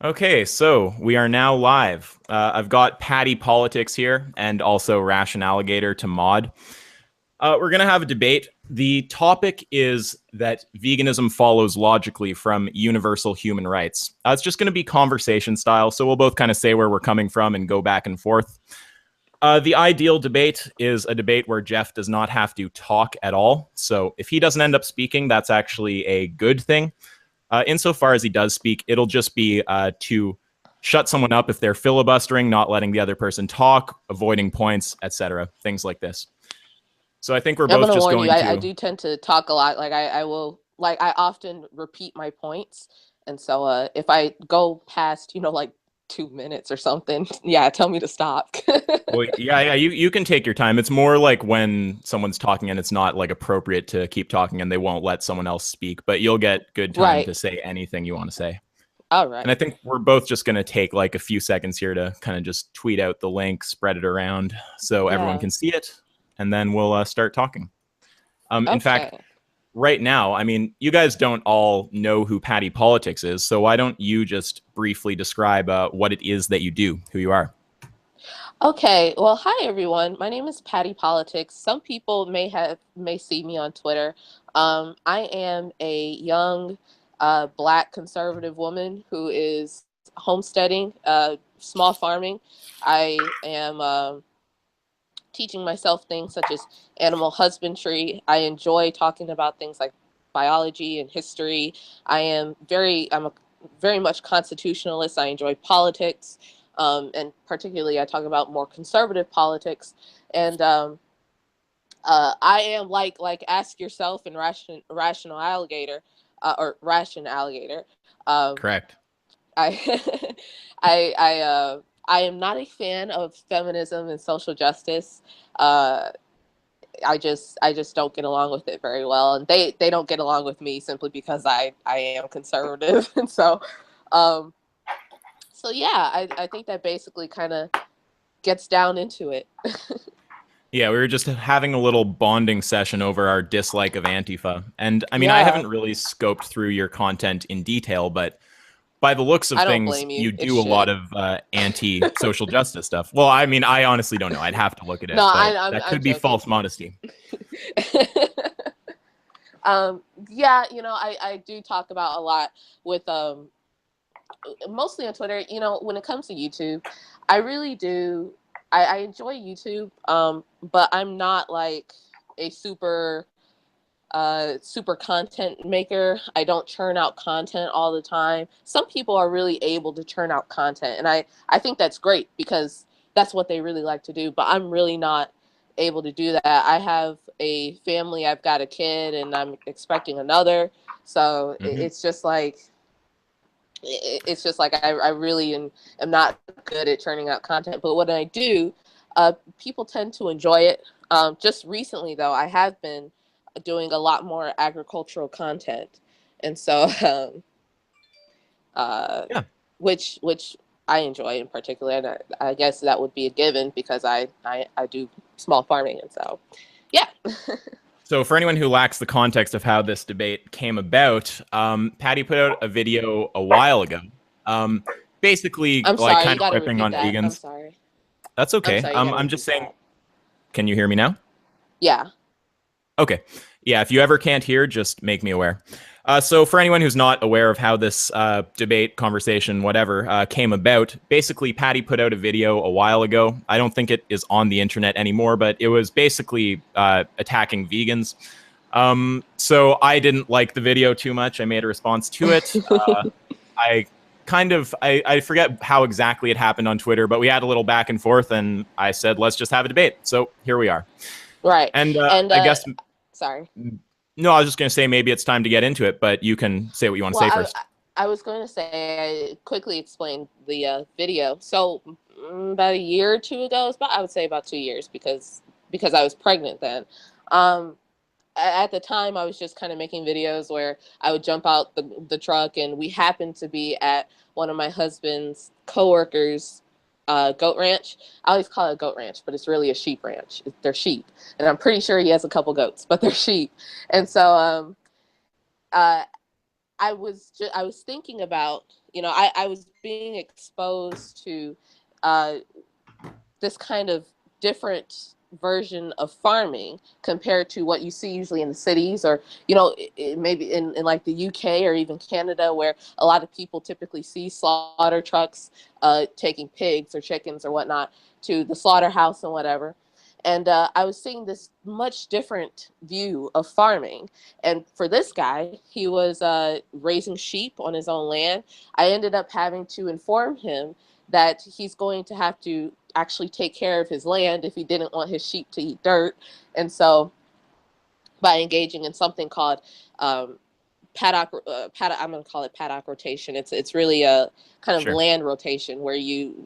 Okay, so we are now live. I've got PattyPolitics here and also Ration Alligator to mod. We're going to have a debate. The topic is that veganism follows logically from universal human rights. It's just going to be conversation style, so we'll both kind of say where we're coming from and go back and forth. The ideal debate is a debate where Jeff does not have to talk at all. So if he doesn't end up speaking, that's actually a good thing. Insofar as he does speak, it'll just be to shut someone up if they're filibustering, not letting the other person talk, avoiding points, etc. Things like this. So I think we're I'm both gonna just warn you. going I to. do tend to talk a lot. I will I often repeat my points, and so if I go past 2 minutes or something, yeah, tell me to stop. Well, yeah, you can take your time. It's more like when someone's talking and it's not like appropriate to keep talking and they won't let someone else speak, but you'll get good time Right. to say anything you want to say. All And I right. think we're both just going to take like a few seconds here to kind of just tweet out the link, spread it around so everyone Yeah. can see it, and then we'll start talking. In fact, Okay. right now, I mean, you guys don't all know who PattyPolitics is, so why don't you just briefly describe what it is that you do, who you are? Okay. Well, hi everyone. My name is Patty Politics. Some people may see me on Twitter. I am a young Black conservative woman who is homesteading, small farming. I am teaching myself things such as animal husbandry. I enjoy talking about things like biology and history. I'm a very much constitutionalist. I enjoy politics, and particularly I talk about more conservative politics. And I am like Ask Yourself and Rational Alligator, or Ration Alligator. Um, Correct. I I am not a fan of feminism and social justice. Uh, I just don't get along with it very well, and they don't get along with me simply because I am conservative, and um, so yeah, I think that basically kind of gets down into it. Yeah, we were just having a little bonding session over our dislike of Antifa. And I mean, I Yeah, haven't really scoped through your content in detail, but by the looks of I don't things, blame you. you It do a lot should. of anti-social justice stuff. Well, I mean, I honestly don't know. I'd have to look at No, it, but that I'm could be joking. false modesty. Yeah, I do talk about a lot with mostly on Twitter. When it comes to YouTube, I really do. I enjoy YouTube, but I'm not like a super content maker. I don't churn out content all the time. Some people are really able to churn out content, and I think that's great because that's what they really like to do. But I'm really not able to do that. I have a family. I've got a kid, and I'm expecting another. So Hmm. it's just like I really am not good at churning out content. But when I do, people tend to enjoy it. Just recently, though, I have been doing a lot more agricultural content, and so uh, Yeah. which I enjoy in particular, and I guess that would be a given because I do small farming, and so yeah. So, for anyone who lacks the context of how this debate came about, Patty put out a video a while ago, um, basically I'm like sorry, you kind of got to ripping repeat on that. I'm vegans. sorry. That's I'm okay. sorry, you got to I'm just repeat saying. that. Can you hear me now? Yeah. Okay. Yeah, if you ever can't hear, just make me aware. So, for anyone who's not aware of how this debate, conversation, whatever, came about, basically, Patty put out a video a while ago. I don't think it is on the internet anymore, but it was basically attacking vegans. So, I didn't like the video too much. I made a response to it. I I forget how exactly it happened on Twitter, but we had a little back and forth, and I said, let's just have a debate. So, here we are. Right. And And I guess sorry. no, I was just going to say maybe it's time to get into it, but you can say what you want to Well, say first. I was going to say I quickly explain the video. So about a year or two ago, I would say about 2 years because I was pregnant then. Um, at the time, I was just kind of making videos where I would jump out the truck, and we happened to be at one of my husband's coworkers' goat ranch. I always call it a goat ranch, but it's really a sheep ranch. They're sheep, and I'm pretty sure he has a couple goats, but they're sheep. And so uh, I was thinking about, I was being exposed to this kind of different version of farming compared to what you see usually in the cities, or maybe in like the UK or even Canada, where a lot of people typically see slaughter trucks taking pigs or chickens or whatnot to the slaughterhouse and whatever. And I was seeing this much different view of farming. And for this guy, he was raising sheep on his own land. I ended up having to inform him that he's going to have to actually take care of his land if he didn't want his sheep to eat dirt. And so by engaging in something called I'm going to call it paddock rotation. It's really a kind of Sure. land rotation where you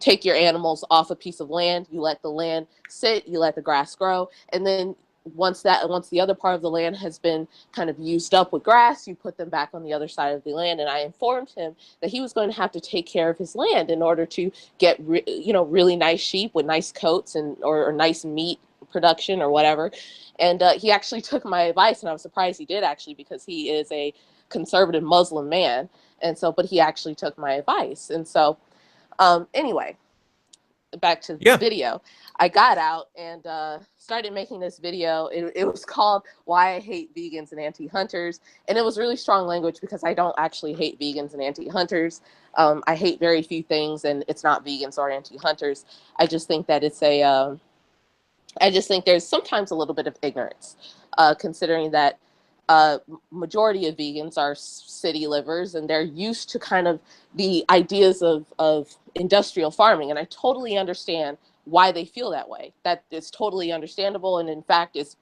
take your animals off a piece of land, you let the land sit, you let the grass grow, and then once the other part of the land has been kind of used up with grass, you put them back on the other side of the land. And I informed him that he was going to have to take care of his land in order to get really nice sheep with nice coats and or nice meat production or whatever. And he actually took my advice, and I was surprised he did, actually, because he is a conservative Muslim man. And so, but he actually took my advice. And so anyway, back to the Yeah. video. I got out and started making this video. It was called "Why I Hate Vegans and Anti-Hunters," and it was really strong language because I don't actually hate vegans and anti-hunters. I hate very few things, and it's not vegans or anti-hunters. I just think that I just think there's sometimes a little bit of ignorance, considering that majority of vegans are city livers, and they're used to kind of the ideas of industrial farming. And I totally understand why they feel that way. That is totally understandable, and in fact, it's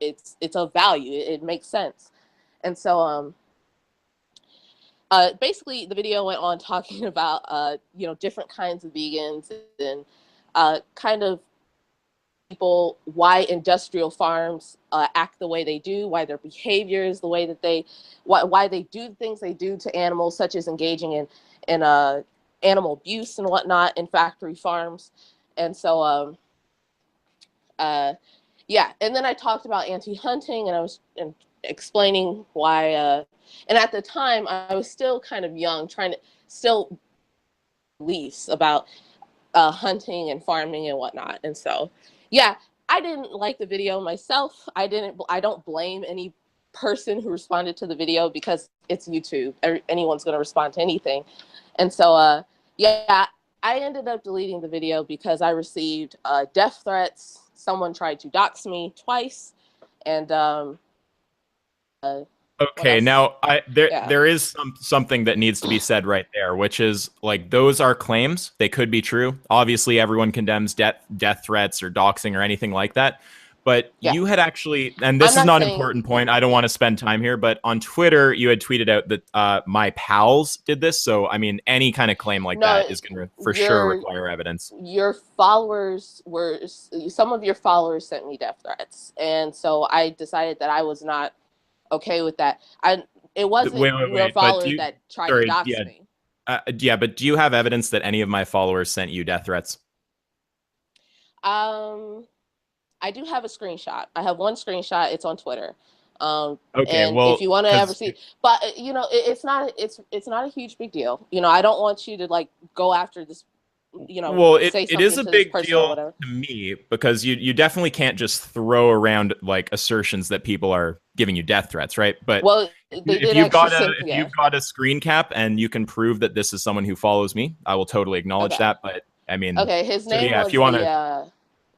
of value. It makes sense. And so, basically, the video went on talking about different kinds of vegans and kind of people, why industrial farms act the way they do, why their behavior is the way that why they do things they do to animals, such as engaging in animal abuse and whatnot in factory farms. And so, yeah. And then I talked about anti-hunting, and I was explaining why. And at the time, I was still kind of young, trying to still beliefs about hunting and farming and whatnot. And so, yeah, I didn't like the video myself. I don't blame any person who responded to the video because it's YouTube. Anyone's going to respond to anything. And so, yeah, I ended up deleting the video because I received death threats. Someone tried to dox me twice. And what Okay, else? now Yeah. there is something that needs to be said right there, which is like those are claims. They could be true. Obviously, everyone condemns death threats or doxing or anything like that. But Yeah. you had actually, and I'm this is not not an saying. important point. I don't want to spend time here, but on Twitter, you had tweeted out that my pals did this. So, I mean, any kind of claim like No, that is going to for sure require evidence. your followers were some of your followers sent me death threats, and so I decided that I was not okay with that. It wasn't your Wait. But do followers you, that tried to sorry, dox yeah, me. yeah, but do you have evidence that any of my followers sent you death threats? Um, I do have a screenshot. I have one screenshot. It's on Twitter. Okay, And if well, you want to ever because see, but it's not a huge big deal. I don't want you to like go after this, well, say it is something a to this big person or deal whatever. to me because you definitely can't just throw around like assertions that people are giving you death threats, right? But Well, they if did you've actually got a send, if yeah. you've got a screen cap and you can prove that this is someone who follows me, I will totally acknowledge Okay. that. But I mean, Okay, his so name yeah, if you was want to,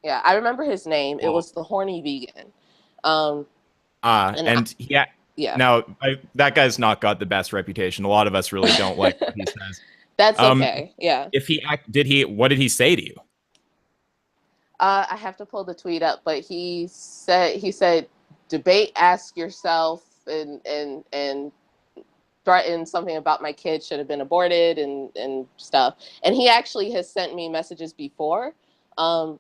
yeah, I remember his name. It well, was the horny vegan. Um, and and yeah, yeah, now that guy's not got the best reputation. A lot of us really don't like what he says. that's Um, okay. Yeah. if did he, what did he say to you? I have to pull the tweet up, but he said debate, ask yourself, and threatened something about my kid should have been aborted and stuff. And he actually has sent me messages before, um,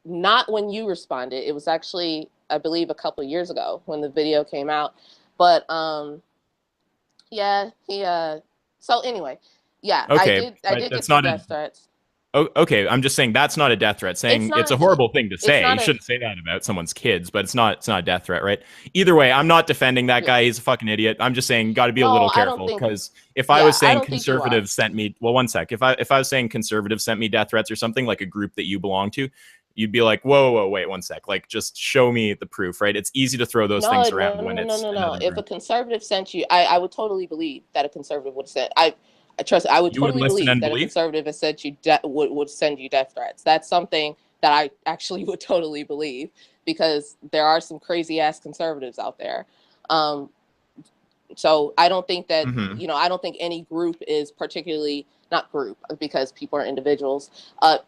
not when you responded. It was actually, I believe, a couple of years ago when the video came out. But yeah, he. So anyway, yeah, Okay, I but did get that's some not a death threats. Okay, I'm just saying that's not a death threat. It's Saying it's a not. horrible thing to It's say. You not a. shouldn't say that about someone's kids, but it's not a death threat, right? Either way, I'm not defending that Yeah. guy. He's a fucking idiot. I'm just saying got to be a No, little I don't careful think. because if I Yeah, was I saying don't think you are. conservatives sent me, well, one sec. If I was saying conservatives sent me death threats or something like a group that you belong to, you'd be like, whoa, wait, one sec. Like, just show me the proof, right? It's easy to throw those No, things no, around no, when no, no, it's no, no. another If a group. conservative sent you, I would totally believe that a conservative would send. I trust. I would You would totally listen believe and that a believe. conservative has sent you would send you death threats. That's something that I actually would totally believe because there are some crazy ass conservatives out there. Um, so I don't think that Hmm. I don't think any group is particularly not group because people are individuals.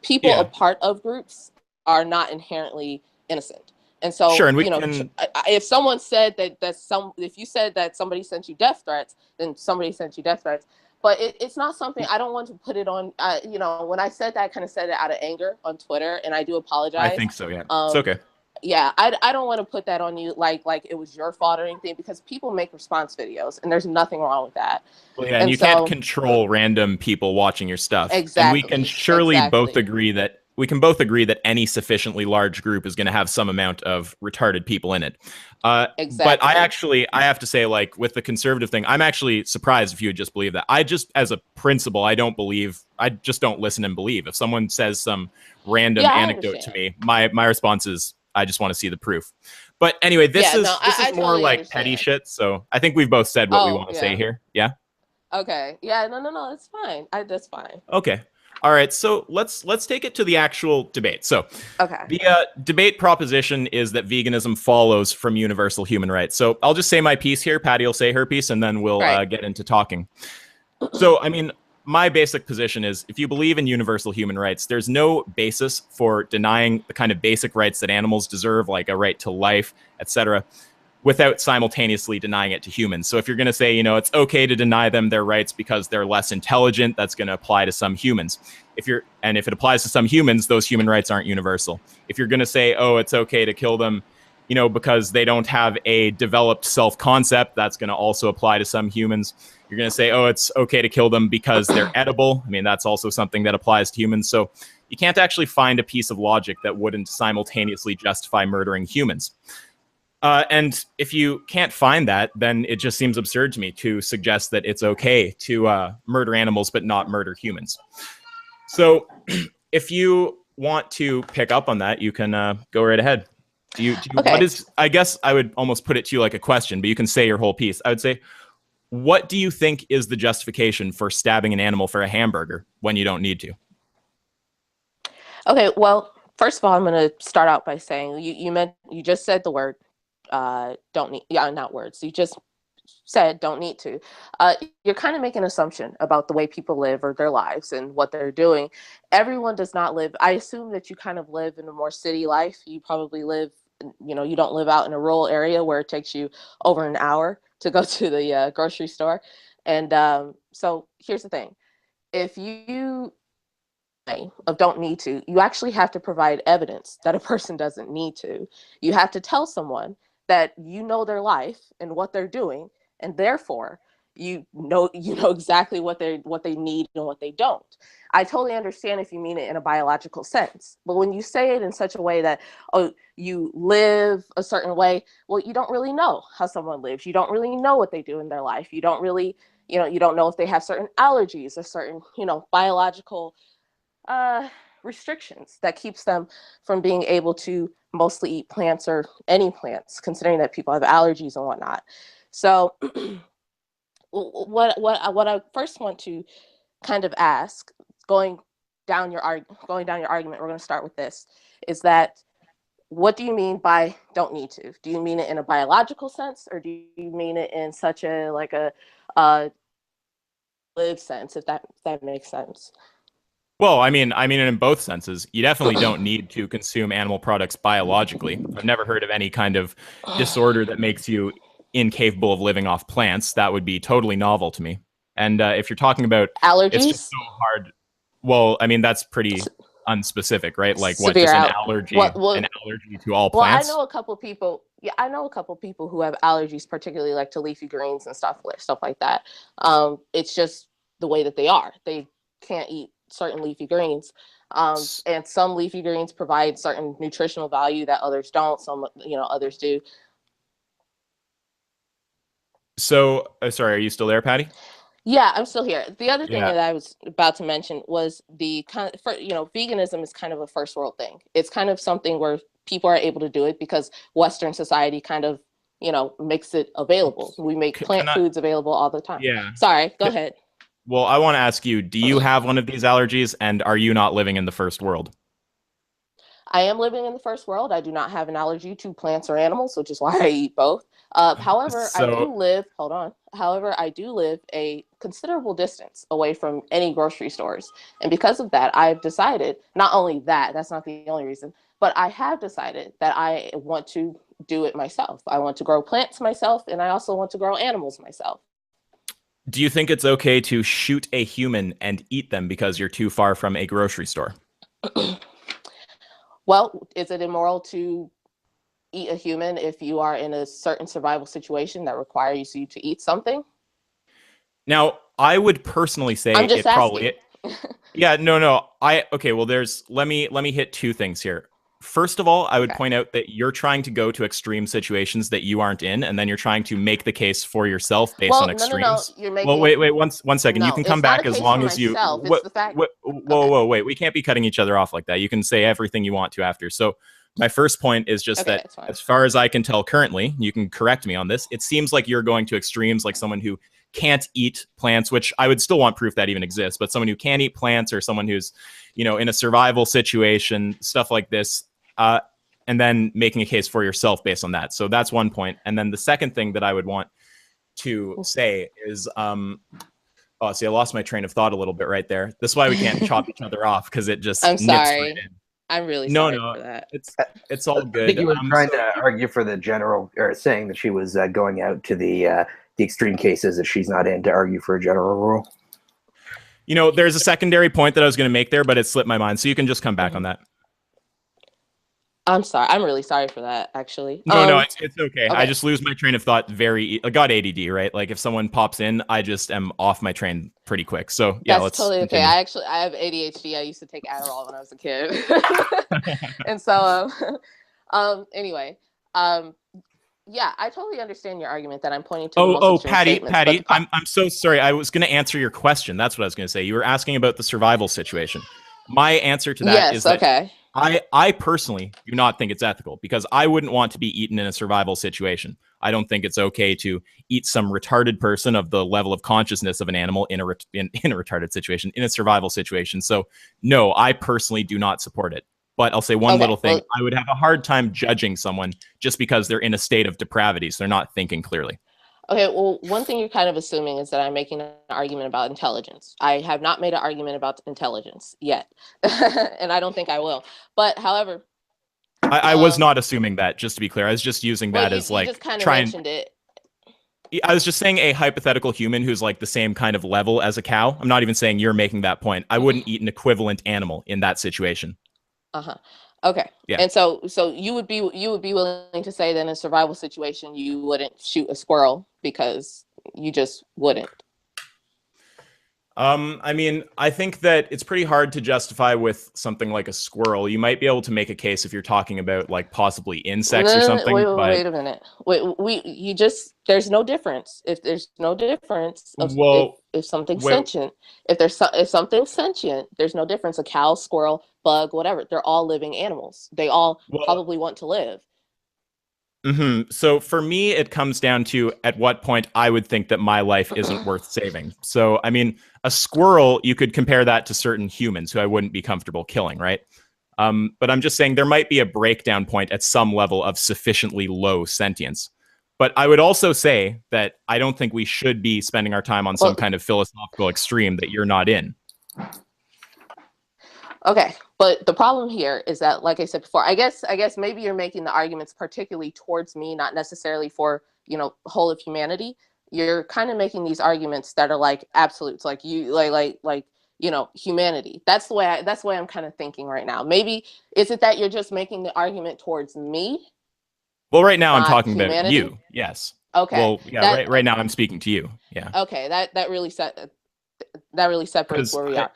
People a Yeah, part of groups are not inherently innocent. And sure, so, and we can. if someone said if you said that somebody sent you death threats, then somebody sent you death threats. But it's not something I don't want to put it on. When I said that, I kind of said it out of anger on Twitter, and I do I apologize. think so. Yeah, it's Um, okay. yeah, I don't want to put that on you like it was your fault or anything because people make response videos and there's nothing wrong with that. Well, yeah, and And you can't so control random people watching your stuff. And we can exactly, surely both exactly, agree that any sufficiently large group is going to have some amount of retarded people in it. But exactly. I have to say, like with the conservative thing, I'm actually surprised if you would just believe that. I just, as a principle, I just don't listen and believe. If someone says some random Yeah, I anecdote to understand. me, my response is, I just want to see the proof. But anyway, Yeah, no, this is I more totally like petty understand. shit. So I think we've both said what we Oh want to say yeah. here. Yeah. Okay. Yeah, no, it's fine. That's fine. Okay. All right. So let's take it to the actual debate. So Okay. the debate proposition is that veganism follows from universal human rights. So I'll just say my piece here. Patty will say her piece, and then we'll Right. get into talking. So I mean, my basic position is if you believe in universal human rights, there's no basis for denying the kind of basic rights that animals deserve, like a right to life, etc., without simultaneously denying it to humans. So if you're going to say, it's okay to deny them their rights because they're less intelligent, that's going to apply to some humans. If it applies to some humans, those human rights aren't universal. If you're going to say, oh, it's okay to kill them, because they don't have a developed self-concept, that's going to also apply to some humans. You're going to say, oh, it's okay to kill them because they're edible. I mean, that's also something that applies to humans. So you can't actually find a piece of logic that wouldn't simultaneously justify murdering humans. And if you can't find that, then it just seems absurd to me to suggest that it's okay to murder animals but not murder humans. So if you want to pick up on that, you can go right ahead. What Okay. is, I guess I would almost put it to you like a question, but you can say your whole piece. I would say, what do you think is the justification for stabbing an animal for a hamburger when you don't need to? Okay. Well, first of all, I'm going to start out by saying you just said the word don't need, yeah, not words. You just said don't need to. You're kind of making an assumption about the way people live or their lives and what they're doing. Everyone does not live. I assume that you kind of live in a more city life. You probably live, you don't live out in a rural area where it takes you over an hour to go to the grocery store. And so here's the thing: if you of don't need to, you actually have to provide evidence that a person doesn't need to. You have to tell someone that you know their life and what they're doing, and therefore you know exactly what they need and what they don't. I totally understand if you mean it in a biological sense, but when you say it in such a way that, oh, you live a certain way, well, you don't really know how someone lives. You don't really know what they do in their life. You don't really, you don't know if they have certain allergies or certain, biological uh, restrictions that keeps them from being able to mostly eat plants or any plants, considering that people have allergies and whatnot. So, what I first want to kind of ask, going going down your argument, we're going to start with this: is that what do you mean by don't need to? Do you mean it in a biological sense, or do you mean it in such a like a live sense, if that makes sense? Well, I mean, in both senses, you definitely don't need to consume animal products biologically. I've never heard of any kind of disorder that makes you incapable of living off plants. That would be totally novel to me. And if you're talking about, it's just Allergies, so hard. Well, I mean, that's pretty unspecific, right? Like what, severe just out. What? an allergy to all Well, I plants? know a couple people. Yeah, I know a couple people who have allergies, particularly like to leafy greens and stuff like that. It's just the way that they are. They can't eat certain leafy greens. And some leafy greens provide certain nutritional value that others don't. Some, others do. So, sorry, are you still there, Patty? Yeah, I'm still here. The other thing Yeah. that I was about to mention was veganism is kind of a first world thing. It's kind of something where people are able to do it because Western society kind of, makes it available. We make Can plant I? foods available all the time. Yeah. Sorry, go ahead. Well, I want to ask you, do you have one of these allergies, and are you not living in the first world? I am living in the first world. I do not have an allergy to plants or animals, which is why I eat both. However, So, hold on. However, I do live a considerable distance away from any grocery stores. And because of that, I've decided, not only that, that's not the only reason, but I have decided that I want to do it myself. I want to grow plants myself, and I also want to grow animals myself. do you think it's okay to shoot a human and eat them because you're too far from a grocery store? Well, is it immoral to eat a human if you are in a certain survival situation that requires you to eat something? Now, I would personally say I'm just it probably. asking. Yeah, no. Okay, well there's let me hit two things here. First of all, I would Okay. point out that you're trying to go to extreme situations that you aren't in, and then you're trying to make the case for yourself based on Well, no. extremes. You're Well, making wait, one second. You no. can come It's not a back as case for long as you. myself. It's the fact. Okay. Whoa, wait. We can't be cutting each other off like that. You can say everything you want to after. So, my first point is just Okay, that, that's fine. as far as I can tell currently, you can correct me on this. It seems like you're going to extremes, like someone who can't eat plants, which I would still want proof that even exists, but someone who can eat plants, or someone who's, in a survival situation, stuff like this, and then making a case for yourself based on that. So that's one point. And then the second thing that I would want to say is, oh, see, I lost my train of thought a little bit right there. That's why we can't chop each other off, because it just I'm nips right sorry. in. I'm really No, sorry no, for that. it's all I good. think you were trying So to argue for the general, or saying that she was going out to the extreme cases that she's not in, to argue for a general rule. there's a secondary point that I was going to make there, but it slipped my mind. So you can just come back on that. I'm sorry. I'm really sorry for that, actually. No, it's okay. Okay. I just lose my train of thought I got ADD, right? Like if someone pops in, I just am off my train pretty quick. So yeah, That's let's totally continue. okay. I have ADHD. I used to take Adderall when I was a kid. And so, anyway, yeah, I totally understand your argument that I'm pointing to the most extreme statements. Patty, I'm so sorry. I was going to answer your question. That's what I was going to say. You were asking about the survival situation. My answer to that is that okay. I personally do not think it's ethical, because I wouldn't want to be eaten in a survival situation. I don't think it's okay to eat some retarded person of the level of consciousness of an animal in a retarded situation, in a survival situation. So no, I personally do not support it. But I'll say one little thing. Well, I would have a hard time judging someone just because they're in a state of depravity, so they're not thinking clearly. okay, well, one thing you're kind of assuming is that I'm making an argument about intelligence. I have not made an argument about intelligence yet, and I don't think I will. But however, I was not assuming that, just to be clear. I was just using that as like you just kind of mentioned it. I was just saying a hypothetical human who's like the same kind of level as a cow. I'm not even saying you're making that point. I wouldn't eat an equivalent animal in that situation. Okay. Yeah. And so you would be willing to say that in a survival situation you wouldn't shoot a squirrel because you just wouldn't. I mean, I think that it's pretty hard to justify with something like a squirrel. You might be able to make a case if you're talking about like possibly insects or something. Wait a minute. There's no difference. If there's no difference of if something's sentient, if something's sentient, there's no difference. A cow, squirrel, bug, whatever. They're all living animals. They all probably want to live. So for me, it comes down to at what point I would think that my life isn't worth saving. So, I mean, a squirrel, you could compare that to certain humans who I wouldn't be comfortable killing, right? But I'm just saying there might be a breakdown point at some level of sufficiently low sentience. But I would also say that I don't think we should be spending our time on some kind of philosophical extreme that you're not in. Okay, but the problem here is that, like I said before, I guess maybe you're making the arguments particularly towards me, not necessarily for, whole of humanity. You're kind of making these arguments that are like absolutes, like humanity. That's the way I'm kind of thinking right now. Maybe is it that you're just making the argument towards me? Well, right now I'm talking humanity? about you. Yes. Okay. Well, yeah. Right now I'm speaking to you. Yeah. Okay. That really set. That really separates where we are.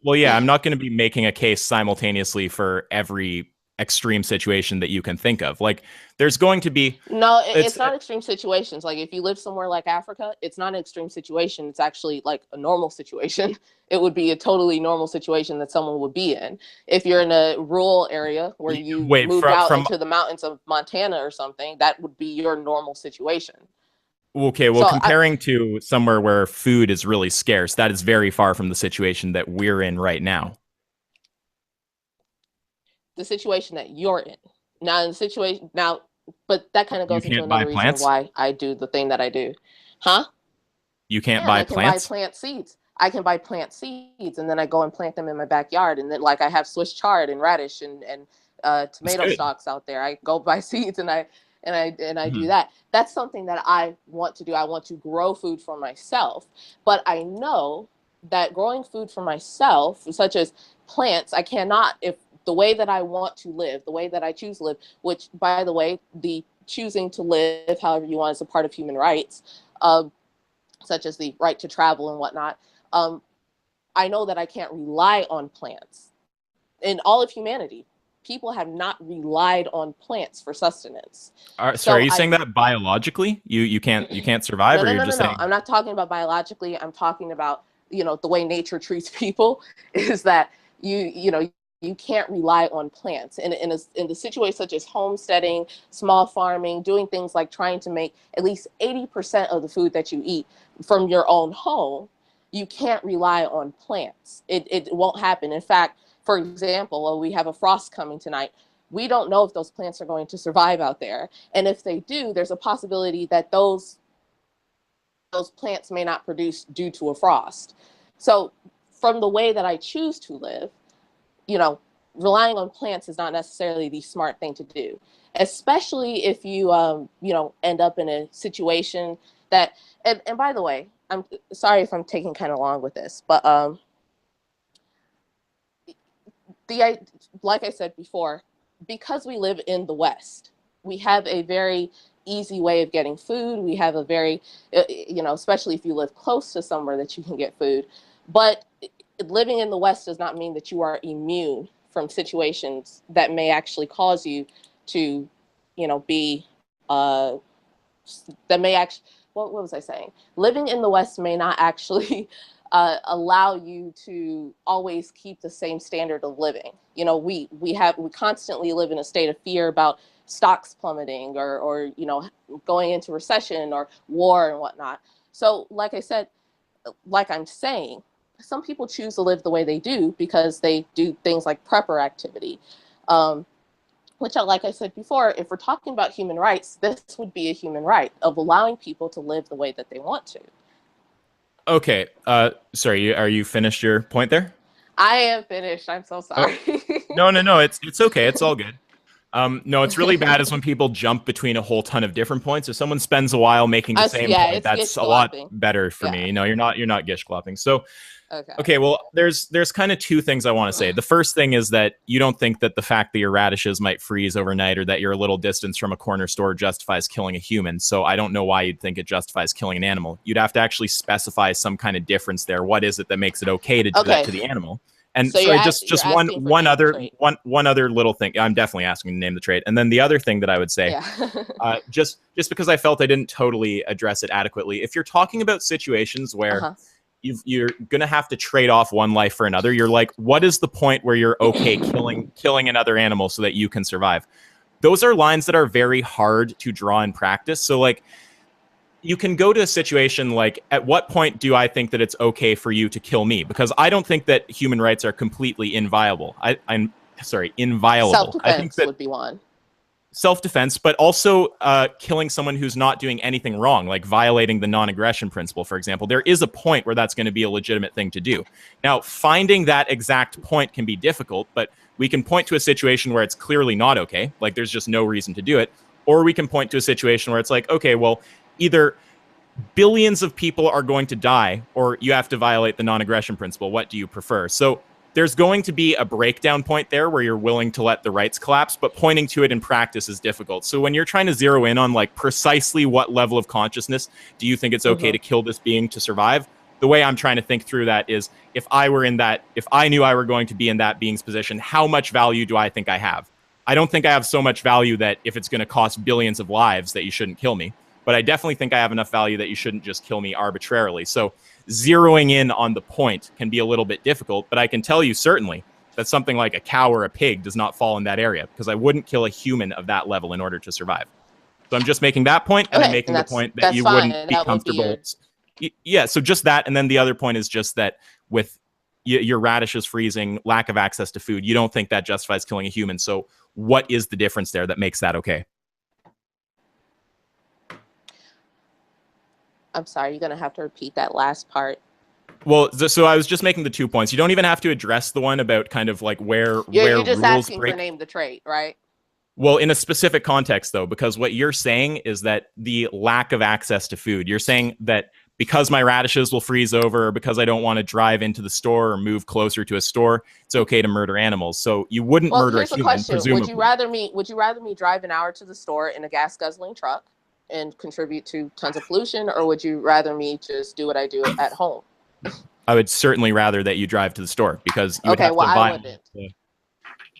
Well, yeah, I'm not going to be making a case simultaneously for every extreme situation that you can think of. Like, there's going to be no, it's not extreme situations. Like, if you live somewhere like Africa, it's not an extreme situation. It's actually like a normal situation. It would be a totally normal situation that someone would be in. If you're in a rural area where you moved out into the mountains of Montana or something, that would be your normal situation. Okay, well, so comparing to somewhere where food is really scarce, that is very far from the situation that we're in right now. The situation that you're in. Now, in the situation now, but that kind of goes into another reason why I do the thing that I do. Huh? You can't buy plants? I can buy plant seeds. I can buy plant seeds, and then I go and plant them in my backyard. And then, like, I have Swiss chard and radish and tomato stalks out there. I go buy seeds and I do that. That's something that I want to do. I want to grow food for myself. But I know that growing food for myself, such as plants, I cannot, if the way that I want to live, the way that I choose to live, which, by the way, the choosing to live however you want is a part of human rights, such as the right to travel and whatnot. I know that I can't rely on plants. In all of humanity, people have not relied on plants for sustenance. So are you saying that biologically you can't survive? No, I'm not talking about biologically. I'm talking about, the way nature treats people is that you can't rely on plants. And in the situation such as homesteading, small farming, doing things like trying to make at least 80% of the food that you eat from your own home, you can't rely on plants. It won't happen. In fact, for example, we have a frost coming tonight. We don't know if those plants are going to survive out there. And if they do, there's a possibility that those plants may not produce due to a frost. So from the way that I choose to live, relying on plants is not necessarily the smart thing to do, especially if you, end up in a situation that, and by the way, I'm sorry if I'm taking kind of long with this, but like I said before, because we live in the West, we have a very easy way of getting food. We have a very, especially if you live close to somewhere that you can get food. But living in the West does not mean that you are immune from situations that may actually cause you to, be, that may actually, what was I saying? Living in the West may not actually allow you to always keep the same standard of living. We constantly live in a state of fear about stocks plummeting or going into recession or war and whatnot. So like I said, like I'm saying, some people choose to live the way they do because they do things like prepper activity, which, like I said before, if we're talking about human rights, this would be a human right of allowing people to live the way that they want to. Okay. Sorry, are you finished your point there? I am finished. I'm so sorry. Oh. No. It's okay. It's all good. No, it's really bad is when people jump between a whole ton of different points. If someone spends a while making the same point, that's a lot better for me. You're not gish glopping. So, okay. Well, there's kind of two things I want to say. The first thing is that you don't think that the fact that your radishes might freeze overnight or that you're a little distance from a corner store justifies killing a human. So I don't know why you'd think it justifies killing an animal. You'd have to actually specify some kind of difference there. What is it that makes it okay to do that to the animal? And so just one other little thing. I'm definitely asking to name the trait. And then the other thing that I would say, just because I felt I didn't totally address it adequately. If you're talking about situations where you're going to have to trade off one life for another, you're like, what is the point where you're okay killing another animal so that you can survive? Those are lines that are very hard to draw in practice. So like, you can go to a situation like, at what point do I think that it's okay for you to kill me? Because I don't think that human rights are completely inviolable. Inviolable. Self-defense would be one. Self-defense, but also killing someone who's not doing anything wrong, like violating the non-aggression principle, for example. There is a point where that's going to be a legitimate thing to do. Now, finding that exact point can be difficult, but we can point to a situation where it's clearly not okay, like there's just no reason to do it, or we can point to a situation where it's like, okay, well, either billions of people are going to die or you have to violate the non-aggression principle. What do you prefer? So there's going to be a breakdown point there where you're willing to let the rights collapse, but pointing to it in practice is difficult. So when you're trying to zero in on like precisely what level of consciousness do you think it's okay to kill this being to survive, the way I'm trying to think through that is, if I knew I were going to be in that being's position, how much value do I think I have? I don't think I have so much value that if it's going to cost billions of lives that you shouldn't kill me. But I definitely think I have enough value that you shouldn't just kill me arbitrarily. So zeroing in on the point can be a little bit difficult, but I can tell you certainly that something like a cow or a pig does not fall in that area, because I wouldn't kill a human of that level in order to survive. So I'm just making that point, and I'm making the point that you wouldn't be comfortable. Yeah, so just that, and then the other point is just that with your radishes freezing, lack of access to food, you don't think that justifies killing a human. So what is the difference there that makes that okay? I'm sorry, you're going to have to repeat that last part. Well, so I was just making the 2 points. You don't even have to address the one about kind of like where you're just rules asking break. for name the trait, right? Well, in a specific context, though, because what you're saying is that the lack of access to food, you're saying that because my radishes will freeze over, or because I don't want to drive into the store or move closer to a store, it's okay to murder animals. So you wouldn't murder a human, presumably. Would you rather me drive an hour to the store in a gas guzzling truck and contribute to tons of pollution, or would you rather me just do what I do at home? I would certainly rather that you drive to the store, because you would have to violate.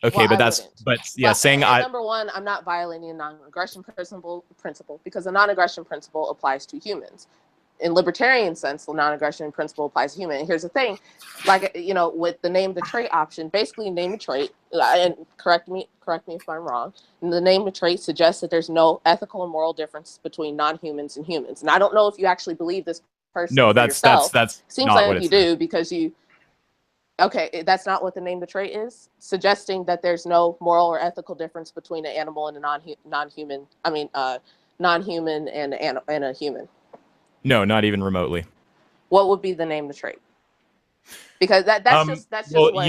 Okay, well, saying number one, I'm not violating a non-aggression principle because the non-aggression principle applies to humans. In libertarian sense, the non-aggression principle applies to humans. And here's the thing, like, you know, with the name the trait option, basically name a trait, and correct me if I'm wrong. And the name the trait suggests that there's no ethical and moral difference between non-humans and humans. And I don't know if you actually believe this person. No, that's seems not like what you do, because you. Okay, that's not what the name the trait is, suggesting that there's no moral or ethical difference between an animal and a non-human. I mean, non-human and a human. No, not even remotely. What would be the name the trait? Because that's just what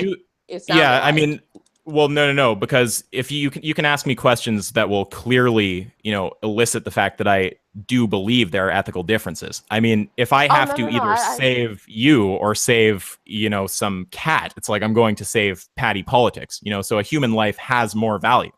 it sounds like. I mean, well, no, because if you can ask me questions that will clearly, elicit the fact that I do believe there are ethical differences. I mean, if I have to either save you or save, some cat, it's like I'm going to save PattyPolitics, so a human life has more value.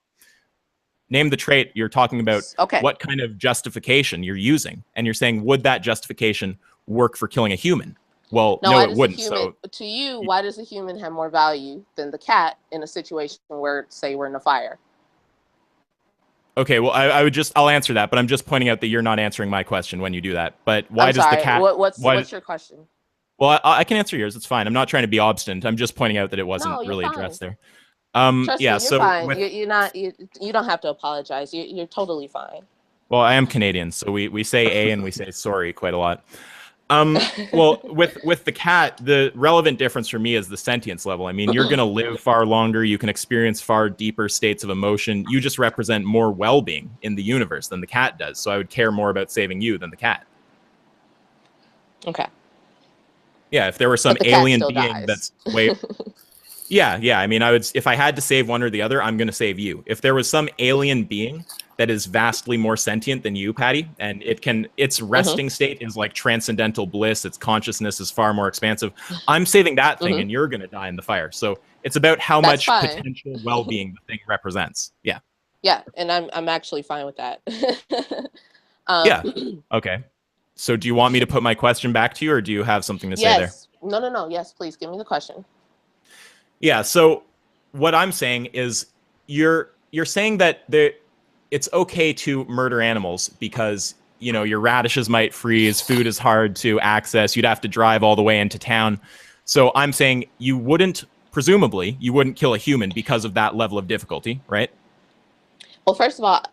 Name the trait, you're talking about what kind of justification you're using. And you're saying, would that justification work for killing a human? Well, no, it wouldn't. So to you, why does a human have more value than the cat in a situation where, say, we're in a fire? Okay, well, I'll answer that, but I'm just pointing out that you're not answering my question when you do that. But why does the cat? What's your question? Well, I can answer yours. It's fine. I'm not trying to be obstinate. I'm just pointing out that it wasn't really addressed there. Trust me, you're fine. You don't have to apologize. You're totally fine. Well, I am Canadian, so we say A and we say sorry quite a lot. Well, with the cat, the relevant difference for me is the sentience level. I mean, you're going to live far longer. You can experience far deeper states of emotion. You just represent more well-being in the universe than the cat does. So I would care more about saving you than the cat. Okay. Yeah, if there were some alien being that's way... Yeah. I mean, if I had to save one or the other, I'm going to save you. If there was some alien being that is vastly more sentient than you, Patty, and its resting state is like transcendental bliss, its consciousness is far more expansive, I'm saving that thing and you're going to die in the fire. So it's about how much potential well-being the thing represents. Yeah. Yeah, and I'm actually fine with that. Yeah. Okay. So do you want me to put my question back to you, or do you have something to say there? No. Yes, please give me the question. Yeah, so what I'm saying is you're saying that it's okay to murder animals because, your radishes might freeze, food is hard to access, you'd have to drive all the way into town. So I'm saying presumably, you wouldn't kill a human because of that level of difficulty, right? Well, first of all,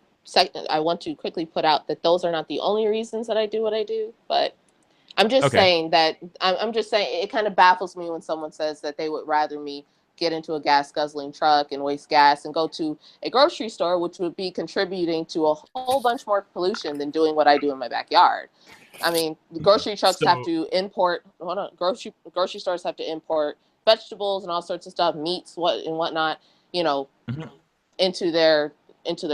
I want to quickly put out that those are not the only reasons that I do what I do, but I'm just saying that I'm just saying it kind of baffles me when someone says that they would rather me get into a gas guzzling truck and waste gas and go to a grocery store, which would be contributing to a whole bunch more pollution than doing what I do in my backyard. I mean, grocery trucks have to import. Grocery stores have to import vegetables and all sorts of stuff, meats, and whatnot, into their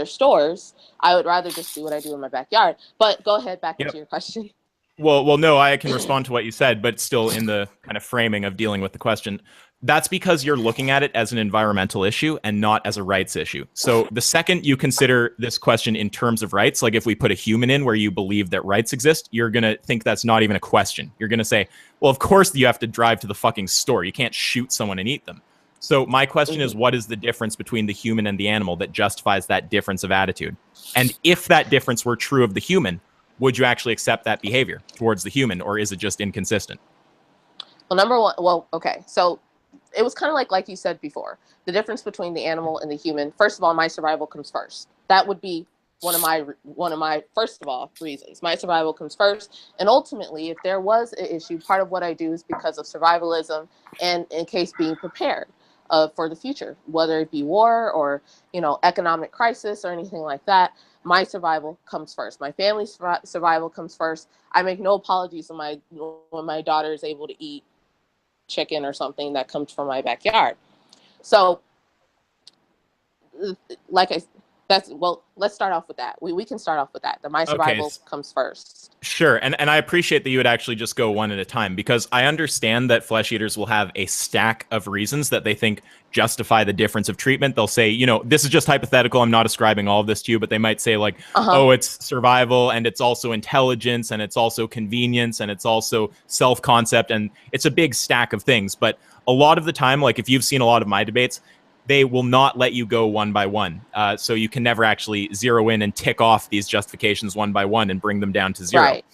stores. I would rather just do what I do in my backyard. But go ahead, back into your question. Well, no, I can respond to what you said, but still in the kind of framing of dealing with the question. That's because you're looking at it as an environmental issue and not as a rights issue. So the second you consider this question in terms of rights, like if we put a human in where you believe that rights exist, you're going to think that's not even a question. You're going to say, well, of course you have to drive to the fucking store. You can't shoot someone and eat them. So my question is, what is the difference between the human and the animal that justifies that difference of attitude? And if that difference were true of the human, would you actually accept that behavior towards the human, or is it just inconsistent? Well, number one, well, okay. So it was kind of like you said before, the difference between the animal and the human. First of all, my survival comes first. That would be one of my first of all reasons. My survival comes first. And ultimately, if there was an issue, part of what I do is because of survivalism and in case being prepared for the future, whether it be war or, economic crisis or anything like that. My survival comes first. My family's survival comes first. I make no apologies when my daughter is able to eat chicken or something that comes from my backyard. So, let's start off with that. We can start off with that. My survival comes first. Sure, and I appreciate that you would actually just go one at a time, because I understand that flesh eaters will have a stack of reasons that they think justify the difference of treatment. They'll say, this is just hypothetical. I'm not ascribing all of this to you, but they might say like, oh, it's survival, and it's also intelligence, and it's also convenience, and it's also self-concept, and it's a big stack of things. But a lot of the time, like if you've seen a lot of my debates, they will not let you go one by one. So you can never actually zero in and tick off these justifications one by one and bring them down to zero. Right.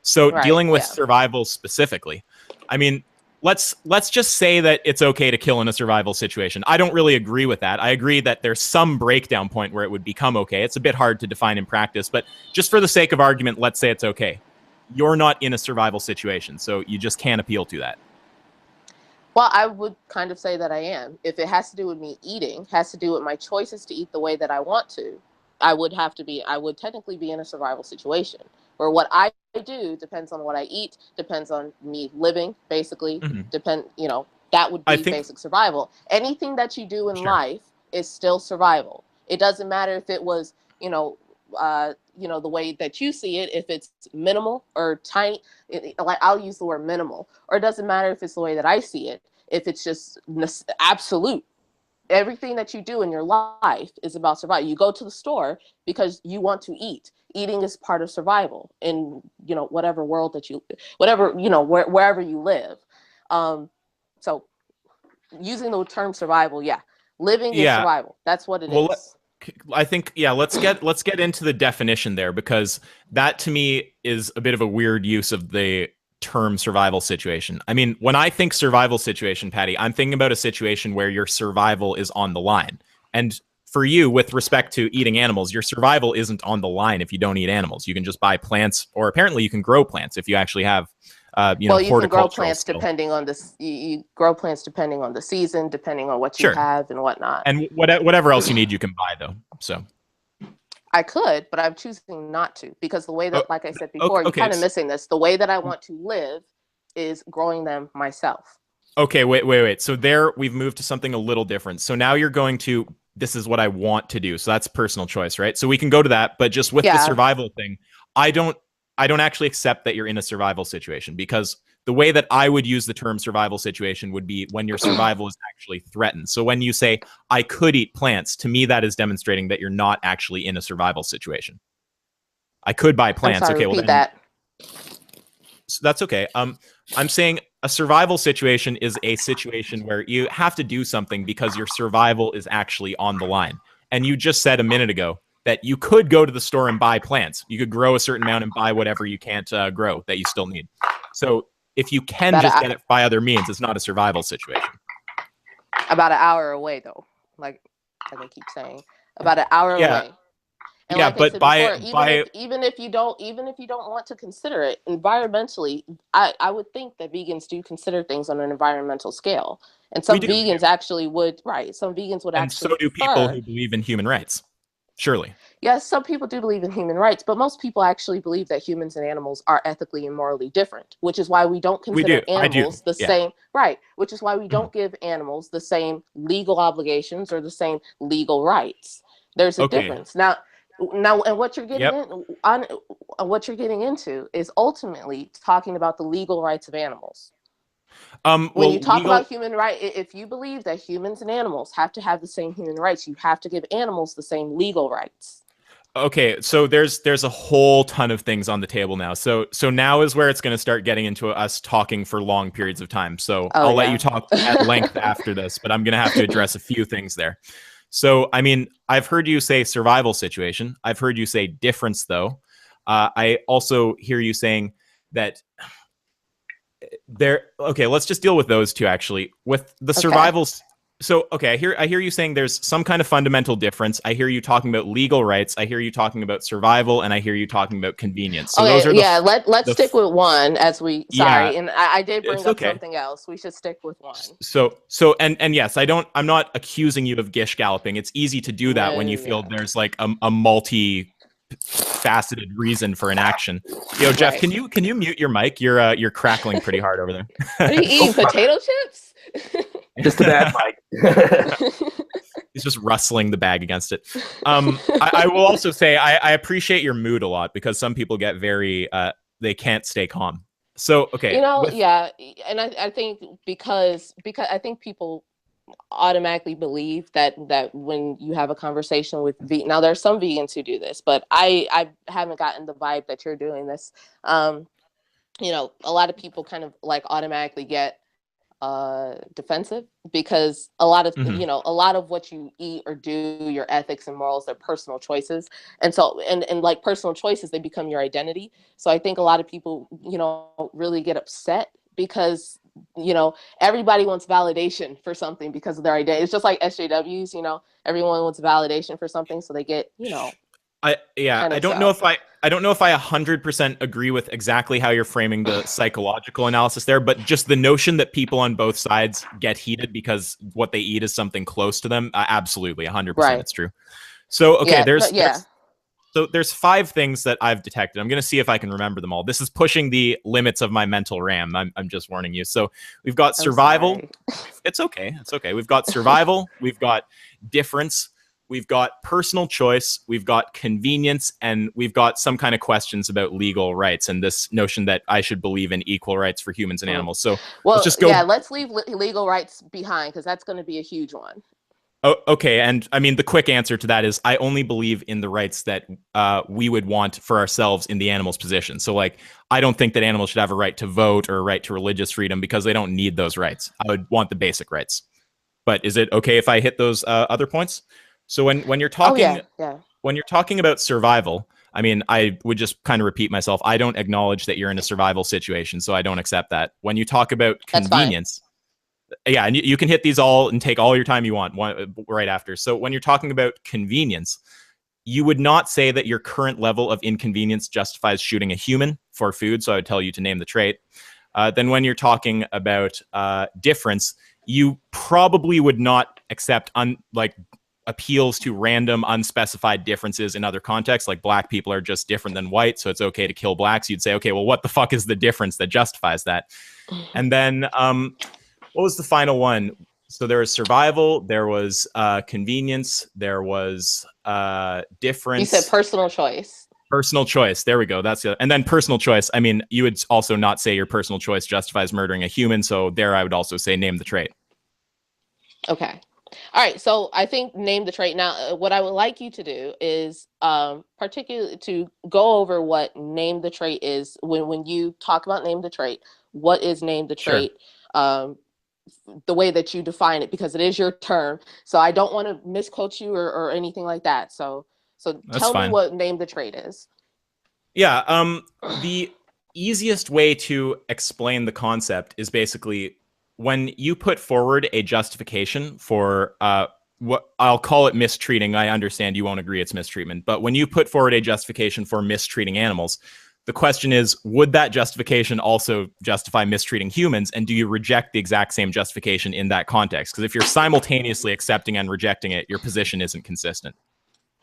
So dealing with survival specifically, I mean, let's just say that it's okay to kill in a survival situation. I don't really agree with that. I agree that there's some breakdown point where it would become okay. It's a bit hard to define in practice, but just for the sake of argument, let's say it's okay. You're not in a survival situation, so you just can't appeal to that. Well, I would kind of say that I am. If it has to do with me eating, has to do with my choices to eat the way that I want to, I would technically be in a survival situation where what I do depends on what I eat, depends on me living, basically, that would be basic survival. Anything that you do in life is still survival. It doesn't matter if it was, the way that you see it, if it's minimal or tiny, like I'll use the word minimal, or it doesn't matter if it's the way that I see it, if it's just absolute. Everything that you do in your life is about survival. You go to the store because you want to eat. Eating is part of survival in, whatever world that wherever you live. So using the term survival, living is survival. That's what it is. I think, let's get into the definition there, because that to me is a bit of a weird use of the term survival situation. I mean, when I think survival situation, Patty, I'm thinking about a situation where your survival is on the line. And for you, with respect to eating animals, your survival isn't on the line if you don't eat animals. You can just buy plants, or apparently you can grow plants if you actually have you can grow plants depending on this. You grow plants depending on the season, depending on what you have and whatnot. And whatever else you need, you can buy though. So I could, but I'm choosing not to, because the way that, like I said before, you're kind of missing this. The way that I want to live is growing them myself. Okay, wait. So there we've moved to something a little different. So now you're going to, this is what I want to do. So that's personal choice, right? So we can go to that, but just with the survival thing, I don't actually accept that you're in a survival situation, because the way that I would use the term survival situation would be when your survival is actually threatened. So when you say, I could eat plants, to me, that is demonstrating that you're not actually in a survival situation. I could buy plants. I'm sorry, okay, repeat that. So that's okay. I'm saying a survival situation is a situation where you have to do something because your survival is actually on the line. And you just said a minute ago that you could go to the store and buy plants. You could grow a certain amount and buy whatever you can't grow that you still need. So if you can just get it by other means, it's not a survival situation. About an hour away, though. Like I keep saying, about an hour away. And like but before, even if you don't want to consider it environmentally, I would think that vegans do consider things on an environmental scale, and some vegans actually would. Right, some vegans would actually. And so do people who believe in human rights. Surely. Yes, some people do believe in human rights, but most people actually believe that humans and animals are ethically and morally different, which is why we don't consider animals the same. Right, which is why we don't give animals the same legal obligations or the same legal rights. There's a difference. Now, Now, and what you're getting Yep. what you're getting into is ultimately talking about the legal rights of animals. When Well, you talk legal. about human right, if you believe that humans and animals have to have the same human rights, you have to give animals the same legal rights. Okay, so there's a whole ton of things on the table now. So now is where it's going to start getting into us talking for long periods of time. So Oh I'll let you yeah. talk at length after this, but I'm going to have to address a few things there. So, I mean, I've heard you say survival situation. I've heard you say difference, though. I also hear you saying that there. Okay, let's just deal with those two actually. With the Okay. survivals. So, okay, I hear you saying there's some kind of fundamental difference. I hear you talking about legal rights. I hear you talking about survival, and I hear you talking about convenience. So those Okay, are yeah, let's the stick with one as we yeah. sorry, and I did bring It's up okay. something else. We should stick with one. So yes, I'm not accusing you of gish galloping. It's easy to do that when No, you feel yeah. there's like a multi faceted reason for an action. Yo, Jeff, Right. can you mute your mic? You're crackling pretty hard over there. What are you eating? Potato chips? Just a bad mic. He's just rustling the bag against it. I will also say I appreciate your mood a lot because some people get very they can't stay calm. So okay, with Yeah, and I think because I think people automatically believe that when you have a conversation with now there's some vegans who do this, but I haven't gotten the vibe that you're doing this. A lot of people kind of like automatically get defensive because Mhm. a lot of what you eat or do, your ethics and morals, are personal choices, and so and like personal choices, they become your identity. So I think a lot of people really get upset because everybody wants validation for something because of their identity. It's just like SJWs, everyone wants validation for something, so they get kind I of don't know so. if I don't know if I 100% agree with exactly how you're framing the psychological analysis there, but just the notion that people on both sides get heated because what they eat is something close to them, absolutely 100% Right. it's true. So okay, Yeah, there's but yeah. there's five things that I've detected. I'm going to see if I can remember them all. This is pushing the limits of my mental RAM. I'm just warning you. So we've got I'm survival. sorry. It's okay. It's okay. We've got survival. We've got difference. We've got personal choice. We've got convenience, and we've got some kind of questions about legal rights and this notion that I should believe in equal rights for humans and animals. So let's Well, just yeah, go. let's leave legal rights behind because that's going to be a huge one. Oh, okay, and I mean the quick answer to that is I only believe in the rights that we would want for ourselves in the animal's position. So, like, I don't think that animals should have a right to vote or a right to religious freedom because they don't need those rights. I would want the basic rights. But is it okay if I hit those other points? So when you're Oh talking yeah, yeah, about survival, I mean, I would just kind of repeat myself. I don't acknowledge that you're in a survival situation, so I don't accept that. When you talk about that's fine. convenience, yeah, and you can hit these all and take all your time you want right after. So when you're talking about convenience, you would not say that your current level of inconvenience justifies shooting a human for food. So I would tell you to name the trait. Then when you're talking about difference, you probably would not accept appeals to random unspecified differences in other contexts, like black people are just different than white, so it's okay to kill blacks. You'd say, okay, well, what the fuck is the difference that justifies that? And then what was the final one? So there was survival, there was convenience, there was You said difference, personal choice. personal choice. There we go. That's it. And then personal choice. I mean, you would also not say your personal choice justifies murdering a human. So there, I would also say name the trait. Okay. All right. So I think name the trait. Now, what I would like you to do is particularly to go over what name the trait is. When you talk about name the trait, what is name the Sure. trait? Um, the way that you define it, because it is your term. So I don't want to misquote you or anything like that. So That's tell me fine. what name the trait is. Yeah. The easiest way to explain the concept is basically when you put forward a justification for what I'll call it mistreating. I understand you won't agree it's mistreatment, but when you put forward a justification for mistreating animals, the question is, would that justification also justify mistreating humans? And do you reject the exact same justification in that context? Because if you're simultaneously accepting and rejecting it, your position isn't consistent.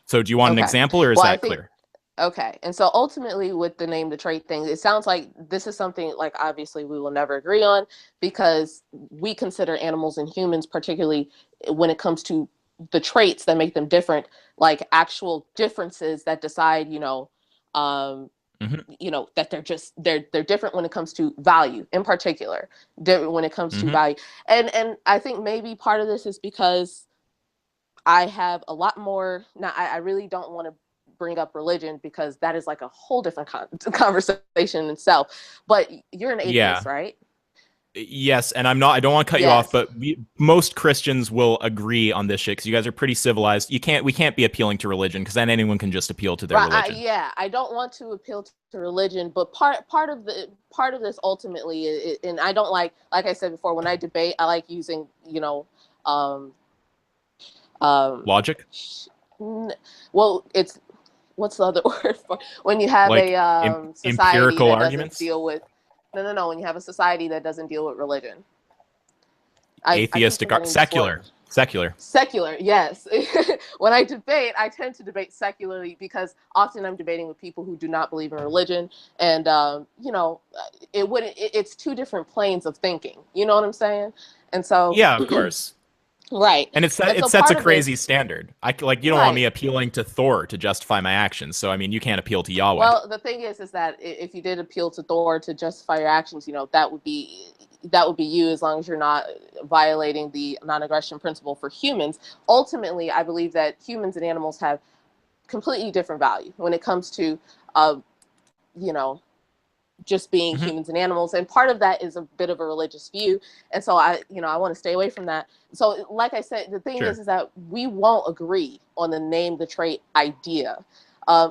So do you want an Okay. example or is Well, I that think clear? okay. And so ultimately with the name the trait thing, it sounds like this is something like obviously we will never agree on because we consider animals and humans, particularly when it comes to the traits that make them different, like actual differences that decide, that they're different when it comes to value in particular, different when it comes to value. And I think maybe part of this is because I have a lot more. Now, I really don't want to bring up religion because that is like a whole different conversation in itself. But you're an atheist, right? Yes, and I don't want to cut you off, but most Christians will agree on this shit because you guys are pretty civilized. We can't be appealing to religion because then anyone can just appeal to their religion. I don't want to appeal to religion, but part of this ultimately, and I don't like I said before, when I debate, I like using logic. Well, it's what's the other word for when you have like a society empirical that arguments? doesn't deal with no when you have a society that doesn't deal with religion. Atheistic, secular, yes. When I debate, I tend to debate secularly because often I'm debating with people who do not believe in religion, and it's two different planes of thinking, you know what I'm saying? And so yeah, of course. Right. And it sets a crazy standard. You don't want me appealing to Thor to justify my actions. So I mean, you can't appeal to Yahweh. Well, the thing is that if you did appeal to Thor to justify your actions, that would be you, as long as you're not violating the non-aggression principle for humans. Ultimately, I believe that humans and animals have completely different value when it comes to just being humans and animals, and part of that is a bit of a religious view, and so I want to stay away from that. So like I said, the thing is that we won't agree on the name the trait idea,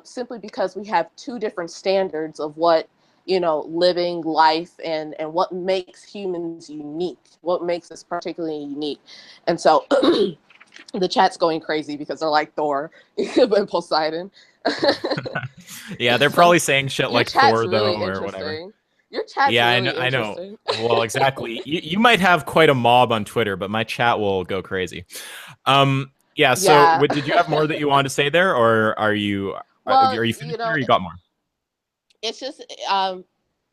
simply because we have two different standards of what living life and what makes humans unique, what makes us particularly unique. And so the chat's going crazy because they're like Thor and Poseidon. Yeah, they're probably saying shit like Thor, though, or whatever. Your chat's really I know. Well, exactly. You might have quite a mob on Twitter, but my chat will go crazy. So did you have more that you wanted to say there, or are you finished, or you got more? It's just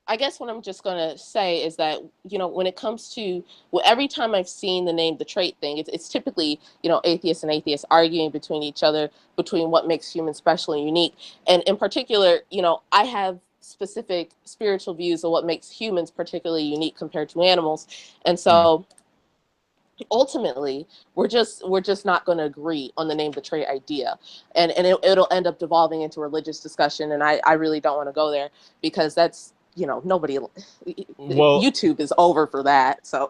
I guess what I'm just going to say is that, when it comes to, every time I've seen the name the trait thing, it's typically, atheists and atheists arguing between each other, between what makes humans special and unique. And in particular, I have specific spiritual views of what makes humans particularly unique compared to animals. And so ultimately, we're just not going to agree on the name the trait idea. And it'll end up devolving into religious discussion. And I really don't want to go there because that's, nobody, YouTube is over for that. So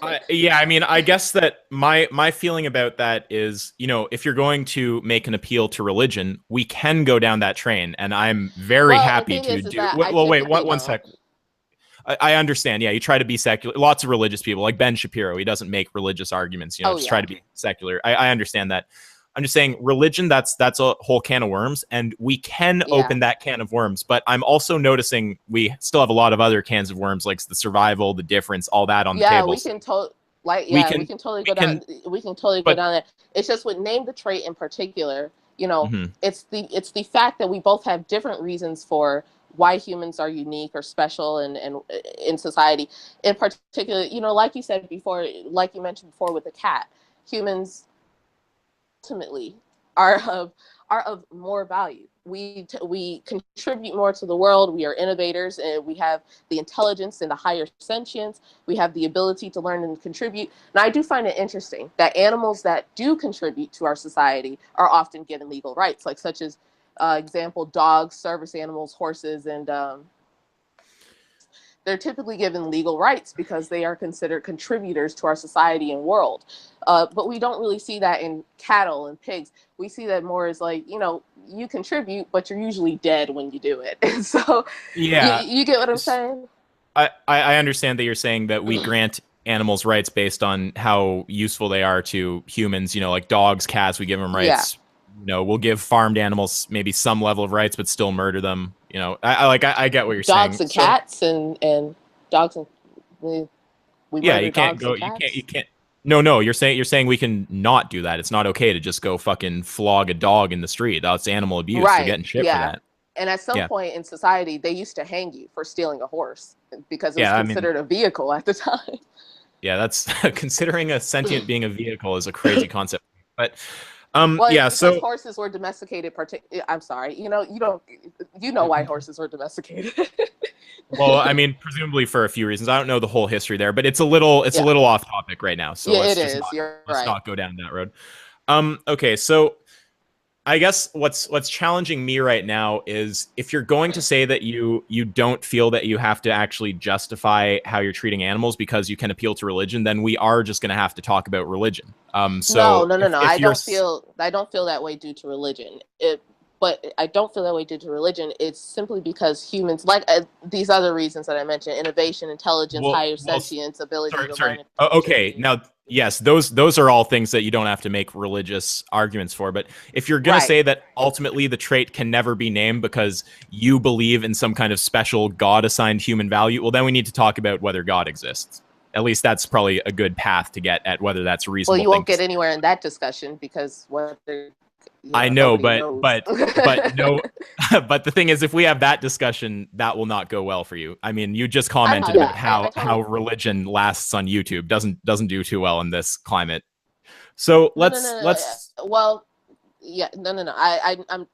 I mean, I guess that my feeling about that is, if you're going to make an appeal to religion, we can go down that train, and I'm very happy to do. Wait, one sec. I understand. Yeah, you try to be secular. Lots of religious people, like Ben Shapiro, he doesn't make religious arguments. Try to be secular. I understand that. I'm just saying religion, that's a whole can of worms, and we can open that can of worms. But I'm also noticing we still have a lot of other cans of worms, like the survival, the difference, all that on the table. We can totally go down that. It's just with name the trait in particular, it's the fact that we both have different reasons for why humans are unique or special and in society. In particular, like you said before, like you mentioned before with the cat, humans ultimately are of more value. We contribute more to the world. We are innovators, and we have the intelligence and the higher sentience. We have the ability to learn and contribute. And I do find it interesting that animals that do contribute to our society are often given legal rights, like such as example, dogs, service animals, horses, and they're typically given legal rights because they are considered contributors to our society and world. But we don't really see that in cattle and pigs. We see that more as like, you contribute, but you're usually dead when you do it. And so you get what I'm saying? I understand that you're saying that we grant animals rights based on how useful they are to humans, like dogs, cats, we give them rights. We'll give farmed animals maybe some level of rights, but still murder them. I get what you're saying. Dogs and cats and dogs and we you can't go. You can't. No. You're saying we can not do that. It's not okay to just go fucking flog a dog in the street. That's animal abuse. Right. You're getting shit for that. And at some point in society, they used to hang you for stealing a horse because it was considered a vehicle at the time. Yeah, that's considering a sentient being a vehicle is a crazy concept. But Well, yeah, it's because so horses were domesticated. I'm sorry. You know why horses were domesticated. well, I mean, presumably for a few reasons. I don't know the whole history there, but it's a little Yeah. off topic right now. So Yeah, let's it just is. You're let's right. not go down that road. Okay, so I guess what's challenging me right now is if you're going to say that you don't feel that you have to actually justify how you're treating animals because you can appeal to religion, then we are just going to have to talk about religion. So No. if I you're don't feel that way due to religion. But I don't feel that way due to religion. It's simply because humans, like these other reasons that I mentioned, innovation, intelligence, higher sentience, ability to learn. Sorry. Okay, now yes, those are all things that you don't have to make religious arguments for. But if you're going to say that ultimately the trait can never be named because you believe in some kind of special God-assigned human value, well, then we need to talk about whether God exists. At least that's probably a good path to get at whether that's a reasonable. Well, you won't get anywhere in that discussion because I know, but no, but the thing is, if we have that discussion, that will not go well for you. I mean, you just commented about how religion lasts on YouTube doesn't do too well in this climate. So let's. Well, yeah, no. I'm.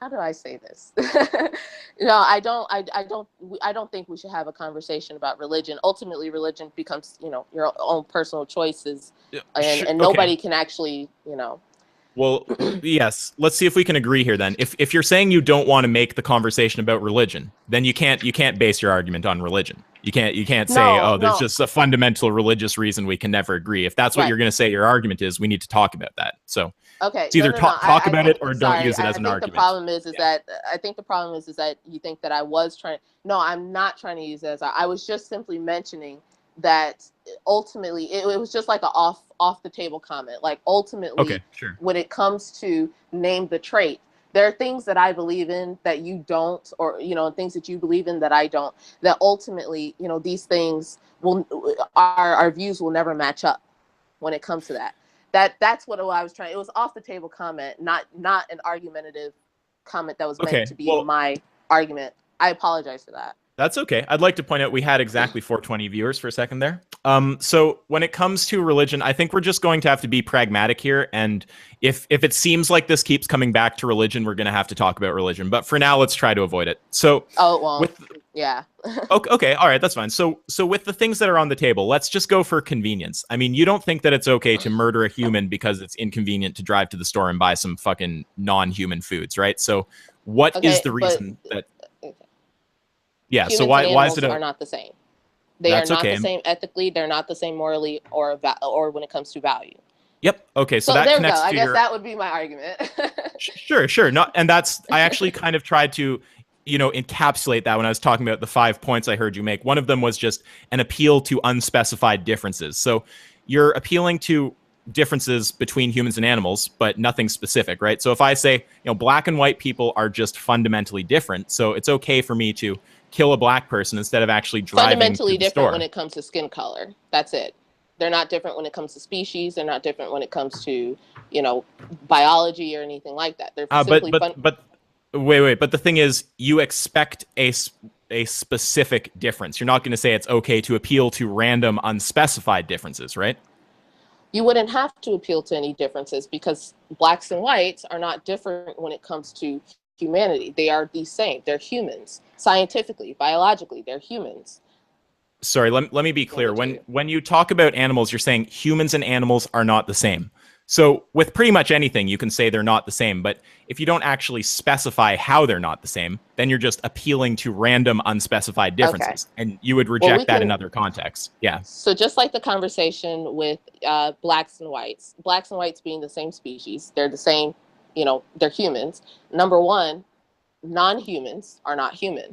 How do I say this? No, I don't think we should have a conversation about religion. Ultimately, religion becomes, your own personal choices, and nobody can actually, Well, yes. Let's see if we can agree here then. If you're saying you don't want to make the conversation about religion, then you can't base your argument on religion. You can't say, there's just a fundamental religious reason we can never agree. If that's what you're going to say your argument is, we need to talk about that. So it's either talk about it or don't use it as an argument. The problem is that I think the problem is that you think that I was trying. No, I'm not trying to use it as I was just simply mentioning that ultimately it was just like a off the table comment. Like ultimately, when it comes to name the trait, there are things that I believe in that you don't, or things that you believe in that I don't. That ultimately, these things our views will never match up when it comes to that. That's what I was trying. It was off the table comment, not an argumentative comment that was meant to be my argument. I apologize for that. That's okay. I'd like to point out we had exactly 420 viewers for a second there. So when it comes to religion, I think we're just going to have to be pragmatic here. And if it seems like this keeps coming back to religion, we're going to have to talk about religion. But for now, let's try to avoid it. So yeah. Okay. All right. That's fine. So with the things that are on the table, let's just go for convenience. I mean, you don't think that it's okay to murder a human because it's inconvenient to drive to the store and buy some fucking non-human foods, right? So what is the reason that... Yeah, humans so why is it are not the same. They are not the same ethically. They're not the same morally or when it comes to value. Yep. Okay. So that there connects we go. I to guess that would be my argument. Sure. Not, and that's I actually kind of tried to, encapsulate that when I was talking about the 5 points I heard you make. One of them was just an appeal to unspecified differences. So you're appealing to differences between humans and animals, but nothing specific, right? So if I say, black and white people are just fundamentally different, so it's okay for me to kill a black person instead of actually driving fundamentally to the different store. When it comes to skin color. That's it. They're not different when it comes to species. They're not different when it comes to, biology or anything like that. They're simply but wait. But the thing is, you expect a specific difference. You're not going to say it's okay to appeal to random, unspecified differences, right? You wouldn't have to appeal to any differences because blacks and whites are not different when it comes to humanity. They are the same. They're humans. Scientifically, biologically, they're humans. Sorry, let me be clear. When you talk about animals, you're saying humans and animals are not the same. So with pretty much anything, you can say they're not the same. But if you don't actually specify how they're not the same, then you're just appealing to random, unspecified differences. Okay. And you would reject that in other contexts. Yeah. So just like the conversation with blacks and whites being the same species, they're the same, they're humans. Number one, non-humans are not human.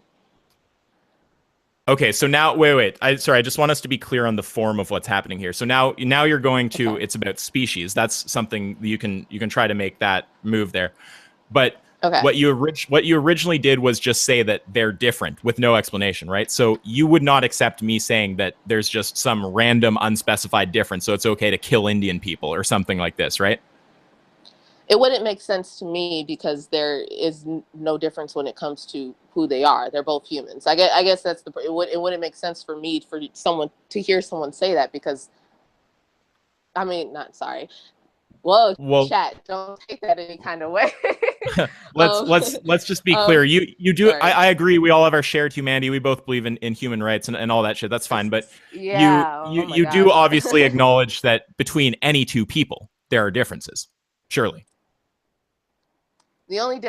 Okay, so now wait. I just want us to be clear on the form of what's happening here. So now you're going to it's about species. That's something you can try to make that move there. But what you originally did was just say that they're different with no explanation, right? So you would not accept me saying that there's just some random unspecified difference, so it's okay to kill Indian people or something like this, right? It wouldn't make sense to me because there is no difference when it comes to who they are. They're both humans. I guess that's it wouldn't make sense for me to hear someone say that because, Well, Well, chat, don't take that any kind of way. let's just be clear. You do. Sorry. I agree. We all have our shared humanity. We both believe in human rights and all that shit. That's fine. But Yeah. Oh my you do gosh. obviously acknowledge that between any two people there are differences. Surely. The only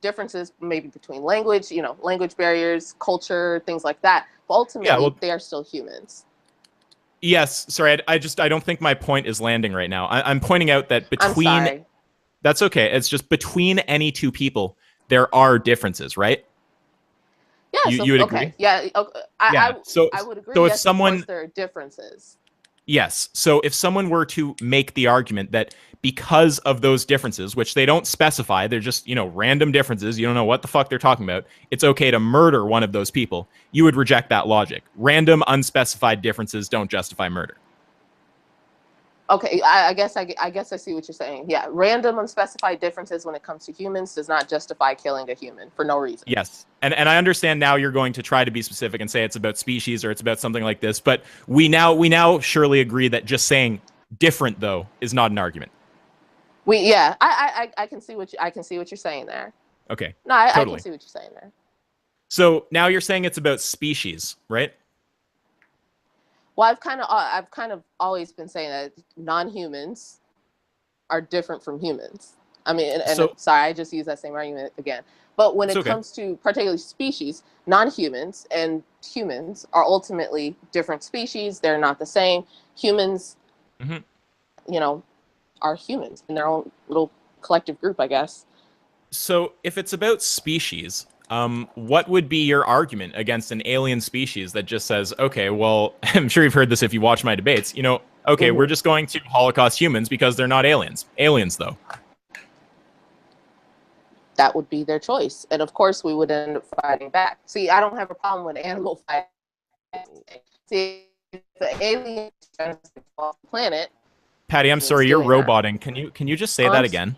differences maybe between language, language barriers, culture, things like that. But ultimately, they are still humans. Yes. Sorry. I don't think my point is landing right now. I'm pointing out that between. I'm sorry. That's okay. It's just between any two people, there are differences, right? Yeah. You would agree? Okay. Yeah. Okay. I would agree. So if yes, someone, of course, there are differences. yes. So if someone were to make the argument that because of those differences, which they don't specify, they're just, random differences, you don't know what the fuck they're talking about, it's okay to murder one of those people, you would reject that logic. Random, unspecified differences don't justify murder. Okay, I guess I see what you're saying. Yeah, random unspecified differences when it comes to humans does not justify killing a human for no reason. Yes. And I understand now you're going to try to be specific and say it's about species or it's about something like this, but we now surely agree that just saying different though is not an argument. I can see what you're saying there. Okay. No, I totally. can see what you're saying there. So now you're saying it's about species, right? Well, I've kind of always been saying that non-humans are different from humans. I mean, sorry, I just used that same argument again. But when it comes to particularly species, non-humans and humans are ultimately different species. They're not the same. Humans, are humans in their own little collective group, I guess. So if it's about species, what would be your argument against an alien species that just says, okay, well, I'm sure you've heard this if you watch my debates, okay, we're just going to Holocaust humans because they're not aliens. Aliens, though. That would be their choice. And of course, we would end up fighting back. See, I don't have a problem with animal fighting. See, if the alien is off the planet. Patty, I'm sorry, you're roboting. Can you just say that again?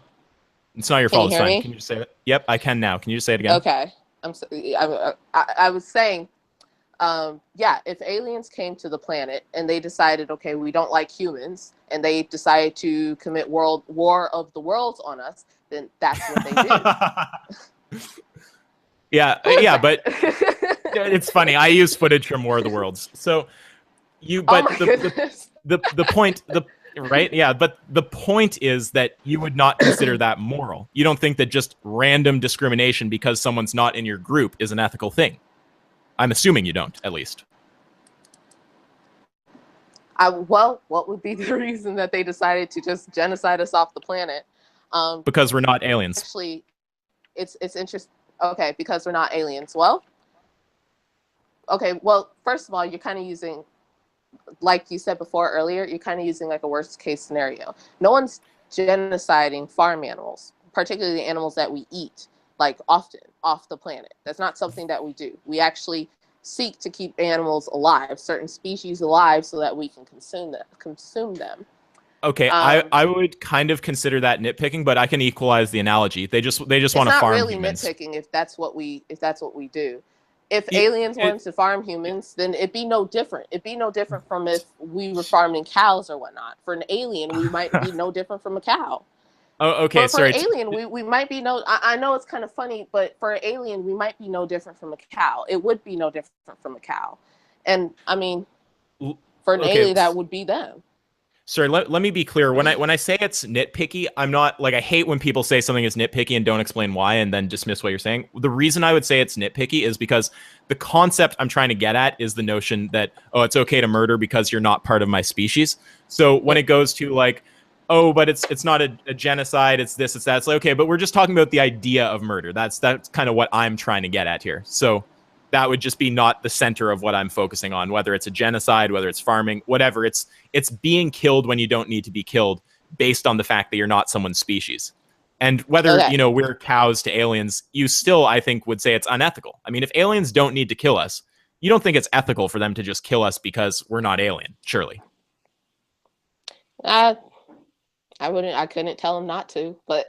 It's not your fault. It's fine. Can you just say it? Yep, I can now. Can you just say it again? Okay. I was saying, if aliens came to the planet and they decided, okay, we don't like humans, and they decided to commit war of the worlds on us, then that's what they do. yeah, but it's funny. I use footage from War of the Worlds. So the point, right? Yeah, but the point is that you would not consider that moral. You don't think that just random discrimination because someone's not in your group is an ethical thing. I'm assuming you don't, at least. What would be the reason that they decided to just genocide us off the planet? Because we're not aliens. Actually, it's interesting. Okay, because we're not aliens. Well, okay. Well, first of all, you're kind of using, like you said before earlier, you're kind of using like a worst case scenario. No one's genociding farm animals, particularly the animals that we eat, like often off the planet. That's not something that we do. We actually seek to keep animals alive, certain species alive, so that we can consume them. Okay, I would kind of consider that nitpicking, but I can equalize the analogy. They just want to farm humans. It's not really nitpicking if that's what we do. If aliens wanted to farm humans, then it'd be no different. It'd be no different from if we were farming cows or whatnot. For an alien, we might be no different from a cow. Oh, okay. For an alien, we might be no. I know it's kind of funny, but for an alien, we might be no different from a cow. It would be no different from a cow, and I mean, for an alien, that would be them. Sorry, let me be clear. When I say it's nitpicky, I'm not like, I hate when people say something is nitpicky and don't explain why and then dismiss what you're saying. The reason I would say it's nitpicky is because the concept I'm trying to get at is the notion that, oh, it's okay to murder because you're not part of my species. So when it goes to like, oh, but it's not a genocide, it's this, it's that, it's like, okay, but we're just talking about the idea of murder. That's kind of what I'm trying to get at here. So that would just be not the center of what I'm focusing on, whether it's a genocide, whether it's farming, whatever. It's being killed when you don't need to be killed based on the fact that you're not someone's species. And whether, we're cows to aliens, you still, I think, would say it's unethical. I mean, if aliens don't need to kill us, you don't think it's ethical for them to just kill us because we're not alien, surely. I couldn't tell them not to, but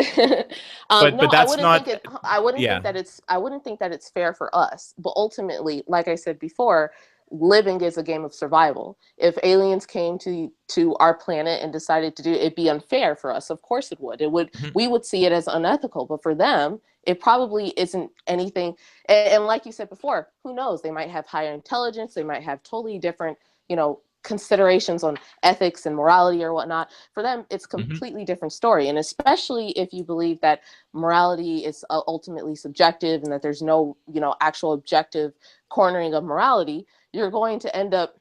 but that's not. I wouldn't think that it's fair for us. But ultimately, like I said before, living is a game of survival. If aliens came to our planet and decided to do it, it'd be unfair for us. Of course it would. We would see it as unethical, but for them, it probably isn't anything. And like you said before, who knows? They might have higher intelligence. They might have totally different, considerations on ethics and morality or whatnot. For them, it's a completely different story. And especially if you believe that morality is ultimately subjective and that there's no, actual objective cornering of morality, you're going to end up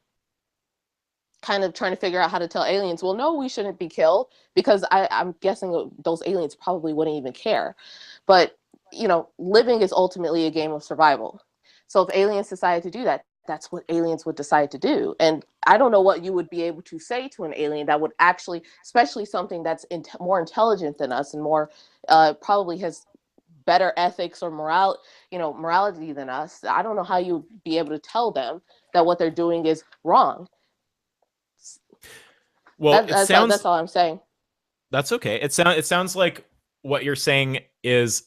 kind of trying to figure out how to tell aliens, well, no, we shouldn't be killed, because I'm guessing those aliens probably wouldn't even care. But, living is ultimately a game of survival. So if aliens decided to do that, that's what aliens would decide to do. And I don't know what you would be able to say to an alien that would actually, especially something that's more intelligent than us and more probably has better ethics or morality than us. I don't know how you would be able to tell them that what they're doing is wrong. Well, that's all I'm saying. That's okay. It sounds like what you're saying is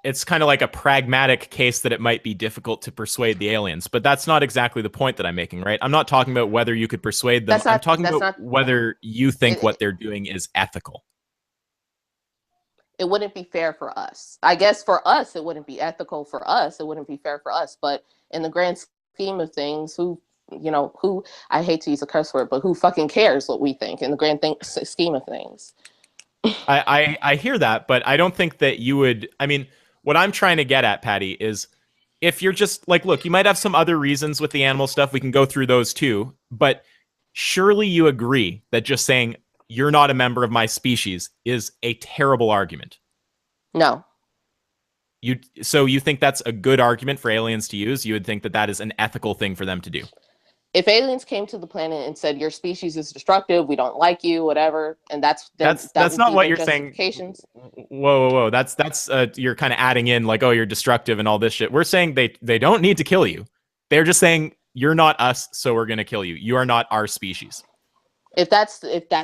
it's kind of like a pragmatic case that it might be difficult to persuade the aliens, but that's not exactly the point that I'm making, right? I'm not talking about whether you could persuade them. I'm talking about whether you think what they're doing is ethical. It wouldn't be fair for us. I guess for us, it wouldn't be ethical for us. It wouldn't be fair for us. But in the grand scheme of things, who, I hate to use a curse word, but who fucking cares what we think in the grand scheme of things? I hear that, but I don't think that you would. I mean, what I'm trying to get at, Patty, is if you're just like, look, you might have some other reasons with the animal stuff. We can go through those too. But surely you agree that just saying you're not a member of my species is a terrible argument. No. So you think that's a good argument for aliens to use? You would think that that is an ethical thing for them to do? If aliens came to the planet and said your species is destructive, we don't like you, whatever, and that's not what you're saying. Whoa! That's you're kind of adding in like, oh, you're destructive and all this shit. We're saying they don't need to kill you. They're just saying you're not us, so we're gonna kill you. You are not our species. If that's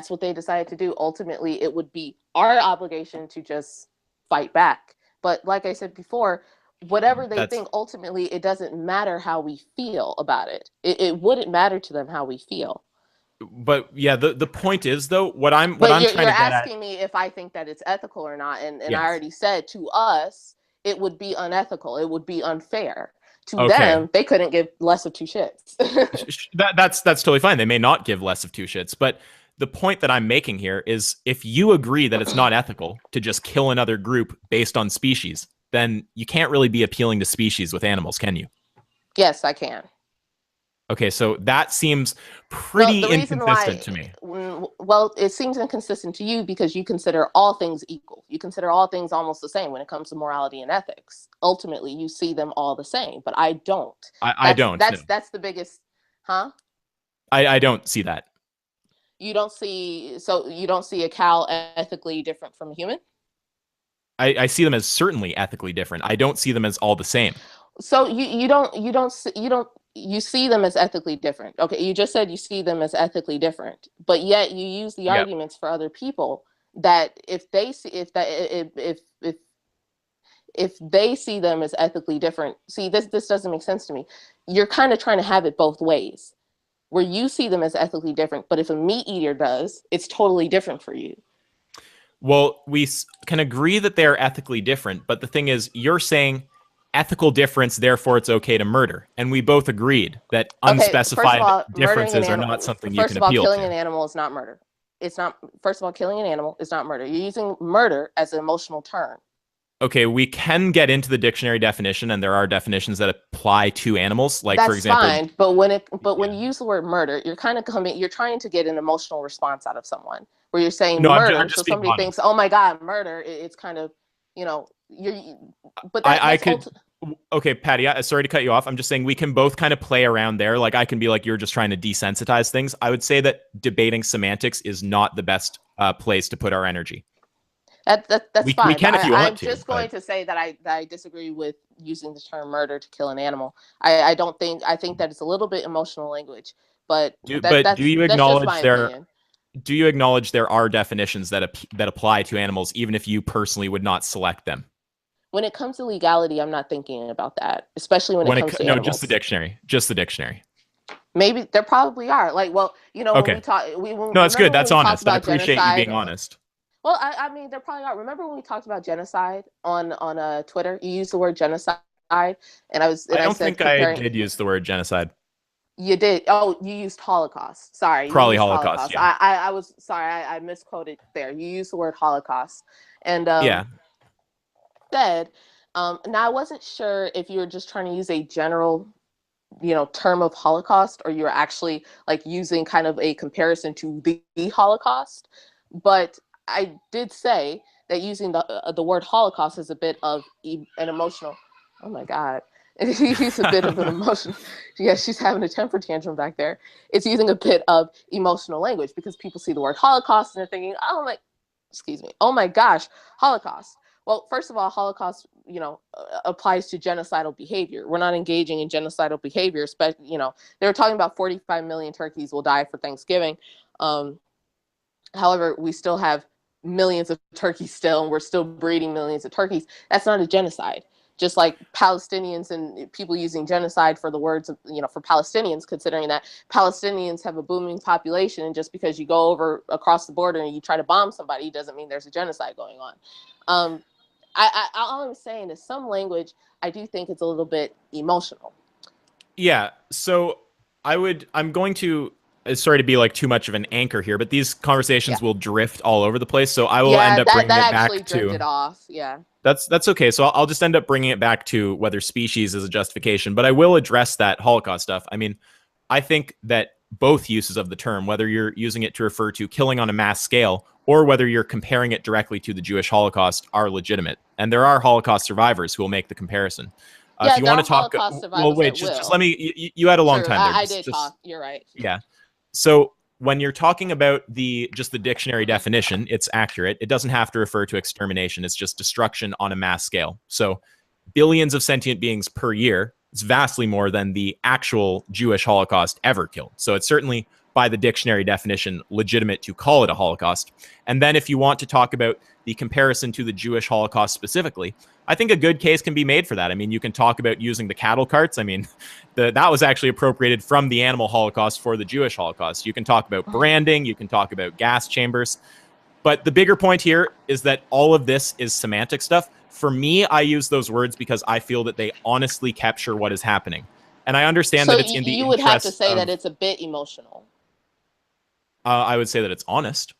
what they decided to do, ultimately it would be our obligation to just fight back. But like I said before, whatever they think, ultimately, it doesn't matter how we feel about it. It wouldn't matter to them how we feel. But yeah, the point is though, what I'm trying to get at. You're asking me if I think that it's ethical or not, and yes. I already said to us, it would be unethical. It would be unfair. To them, they couldn't give less of two shits. That's totally fine. They may not give less of two shits, but the point that I'm making here is if you agree that it's not ethical to just kill another group based on species, then you can't really be appealing to species with animals, can you? Yes, I can. Okay, so that seems pretty inconsistent to me. Well, it seems inconsistent to you because you consider all things equal. You consider all things almost the same when it comes to morality and ethics. Ultimately, you see them all the same, but I don't. I don't. That's the biggest, huh? I don't see that. You don't see a cow ethically different from a human? I see them as certainly ethically different. I don't see them as all the same. So you see them as ethically different. Okay, you just said you see them as ethically different, but yet you use the arguments for other people that if they see them as ethically different, this doesn't make sense to me. You're kind of trying to have it both ways, where you see them as ethically different, but if a meat eater does, it's totally different for you. Well, we can agree that they're ethically different, but the thing is, you're saying ethical difference, therefore it's okay to murder. And we both agreed that unspecified differences are not something you can appeal to. First of all, killing an animal is not murder. It's not. First of all, killing an animal is not murder. You're using murder as an emotional term. Okay, we can get into the dictionary definition, and there are definitions that apply to animals. Like, for example, that's fine. But when you use the word murder, you're kind of you're trying to get an emotional response out of someone. Where you're saying murder, I'm just so somebody thinks, "Oh my God, murder!" It's kind of, But I could. Okay, Patty. Sorry to cut you off. I'm just saying we can both kind of play around there. Like I can be like, you're just trying to desensitize things. I would say that debating semantics is not the best place to put our energy. That's fine. We can if you want I'm just going to say that I disagree with using the term murder to kill an animal. I think that it's a little bit emotional language. But do you acknowledge Do you acknowledge there are definitions that apply to animals, even if you personally would not select them? When it comes to legality, I'm not thinking about that, especially when it comes to animals. No, just the dictionary. Just the dictionary. Maybe there probably are. Like, well, you know, when we Okay. talk, No, that's good. remember when That's we talked honest. I about appreciate you genocide. being honest. Well, I mean, there probably are. Remember when we talked about genocide on Twitter? You used the word genocide, and I I don't said think I comparing. did use the word genocide. You did. Oh, you used Holocaust. Sorry, you Probably used Holocaust, Holocaust. yeah. I was sorry. I misquoted there. You used the word Holocaust, and Yeah. said, now I wasn't sure if you were just trying to use a general, you know, term of Holocaust, or you were actually like using kind of a comparison to the Holocaust. But I did say that using the word Holocaust is a bit of an emotional. Oh my God. It's a bit of an emotion. Yeah, she's having a temper tantrum back there. It's using a bit of emotional language because people see the word Holocaust and they're thinking, oh my, excuse me, oh my gosh, Holocaust. Well, first of all, Holocaust, you know, applies to genocidal behavior. We're not engaging in genocidal behavior. You know, they were talking about 45 million turkeys will die for Thanksgiving. However, we still have millions of turkeys still, and we're still breeding millions of turkeys. That's not a genocide. Just like Palestinians and people using genocide for the words of, you know, for Palestinians, considering that Palestinians have a booming population, and just because you go over across the border and you try to bomb somebody doesn't mean there's a genocide going on. All I'm saying is some language I do think it's a little bit emotional. Yeah. So I'm going to, sorry to be like too much of an anchor here, but these conversations Yeah. will drift all over the place. So I will end Yeah, up bringing that it actually back drifted to, off. Yeah. that's okay. So I'll just end up bringing it back to whether species is a justification, but I will address that Holocaust stuff. I mean, I think that both uses of the term, whether you're using it to refer to killing on a mass scale or whether you're comparing it directly to the Jewish Holocaust, are legitimate. And there are Holocaust survivors who will make the comparison. If Yeah, you there want are to talk, Holocaust well, survivors wait, that just will. let me. You had a long True, time there. I did Just talk. You're right. yeah. So when you're talking about just the dictionary definition, it's accurate. It doesn't have to refer to extermination. It's just destruction on a mass scale. So billions of sentient beings per year. It's vastly more than the actual Jewish Holocaust ever killed. So it's certainly, by the dictionary definition, legitimate to call it a Holocaust. And then if you want to talk about the comparison to the Jewish Holocaust specifically, I think a good case can be made for that. I mean, you can talk about using the cattle carts. I mean, that was actually appropriated from the animal Holocaust for the Jewish Holocaust. You can talk about branding. You can talk about gas chambers. But the bigger point here is that all of this is semantic stuff. For me, I use those words because I feel that they honestly capture what is happening. And I understand So that it's in the you would have to interest say that of, it's a bit emotional. I would say that it's honest.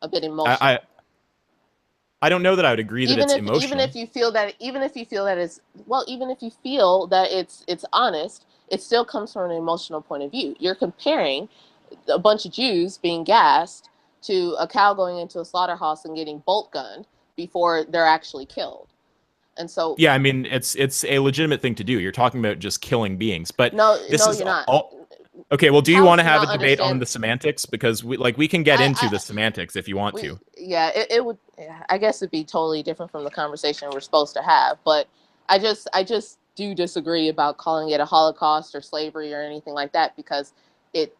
A bit I, I, emotional. I don't know that I would agree that it's Even emotional. if you feel that it's, well, even if you feel that it's honest, it still comes from an emotional point of view. You're comparing a bunch of Jews being gassed to a cow going into a slaughterhouse and getting bolt gunned before they're actually killed. And so, Yeah, I mean, it's a legitimate thing to do. You're talking about just killing beings, but this no, is you're not. all. Okay, well, do you Cows want to do have a not debate on understand. the semantics? Because we can get into I the semantics if you want we to. Yeah, it would. Yeah, I guess it'd be totally different from the conversation we're supposed to have. But I just do disagree about calling it a Holocaust or slavery or anything like that, because it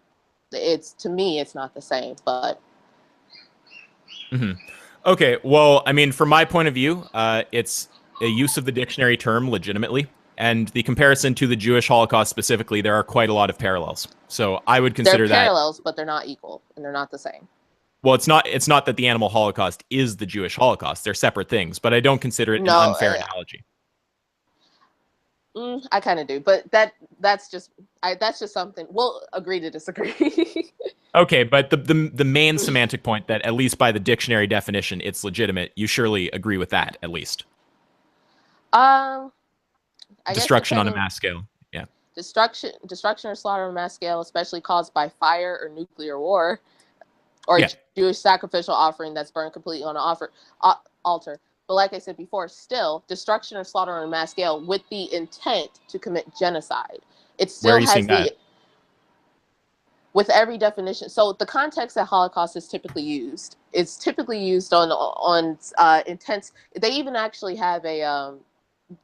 it's, to me, it's not the same. But Hmm. Okay, well, I mean, from my point of view, it's a use of the dictionary term legitimately, and the comparison to the Jewish Holocaust specifically, there are quite a lot of parallels. So I would there are consider that. parallels, but they're not equal and they're not the same. Well, it's not that the animal Holocaust is the Jewish Holocaust. They're separate things, but I don't consider it an No, unfair analogy. I kind of do, but that's just something we'll agree to disagree. Okay, but the main semantic point that, at least by the dictionary definition, it's legitimate. You surely agree with that, at least. um, I guess Destruction on a depending. mass scale. Yeah. Destruction or slaughter on a mass scale, especially caused by fire or nuclear war, or a Yeah. Jewish sacrificial offering that's burned completely on an altar. But like I said before, still destruction or slaughter on a mass scale with the intent to commit genocide. It Where are still you has seeing that? the, with every definition. So the context that Holocaust is typically used, it's typically used on intense. They even actually have a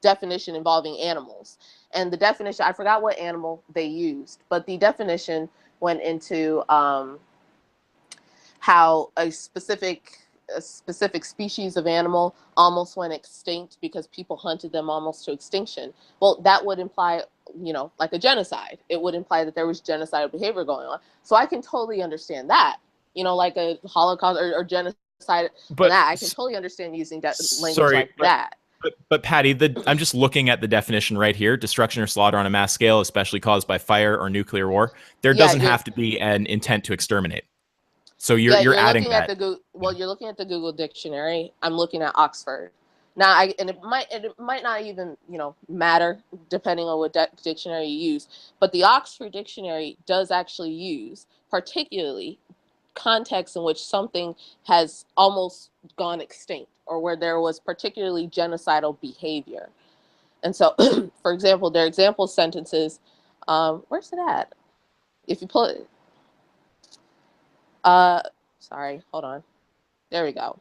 definition involving animals, and the definition, I forgot what animal they used, but the definition went into how a specific species of animal almost went extinct because people hunted them almost to extinction. Well, that would imply like a genocide. It would imply that there was genocidal behavior going on. So I can totally understand that, like a Holocaust or genocide. But and that I can totally understand using language sorry, like that. But Patty, I'm just looking at the definition right here: destruction or slaughter on a mass scale, especially caused by fire or nuclear war. There doesn't have to be an intent to exterminate. So you're adding looking that. at you're looking at the Google dictionary. I'm looking at Oxford. Now, it might not even matter depending on what dictionary you use, but the Oxford dictionary does actually use particularly context in which something has almost gone extinct or where there was particularly genocidal behavior. And so, for example, their example sentences, where's it at? If you pull it, sorry, hold on. There we go.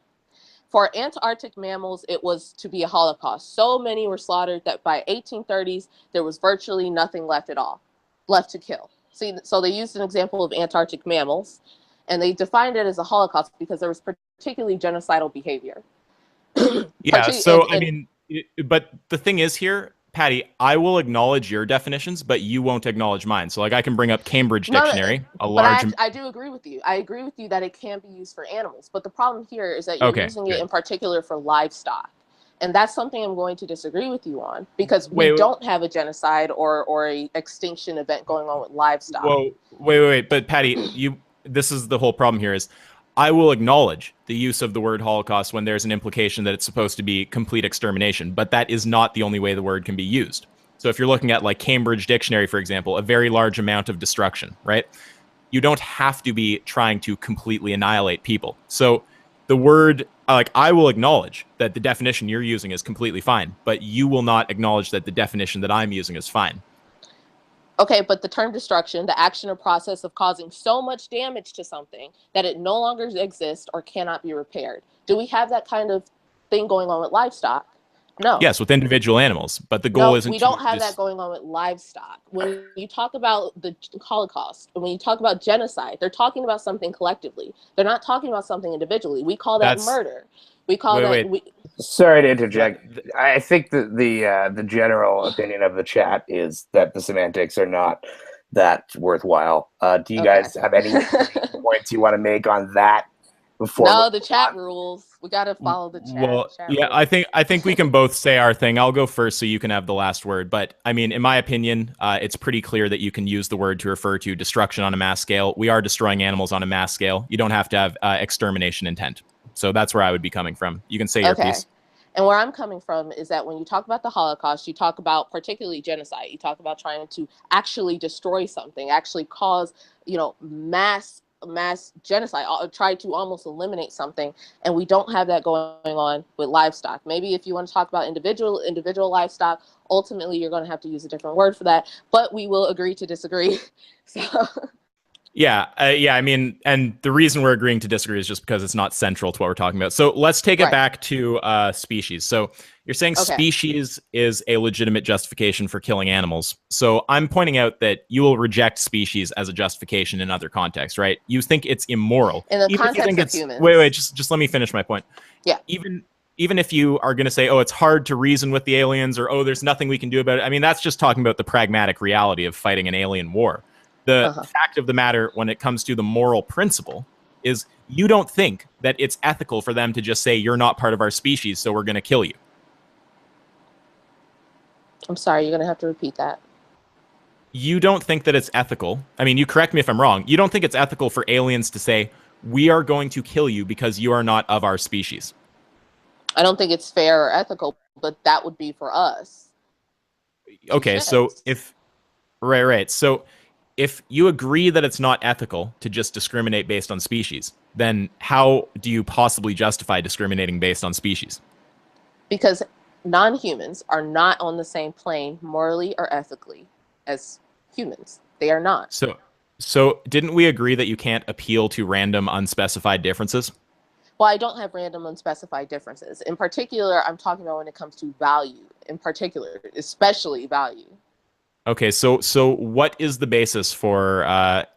For Antarctic mammals, it was to be a Holocaust. So many were slaughtered that by 1830s, there was virtually nothing left at all, left to kill. See, so they used an example of Antarctic mammals, and they defined it as a Holocaust because there was particularly genocidal behavior. Yeah, so I mean, but the thing is here, Patty, I will acknowledge your definitions, but you won't acknowledge mine. So like I can bring up Cambridge Dictionary, I do agree with you. I agree with you that it can be used for animals, but the problem here is that you're using it in particular for livestock. And that's something I'm going to disagree with you on, because we don't have a genocide or a extinction event going on with livestock. Whoa, wait. But Patty, this is the whole problem here is I will acknowledge the use of the word Holocaust when there's an implication that it's supposed to be complete extermination, but that is not the only way the word can be used. So if you're looking at like Cambridge Dictionary, for example, a very large amount of destruction, right? You don't have to be trying to completely annihilate people. So the word, like, I will acknowledge that the definition you're using is completely fine, but you will not acknowledge that the definition that I'm using is fine. Okay, but the term destruction, the action or process of causing so much damage to something that it no longer exists or cannot be repaired. Do we have that kind of thing going on with livestock? No. Yes, with individual animals, but the goal isn't. We don't have that going on with livestock. When you talk about the Holocaust, when you talk about genocide, they're talking about something collectively. They're not talking about something individually. We call that murder. We call Sorry to interject. I think that the general opinion of the chat is that the semantics are not that worthwhile. Do you guys have any points you want to make on that? No, the chat rules. We got to follow the chat. Well, yeah, rules. I think we can both say our thing. I'll go first so you can have the last word. But I mean, in my opinion, it's pretty clear that you can use the word to refer to destruction on a mass scale. We are destroying animals on a mass scale. You don't have to have extermination intent. So that's where I would be coming from. You can say your piece. And where I'm coming from is that when you talk about the Holocaust, you talk about particularly genocide. You talk about trying to actually destroy something, actually cause, mass genocide, try to almost eliminate something, and we don't have that going on with livestock. Maybe if you want to talk about individual livestock, ultimately you're going to have to use a different word for that, but we will agree to disagree. So yeah, I mean, and the reason we're agreeing to disagree is just because it's not central to what we're talking about. So let's take it back to species. So you're saying species is a legitimate justification for killing animals. So I'm pointing out that you will reject species as a justification in other contexts, right? You think it's immoral. In the context of humans. Wait, just let me finish my point. Yeah. Even if you are going to say, oh, it's hard to reason with the aliens, or, oh, there's nothing we can do about it. I mean, that's just talking about the pragmatic reality of fighting an alien war. The fact of the matter when it comes to the moral principle is you don't think that it's ethical for them to just say, you're not part of our species, so we're going to kill you. I'm sorry, you're going to have to repeat that. You don't think that it's ethical. I mean, you correct me if I'm wrong. You don't think it's ethical for aliens to say, we are going to kill you because you are not of our species. I don't think it's fair or ethical, but that would be for us. Okay, so if... Right. So if you agree that it's not ethical to just discriminate based on species, then how do you possibly justify discriminating based on species? Because non-humans are not on the same plane morally or ethically as humans. They are not. So didn't we agree that you can't appeal to random unspecified differences? Well, I don't have random unspecified differences. In particular, I'm talking about when it comes to value. In particular, especially value. Okay, so what is the basis for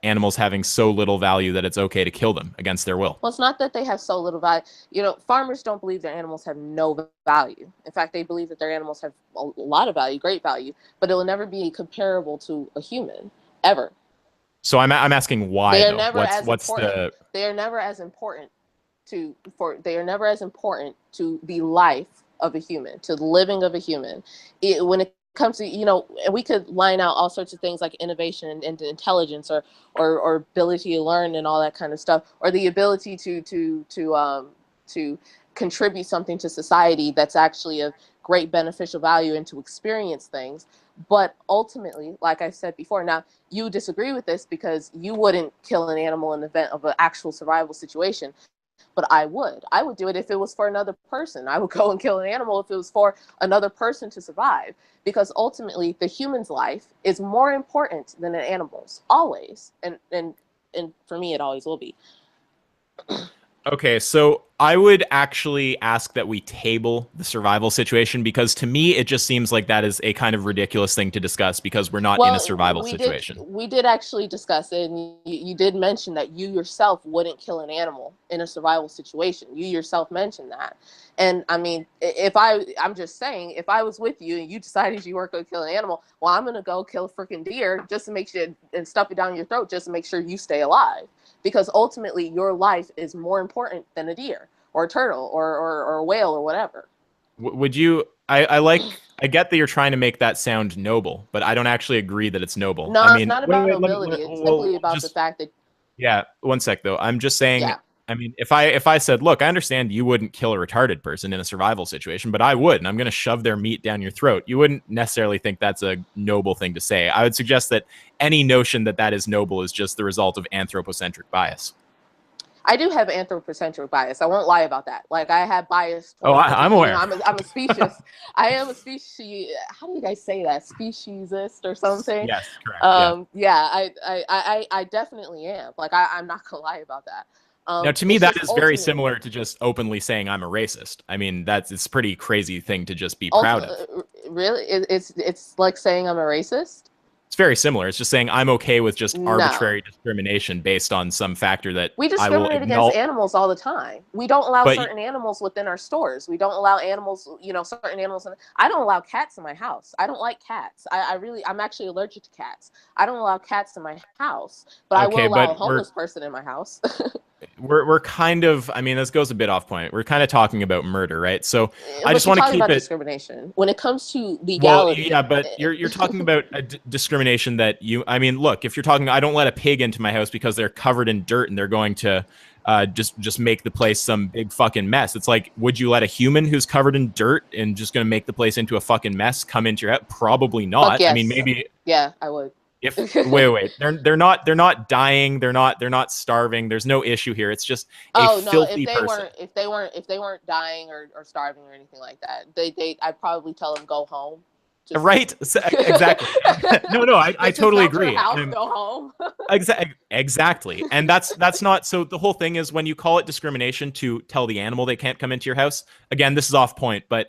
animals having so little value that it's okay to kill them against their will? Well, it's not that they have so little value. You know, farmers don't believe their animals have no value. In fact, they believe that their animals have a lot of value, great value, but it will never be comparable to a human, ever. So I'm asking why They are though. never as What's important. the They are never as important they are never as important to the life of a human, to the living of a human. When it comes to, you know, and we could line out all sorts of things like innovation and intelligence, or ability to learn and all that kind of stuff, or the ability to contribute something to society that's actually of great beneficial value, and to experience things. But ultimately, like I said before, now you disagree with this because you wouldn't kill an animal in the event of an actual survival situation. But I would. I would do it if it was for another person. I would go and kill an animal if it was for another person to survive. Because ultimately, the human's life is more important than an animal's, always. And for me, it always will be. Okay, so I would actually ask that we table the survival situation, because to me it just seems like that is a kind of ridiculous thing to discuss because we're not in a survival situation. We did actually discuss it, and you did mention that you yourself wouldn't kill an animal in a survival situation. You yourself mentioned that. And I mean, I'm just saying, if I was with you and you decided you weren't going to kill an animal, well, I'm going to go kill a freaking deer just to make sure, and stuff it down your throat just to make sure you stay alive. Because ultimately, your life is more important than a deer or a turtle or a whale or whatever. Would you? I get that you're trying to make that sound noble, but I don't actually agree that it's noble. No, I it's mean, not about let me, nobility. It's simply about the fact that, yeah, one sec though. I'm just saying. yeah. I mean, if I said, look, I understand you wouldn't kill a retarded person in a survival situation, but I would, and I'm going to shove their meat down your throat. You wouldn't necessarily think that's a noble thing to say. I would suggest that any notion that that is noble is just the result of anthropocentric bias. I do have anthropocentric bias. I won't lie about that. Like, I have bias Oh, towards, I'm you aware. know, I'm a species. I am a species. How do you guys say that? Speciesist or something? Yes, correct. Yeah. I definitely am. Like, I'm not gonna lie about that. Now, to me, It's that just is very similar to just openly saying I'm a racist. I mean, it's a pretty crazy thing to just be proud of. Really, it's like saying I'm a racist. It's very similar. It's just saying I'm okay with just No. arbitrary discrimination based on some factor that We I will discriminate against acknowledge. animals all the time. We don't allow But certain animals within our stores. We don't allow animals, you know, certain animals. I don't allow cats in my house. I don't like cats. I'm actually allergic to cats. I don't allow cats in my house, but I will okay, allow a but homeless person in my house. we're kind of, I mean, this goes a bit off point. We're kind of talking about murder, right? So I But just you're want to talking keep about it. discrimination. When it comes to Well, legality, yeah, but you're talking about a discrimination that I mean, look, if you're talking, I don't let a pig into my house because they're covered in dirt and they're going to just make the place some big fucking mess. It's like, would you let a human who's covered in dirt and just going to make the place into a fucking mess come into your house? Probably fuck not. I mean, yes. maybe Yeah, I would. if wait, they're not dying, they're not starving. There's no issue here. It's just a Oh no, filthy person. if they weren't dying or starving or anything like that, I'd probably tell them go home. Just, Right? Exactly. No, I totally agree. House, go home. Exactly. And that's not, so the whole thing is when you call it discrimination to tell the animal they can't come into your house, again, this is off point, but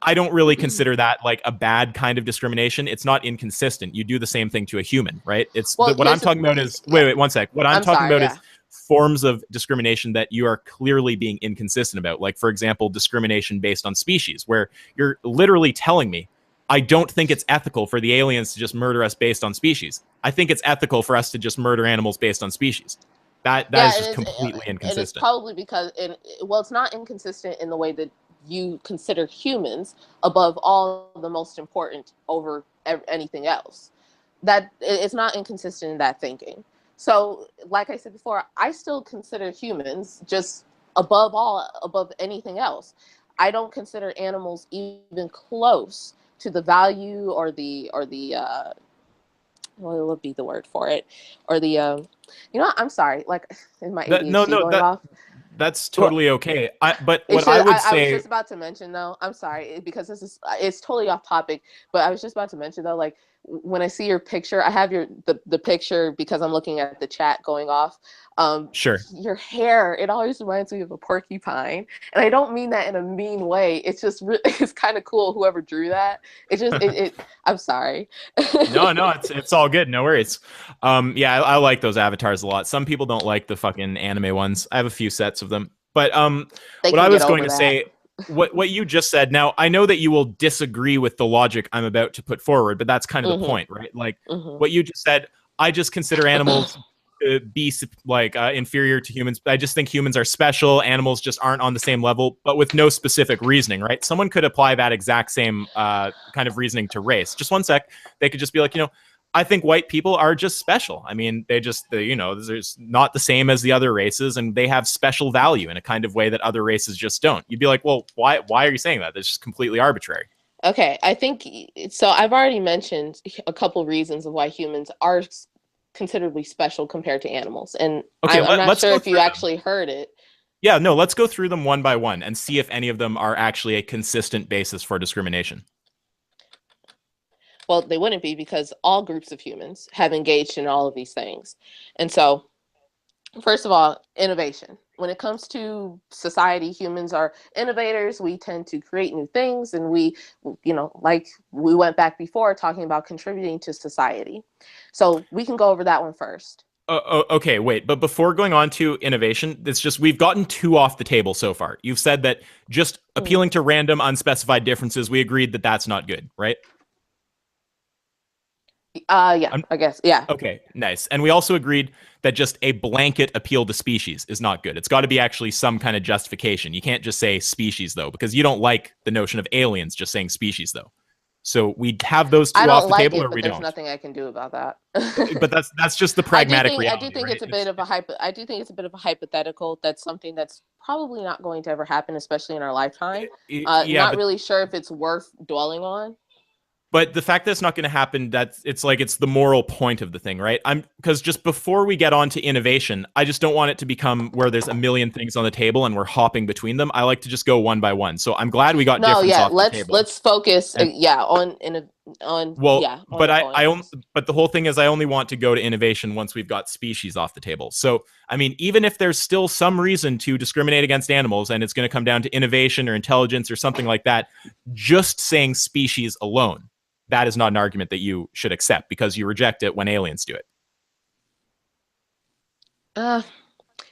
I don't really consider that like a bad kind of discrimination. It's not inconsistent. You do the same thing to a human, right? It's well, what I'm talking about is wait, one sec. What I'm talking about is forms of discrimination that you are clearly being inconsistent about. Like, for example, discrimination based on species, where you're literally telling me I don't think it's ethical for the aliens to just murder us based on species. I think it's ethical for us to just murder animals based on species. That is just completely inconsistent. And it's probably because, it's not inconsistent in the way that you consider humans above all the most important over anything else. That it's not inconsistent in that thinking. So, like I said before, I still consider humans just above anything else. I don't consider animals even close to the value or the what would be the word for it, or the you know what? I'm sorry, like, is my ADHD going off? That's totally okay. But It's what I would I was say, just about to mention though. I'm sorry, because it's totally off topic. But I was just about to mention though, like, when I see your picture, I have the picture because I'm looking at the chat going off. Sure. Your hair, it always reminds me of a porcupine, and I don't mean that in a mean way. It's just it's kind of cool. Whoever drew that, I'm sorry. No, it's all good. No worries. Yeah, I like those avatars a lot. Some people don't like the fucking anime ones. I have a few sets of them. But what I was going to say, what you just said. Now, I know that you will disagree with the logic I'm about to put forward, but that's kind of the point, right? Like what you just said. I just consider animals to be like inferior to humans. I just think humans are special. Animals just aren't on the same level, but with no specific reasoning, right? Someone could apply that exact same kind of reasoning to race. Just one sec. They could just be like, I think white people are just special. I mean, they're there's not the same as the other races, and they have special value in a kind of way that other races just don't. You'd be like, well, why are you saying that? That's just completely arbitrary. Okay, I think so. I've already mentioned a couple reasons of why humans are considerably special compared to animals, and okay, I'm not sure if you actually heard it. Yeah, no, let's go through them one by one and see if any of them are actually a consistent basis for discrimination. Well, they wouldn't be, because all groups of humans have engaged in all of these things. And so, first of all, innovation. When it comes to society, humans are innovators. We tend to create new things, and we, like we went back before talking about contributing to society. So we can go over that one first. Okay, wait. But before going on to innovation, it's just we've gotten two off the table so far. You've said that just appealing to random, unspecified differences, we agreed that that's not good, right? Yeah, I guess. Yeah. Okay, nice. And we also agreed that just a blanket appeal to species is not good. It's got to be actually some kind of justification. You can't just say species, though, because you don't like the notion of aliens just saying species, though. So we have those two off the table, or we don't. There's nothing I can do about that. But that's just the pragmatic reality. I do think it's a bit of a hypothetical. That's something that's probably not going to ever happen, especially in our lifetime. Not really sure if it's worth dwelling on. But the fact that it's not going to happen, it's the moral point of the thing, right? Because just before we get on to innovation, I just don't want it to become where there's a million things on the table and we're hopping between them. I like to just go one by one. So I'm glad we got difference off the table. Let's focus. But the whole thing is I only want to go to innovation once we've got species off the table. So I mean, even if there's still some reason to discriminate against animals, and it's going to come down to innovation or intelligence or something like that, just saying species alone, that is not an argument that you should accept, because you reject it when aliens do it.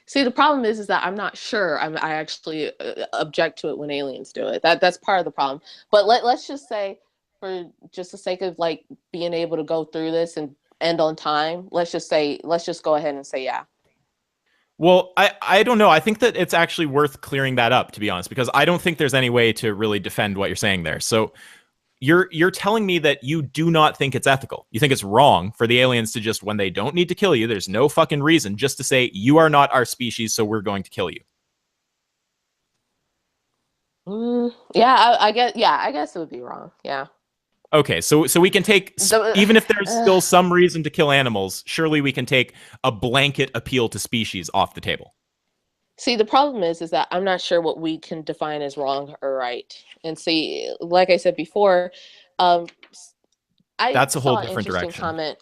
See, the problem is that I'm not sure. I actually object to it when aliens do it. That's part of the problem. But let's just say, for just the sake of like being able to go through this and end on time, let's just go ahead and say yeah. Well, I don't know. I think that it's actually worth clearing that up, to be honest, because I don't think there's any way to really defend what you're saying there. So you're telling me that you do not think it's ethical. You think it's wrong for the aliens to just, when they don't need to kill you, there's no fucking reason, just to say you are not our species, so we're going to kill you. Yeah, I guess it would be wrong. Yeah. Okay, so we can take, even if there's still some reason to kill animals, surely we can take a blanket appeal to species off the table. See, the problem is that I'm not sure what we can define as wrong or right. And see, like I said before, that's a whole different direction. Comment,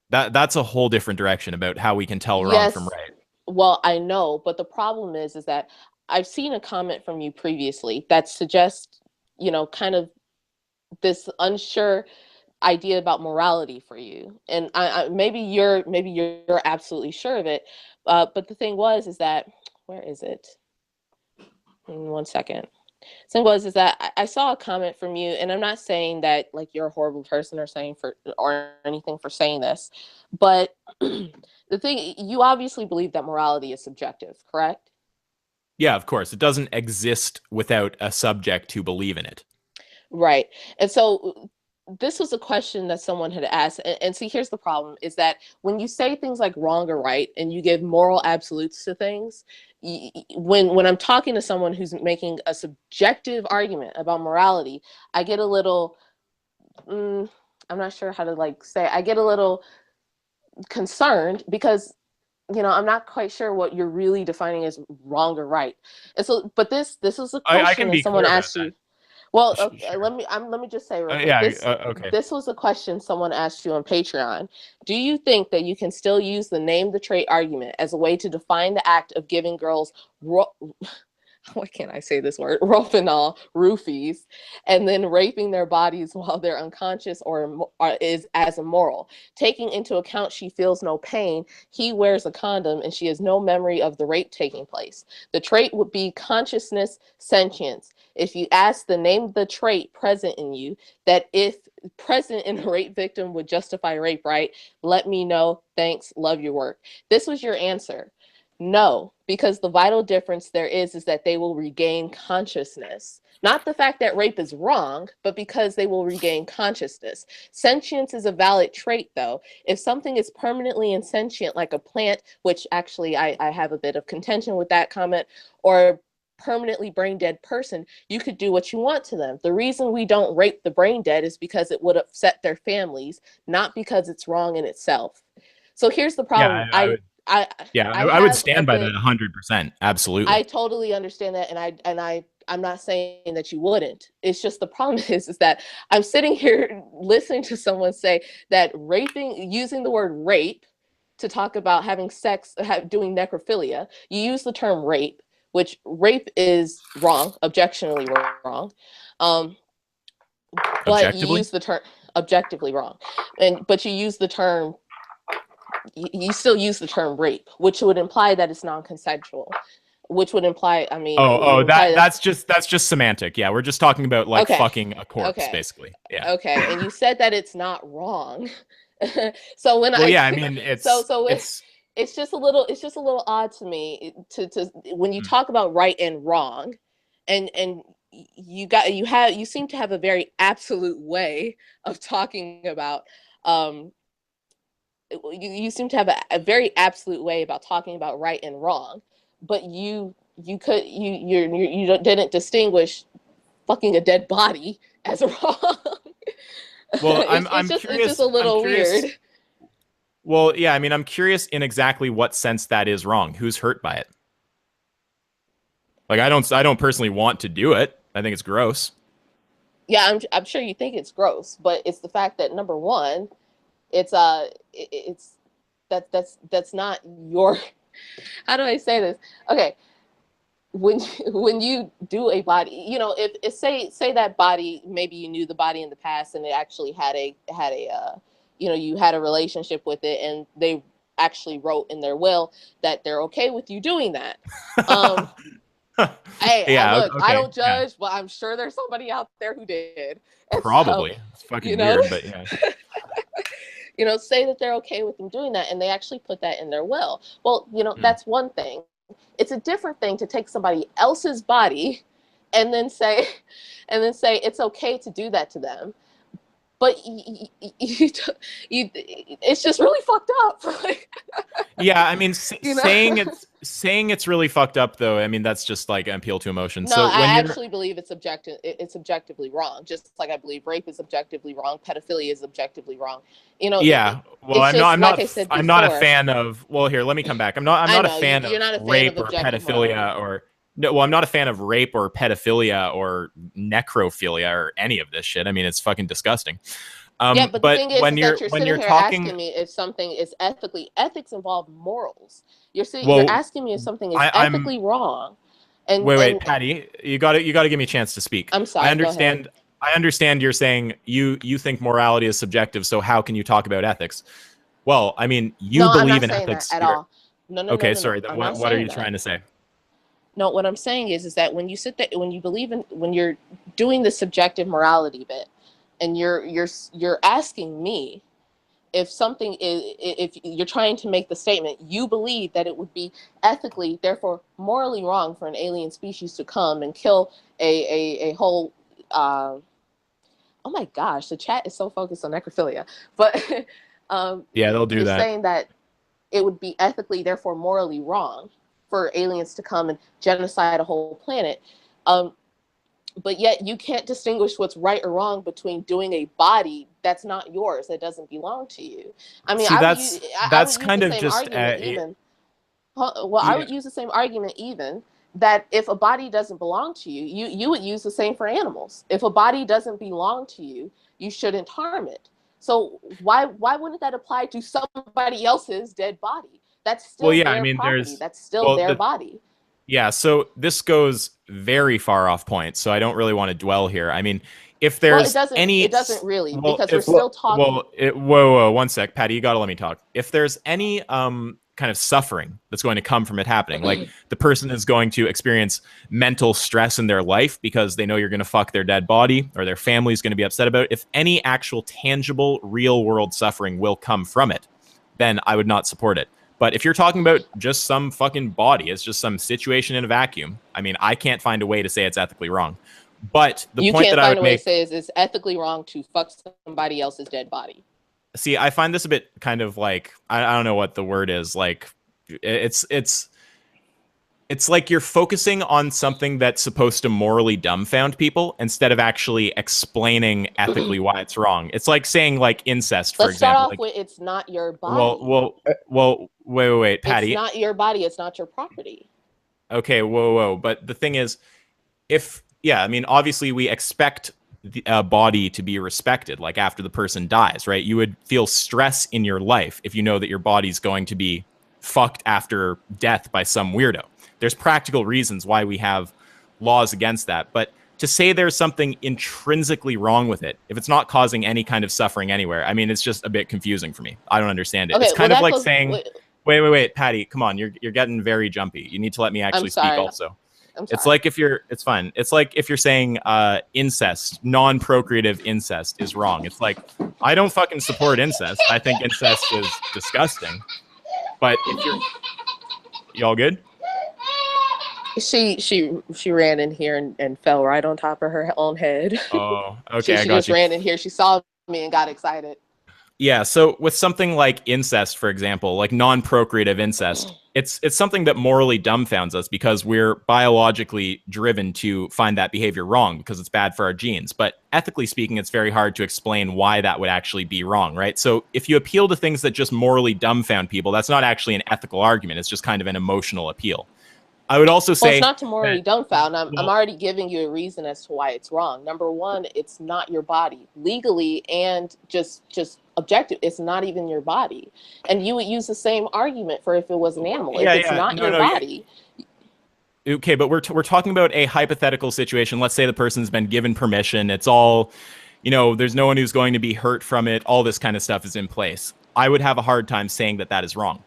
That's a whole different direction about how we can tell wrong from right. Well, I know, but the problem is that I've seen a comment from you previously that suggests, kind of this unsure idea about morality for you, and maybe you're absolutely sure of it. But the thing is that, where is it? In 1 second. The thing is that I saw a comment from you, and I'm not saying that like you're a horrible person or anything for saying this, but the thing, you obviously believe that morality is subjective, correct? Yeah, of course. It doesn't exist without a subject to believe in it. Right. And so this was a question that someone had asked. And see, here's the problem, is that when you say things like wrong or right, and you give moral absolutes to things, when I'm talking to someone who's making a subjective argument about morality, I get a little, I'm not sure how to say, I get a little concerned, because I'm not quite sure what you're really defining as wrong or right. And so, but this is a question that someone asked you. Well, okay, let me just say real quick. Yeah. Okay. This was a question someone asked you on Patreon. Do you think that you can still use the name the trait argument as a way to define the act of giving girls why can't I say this word? Rofinol, roofies, and then raping their bodies while they're unconscious or is as immoral. Taking into account she feels no pain, he wears a condom, and she has no memory of the rape taking place. The trait would be consciousness, sentience. If you ask the name the trait present in you, that if present in a rape victim would justify rape, right? Let me know. Thanks. Love your work. This was your answer. No, because the vital difference there is that they will regain consciousness. Not the fact that rape is wrong, but because they will regain consciousness. Sentience is a valid trait, though. If something is permanently insentient, like a plant, which actually I have a bit of contention with that comment, or permanently brain dead person, you could do what you want to them. The reason we don't rape the brain dead is because it would upset their families, not because it's wrong in itself. So here's the problem. Yeah, I would stand by that 100%. Absolutely. I totally understand that, and I'm not saying that you wouldn't. It's just the problem is that I'm sitting here listening to someone say that using the word rape to talk about having sex, doing necrophilia, you use the term rape, which rape is wrong, objectionably wrong. But you use the term objectively wrong, but you use the term. You still use the term rape, which would imply that it's non-consensual, which would imply, I mean, that's just semantic. Yeah, we're just talking about like fucking a corpse, basically. Yeah. Okay, and you said that it's not wrong. So when I mean, it's just a little odd to me to when you talk about right and wrong, and you seem to have a very absolute way of talking about you seem to have a very absolute way about talking about right and wrong, but you didn't distinguish fucking a dead body as wrong. Well, I'm curious. It's just a little weird. Well, yeah, I mean, I'm curious in exactly what sense that is wrong. Who's hurt by it? Like, I don't personally want to do it. I think it's gross. Yeah, I'm sure you think it's gross, but it's the fact that, number one, that's not your, how do I say this? Okay. When you do a body, if say that body, maybe you knew the body in the past and it actually had a you had a relationship with it, and they actually wrote in their will that they're okay with you doing that. Hey, look, I don't judge, but I'm sure there's somebody out there who did. And probably. So, it's fucking weird, but yeah. Say that they're okay with them doing that, and they actually put that in their will. Well, that's one thing. It's a different thing to take somebody else's body and then say it's okay to do that to them. But it's just really fucked up. Yeah, I mean, saying it's really fucked up, though. I mean, that's just like an appeal to emotion. No, I actually believe it's objectively wrong. Just like I believe rape is objectively wrong, pedophilia is objectively wrong. Yeah. Well, I'm not a fan of. Well, here, let me come back. I'm not a fan of rape or pedophilia or. No, well, I'm not a fan of rape or pedophilia or necrophilia or any of this shit. I mean, it's fucking disgusting. Yeah, but the thing is when that you're sitting here talking, asking me if something is ethics involve morals. You're asking me if something is ethically wrong. And wait, Patty, you got to give me a chance to speak. I'm sorry. I understand you're saying you think morality is subjective, so how can you talk about ethics? Well, I mean, you believe in ethics at all. No. Okay, sorry. What are you trying to say? No, what I'm saying is that when you sit there, when you're doing the subjective morality bit, and you're asking me if something is, if you're trying to make the statement, you believe that it would be ethically, therefore morally wrong for an alien species to come and kill a whole. Oh my gosh, the chat is so focused on necrophilia, but yeah, they'll do you're that. saying that it would be ethically, therefore morally wrong for aliens to come and genocide a whole planet. But yet you can't distinguish what's right or wrong between doing a body that's not yours, that doesn't belong to you. I mean, that's kind of just I would use the same argument even that if a body doesn't belong to you, you would use the same for animals. If a body doesn't belong to you, you shouldn't harm it. So why wouldn't that apply to somebody else's dead body? That's still yeah, I their mean, property. That's still their body. Yeah, so this goes very far off point, so I don't really want to dwell here. I mean, if there's it doesn't really, because we're still talking. Whoa, 1 sec, Patty, you gotta let me talk. If there's any kind of suffering that's going to come from it happening, like the person is going to experience mental stress in their life because they know you're going to fuck their dead body, or their family's going to be upset about it, if any actual tangible real world suffering will come from it, then I would not support it. But if you're talking about just some fucking body, it's just some situation in a vacuum, I mean, I can't find a way to say it's ethically wrong. But the point that I would make, to say is it's ethically wrong to fuck somebody else's dead body. See, I find this a bit kind of like, I don't know what the word is, like it's like you're focusing on something that's supposed to morally dumbfound people instead of actually explaining ethically why it's wrong. It's like saying like incest, for example. Let's start off with it's not your body. Well, wait, Patty. It's not your body. It's not your property. Okay, whoa. But the thing is, I mean, obviously we expect the body to be respected, like after the person dies, right? You would feel stress in your life if you know that your body's going to be fucked after death by some weirdo. There's practical reasons why we have laws against that. But to say there's something intrinsically wrong with it, if it's not causing any kind of suffering anywhere, I mean, it's just a bit confusing for me. I don't understand it. Okay, it's kind of like saying, wait, Patty, come on, you're getting very jumpy. You need to let me actually speak also. It's like it's fine. It's like if you're saying incest, non-procreative incest is wrong. It's like, I don't fucking support incest. I think incest is disgusting. But if you all good? She ran in here and fell right on top of her own head. Oh, okay. She just ran in here. She saw me and got excited. Yeah, so with something like incest, for example, like non-procreative incest, it's something that morally dumbfounds us because we're biologically driven to find that behavior wrong because it's bad for our genes. But ethically speaking, it's very hard to explain why that would actually be wrong, right? So if you appeal to things that just morally dumbfound people, that's not actually an ethical argument. It's just kind of an emotional appeal. I would also say, it's not to morally dumbfound. I'm already giving you a reason as to why it's wrong. Number one, it's not your body legally, and just objective. It's not even your body. And you would use the same argument for if it was an animal. If it's not your body. Okay, but we're talking about a hypothetical situation. Let's say the person's been given permission. It's all, there's no one who's going to be hurt from it. All this kind of stuff is in place. I would have a hard time saying that is wrong.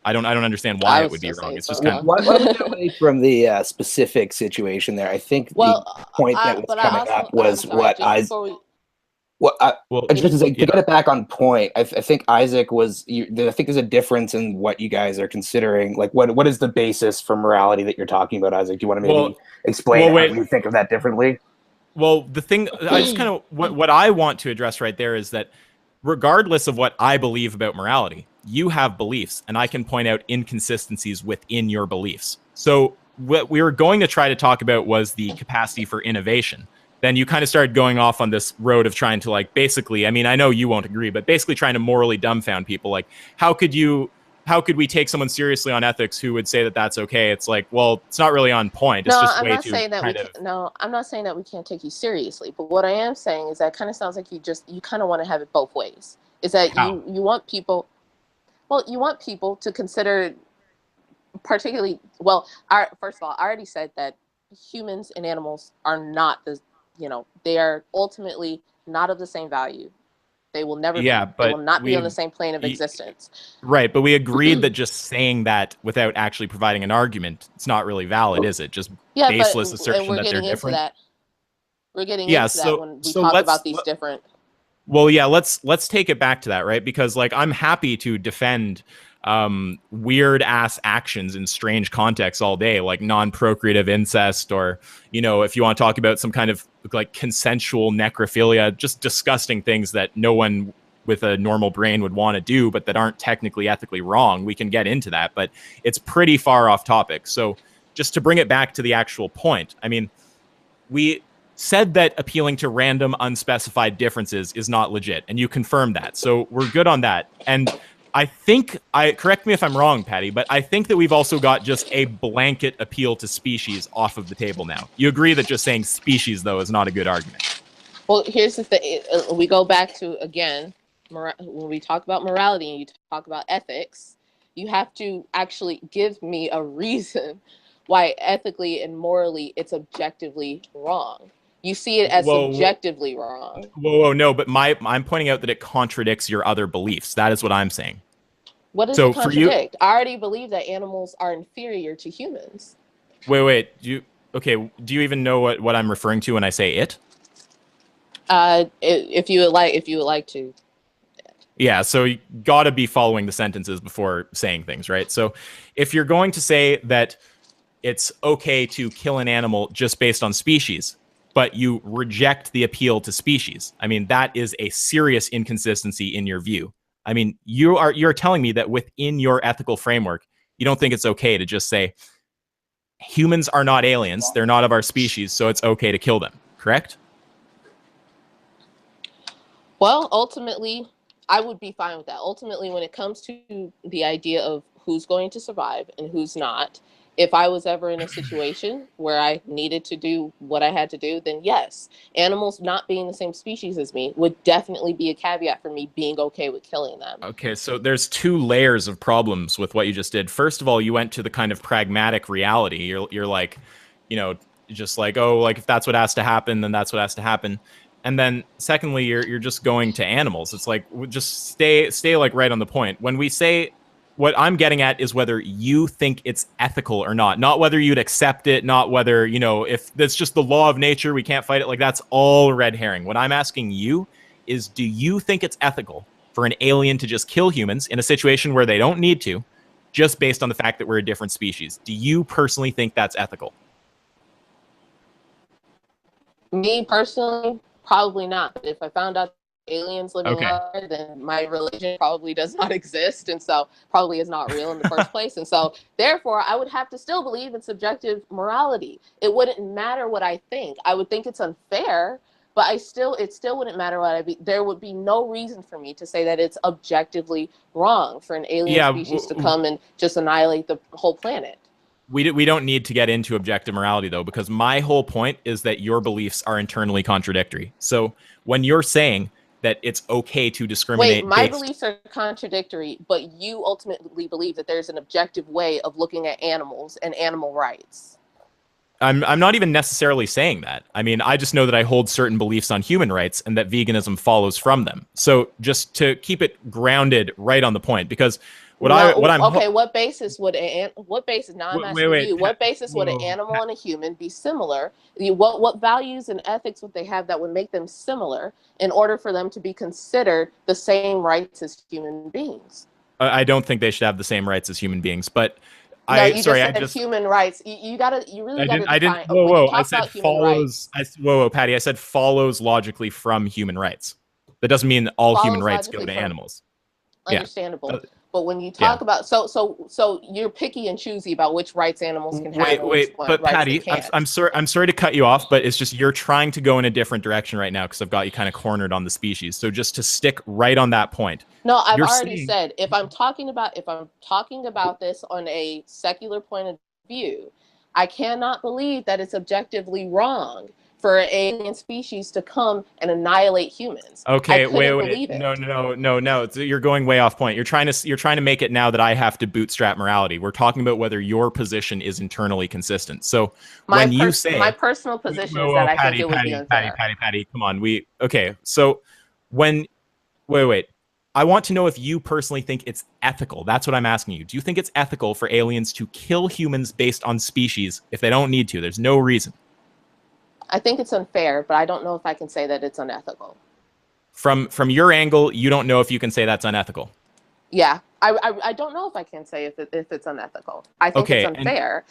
I don't understand why it would be wrong. It's just kind of... What was away from the specific situation there? I think the point that was coming up was to get it back on point. I think Isaac was. I think there's a difference in what you guys are considering. Like, what is the basis for morality that you're talking about, Isaac? Do you want to maybe explain how you think of that differently? Well, the thing I just kind of what I want to address right there is that regardless of what I believe about morality, you have beliefs, and I can point out inconsistencies within your beliefs. So what we were going to try to talk about was the capacity for innovation. Then you kind of started going off on this road of trying to, like, basically, I mean, I know you won't agree, but basically trying to morally dumbfound people. Like, how could we take someone seriously on ethics who would say that that's okay? It's like, well, it's not really on point. It's just way too No, I'm not saying that we can't take you seriously. But what I am saying is that kind of sounds like you kind of want to have it both ways. Is that you want people... Well, you want people to consider particularly... Well, first of all, I already said that humans and animals are not they are ultimately not of the same value. They will never be. They will not be on the same plane of existence. Right, but we agreed that just saying that without actually providing an argument, it's not really valid, is it? Just baseless assertion that they're different. We're getting into that when we talk about these different... Well, yeah, let's take it back to that, right? Because, like, I'm happy to defend weird ass actions in strange contexts all day, like non-procreative incest, or, if you want to talk about some kind of like consensual necrophilia, just disgusting things that no one with a normal brain would want to do, but that aren't technically ethically wrong. We can get into that, but it's pretty far off topic. So just to bring it back to the actual point, I mean, we said that appealing to random unspecified differences is not legit, and you confirmed that. So we're good on that. And I think, correct me if I'm wrong, Patty, but I think that we've also got just a blanket appeal to species off of the table now. You agree that just saying species, though, is not a good argument? Well, here's the thing. We go back to, again, when we talk about morality and you talk about ethics, you have to actually give me a reason why ethically and morally it's objectively wrong. You see it as subjectively wrong. Whoa, no, but I'm pointing out that it contradicts your other beliefs. That is what I'm saying. What does it contradict? I already believe that animals are inferior to humans. Wait. Do you even know what I'm referring to when I say it? If you would like to. Yeah, so you got to be following the sentences before saying things, right? So if you're going to say that it's okay to kill an animal just based on species, but you reject the appeal to species, I mean, that is a serious inconsistency in your view. I mean, you're telling me that within your ethical framework, you don't think it's okay to just say humans are not aliens, they're not of our species, so it's okay to kill them, correct? Well, ultimately, I would be fine with that. Ultimately, when it comes to the idea of who's going to survive and who's not, if I was ever in a situation where I needed to do what I had to do, then yes, animals not being the same species as me would definitely be a caveat for me being okay with killing them. Okay, so there's two layers of problems with what you just did. First of all, you went to the kind of pragmatic reality. You're like, just like, oh, like if that's what has to happen, then that's what has to happen. And then secondly, you're just going to animals. It's like, just stay like right on the point. When we say, what I'm getting at is whether you think it's ethical or not whether you'd accept it, not whether, if that's just the law of nature, we can't fight it. Like, that's all red herring. What I'm asking you is, do you think it's ethical for an alien to just kill humans in a situation where they don't need to, just based on the fact that we're a different species? Do you personally think that's ethical? Me personally, probably not. But if I found out aliens living out there, then my religion probably does not exist, and so probably is not real in the first place. And so therefore I would have to still believe in subjective morality. It wouldn't matter what I think. I would think it's unfair, but it still wouldn't matter what there would be no reason for me to say that it's objectively wrong for an alien species to come and just annihilate the whole planet. We don't need to get into objective morality, though, because my whole point is that your beliefs are internally contradictory. So when you're saying that it's okay to discriminate... Wait, my beliefs are contradictory, but you ultimately believe that there's an objective way of looking at animals and animal rights. I'm not even necessarily saying that. I mean, I just know that I hold certain beliefs on human rights and that veganism follows from them. So just to keep it grounded right on the point, because... What basis would an animal and a human be similar? What values and ethics would they have that would make them similar in order for them to be considered the same rights as human beings? I don't think they should have the same rights as human beings, but human rights. You really gotta define. I said follows. Patty, I said follows logically from human rights. That doesn't mean all human rights go to animals. Understandable. Yeah. But when you talk about so you're picky and choosy about which rights animals can have. But Patty, I'm sorry to cut you off, but it's just you're trying to go in a different direction right now because I've got you kind of cornered on the species. So just to stick right on that point. No, I've already said if I'm talking about this on a secular point of view, I cannot believe that it's objectively wrong for an alien species to come and annihilate humans. Okay, wait. No. You're going way off point. You're trying to make it now that I have to bootstrap morality. We're talking about whether your position is internally consistent. So when you say my personal position is that I think it would be unfair. Patty, come on. So when wait. I want to know if you personally think it's ethical. That's what I'm asking you. Do you think it's ethical for aliens to kill humans based on species if they don't need to? There's no reason. I think it's unfair, but I don't know if I can say that it's unethical. From your angle, you don't know if you can say that's unethical. Yeah, I don't know if I can say if it's unethical. I think it's unfair.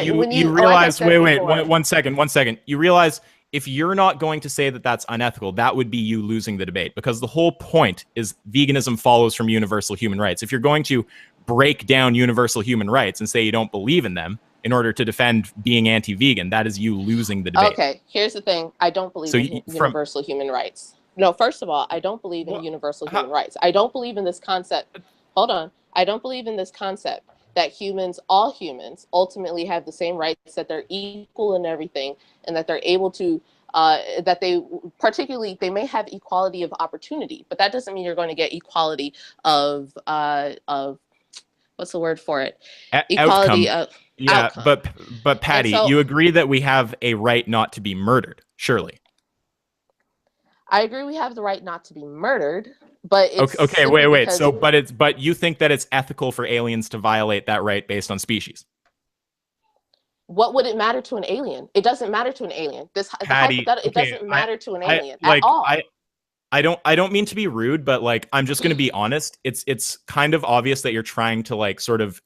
You realize, one second. You realize if you're not going to say that that's unethical, that would be you losing the debate, because the whole point is veganism follows from universal human rights. If you're going to break down universal human rights and say you don't believe in them in order to defend being anti-vegan, that is you losing the debate. Okay, here's the thing. I don't believe in universal human rights. No, first of all, I don't believe in universal human rights. I don't believe in this concept. hold on. I don't believe in this concept that all humans, ultimately have the same rights, that they're equal in everything, and that they're able to, that they may have equality of opportunity, but that doesn't mean you're going to get equality of what's the word for it? Equality Outcome. of Yeah, outcome. but Patty, so, you agree that we have a right not to be murdered, surely. I agree we have the right not to be murdered, but it's okay, wait. So, but you think that it's ethical for aliens to violate that right based on species? What would it matter to an alien? It doesn't matter to an alien. Patty, it doesn't matter to an alien at all. I don't mean to be rude, but like I'm just going to be honest. It's kind of obvious that you're trying to like sort of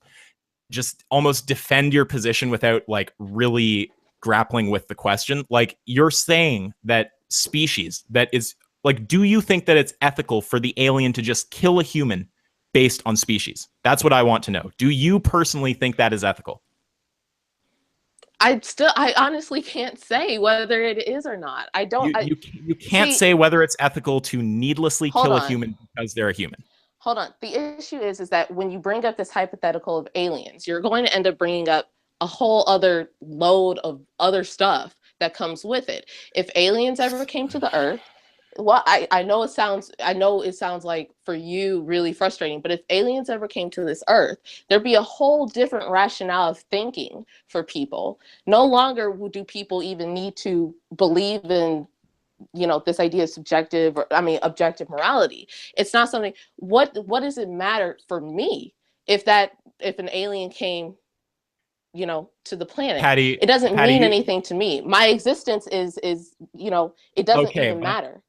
just almost defend your position without like really grappling with the question. Like you're saying that species that is like, do you think that it's ethical for the alien to just kill a human based on species? That's what I want to know. Do you personally think that is ethical? I honestly can't say whether it is or not. I don't. You can't say whether it's ethical to needlessly kill a human because they're a human. Hold on. The issue is that when you bring up this hypothetical of aliens, you're going to end up bringing up a whole other load of other stuff that comes with it. If aliens ever came to the Earth, well, I know it sounds like for you really frustrating, but if aliens ever came to this Earth, there'd be a whole different rationale of thinking for people. No longer do people even need to believe in, this idea of objective morality. It's not something. What does it matter for me if an alien came, to the planet? Patty, it doesn't mean anything to me. My existence is it doesn't even matter.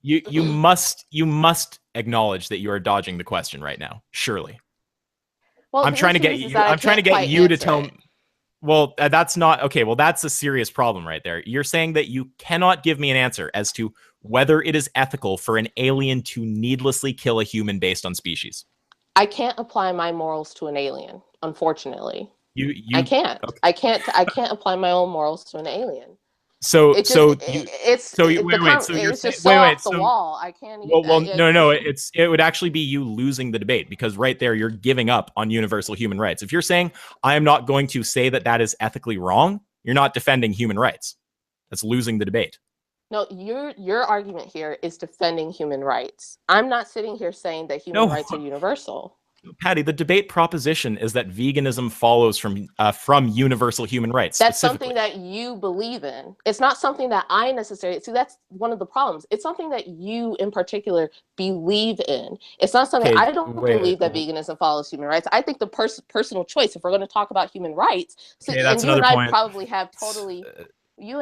You must acknowage that you are dodging the question right now. Surely. Well, I'm trying to get you to tell me. Well, that's not okay. Well, that's a serious problem right there. You're saying that you cannot give me an answer as to whether it is ethical for an alien to needlessly kill a human based on species. I can't apply my morals to an alien, unfortunately. I can't. Okay. I can't apply my own morals to an alien. So it's off the wall. I can't. No. It would actually be you losing the debate, because right there you're giving up on universal human rights. If you're saying I am not going to say that is ethically wrong, you're not defending human rights. That's losing the debate. No, your argument here is defending human rights. I'm not sitting here saying that human rights are universal. Patty, the debate proposition is that veganism follows from universal human rights. That's something that you believe in. It's not something that I necessarily see. That's one of the problems. It's something that you in particular believe in. It's not something I don't believe that veganism follows human rights. I think the personal choice, if we're going to talk about human rights, that's another point.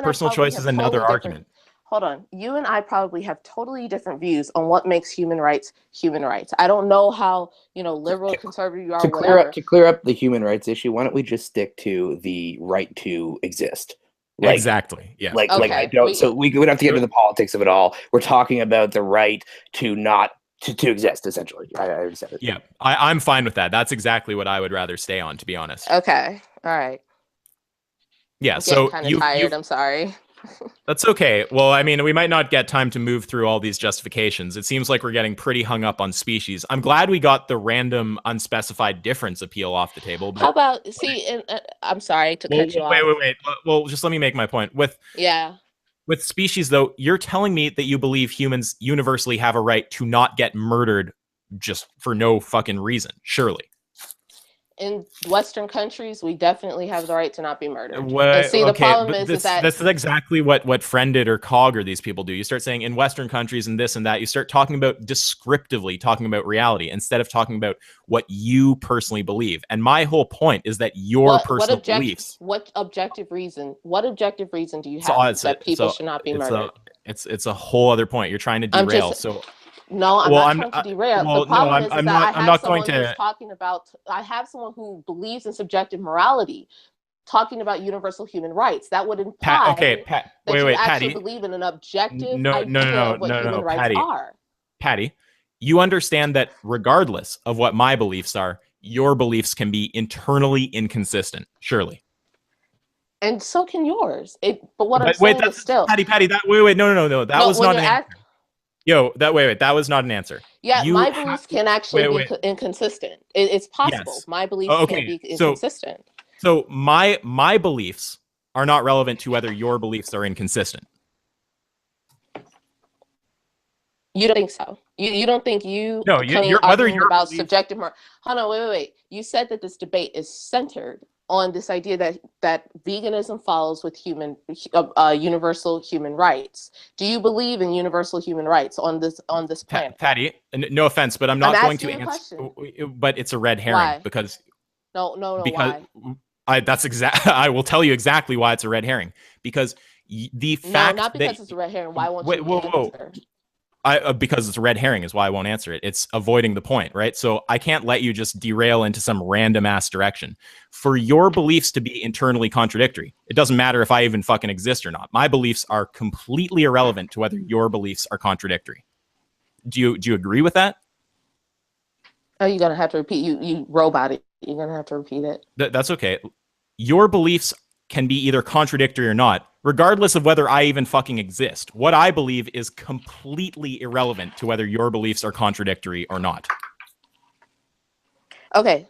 Personal choice is another argument. Hold on. You and I probably have totally different views on what makes human rights human rights. I don't know how, liberal, conservative you are. To clear up the human rights issue, why don't we just stick to the right to exist? Exactly. Yeah. I don't. So we would have to get into the politics of it all. We're talking about the right to not to exist, essentially. I understand it. Yeah, I'm fine with that. That's exactly what I would rather stay on, to be honest. Okay. All right. Yeah. I'm kind of tired. I'm sorry. That's okay. Well, I mean, we might not get time to move through all these justifications. It seems like we're getting pretty hung up on species. I'm glad we got the random unspecified difference appeal off the table. How about, I'm sorry to cut you off. Wait. Well, just let me make my point. With species, though, you're telling me that you believe humans universally have a right to not get murdered just for no fucking reason, surely. In Western countries, we definitely have the right to not be murdered. The problem is that this is exactly what Friended or Cog or these people do. You start saying in Western countries and this and that. You start talking about descriptively, talking about reality instead of talking about what you personally believe. And my whole point is that your personal beliefs. What objective reason do you have that people should not be murdered? It's a whole other point. You're trying to derail. No, I'm not trying to derail. The problem is that I have someone who believes in subjective morality talking about universal human rights. That would imply that you actually believe in an objective idea of what human rights are. Patty, you understand that regardless of what my beliefs are, your beliefs can be internally inconsistent, surely. And so can yours. But what I'm saying is still... Patty, no. That was not an answer. Yo, wait, that was not an answer. Yeah, my beliefs can actually be inconsistent. It's possible. Yes. My beliefs can be inconsistent. So my beliefs are not relevant to whether your beliefs are inconsistent. You don't think so? You don't think you're whether you're about subjective? Hold on, wait. You said that this debate is centered on this idea that veganism follows with universal human rights. Do you believe in universal human rights on this planet? Patty, no offense, but I'm not going to answer. But it's a red herring. Why? Because why? I will tell you exactly why it's a red herring. Because the fact not because it's a red herring. Why won't you answer? Because it's a red herring is why I won't answer it. It's avoiding the point, right? So I can't let you just derail into some random ass direction. For your beliefs to be internally contradictory, it doesn't matter if I even fucking exist or not. My beliefs are completely irrelevant to whether your beliefs are contradictory. Do you agree with that? Oh, you're gonna have to repeat. You robot it. You're gonna have to repeat it. That's okay. Your beliefs can be either contradictory or not, regardless of whether I even fucking exist. What I believe is completely irrelevant to whether your beliefs are contradictory or not. Okay,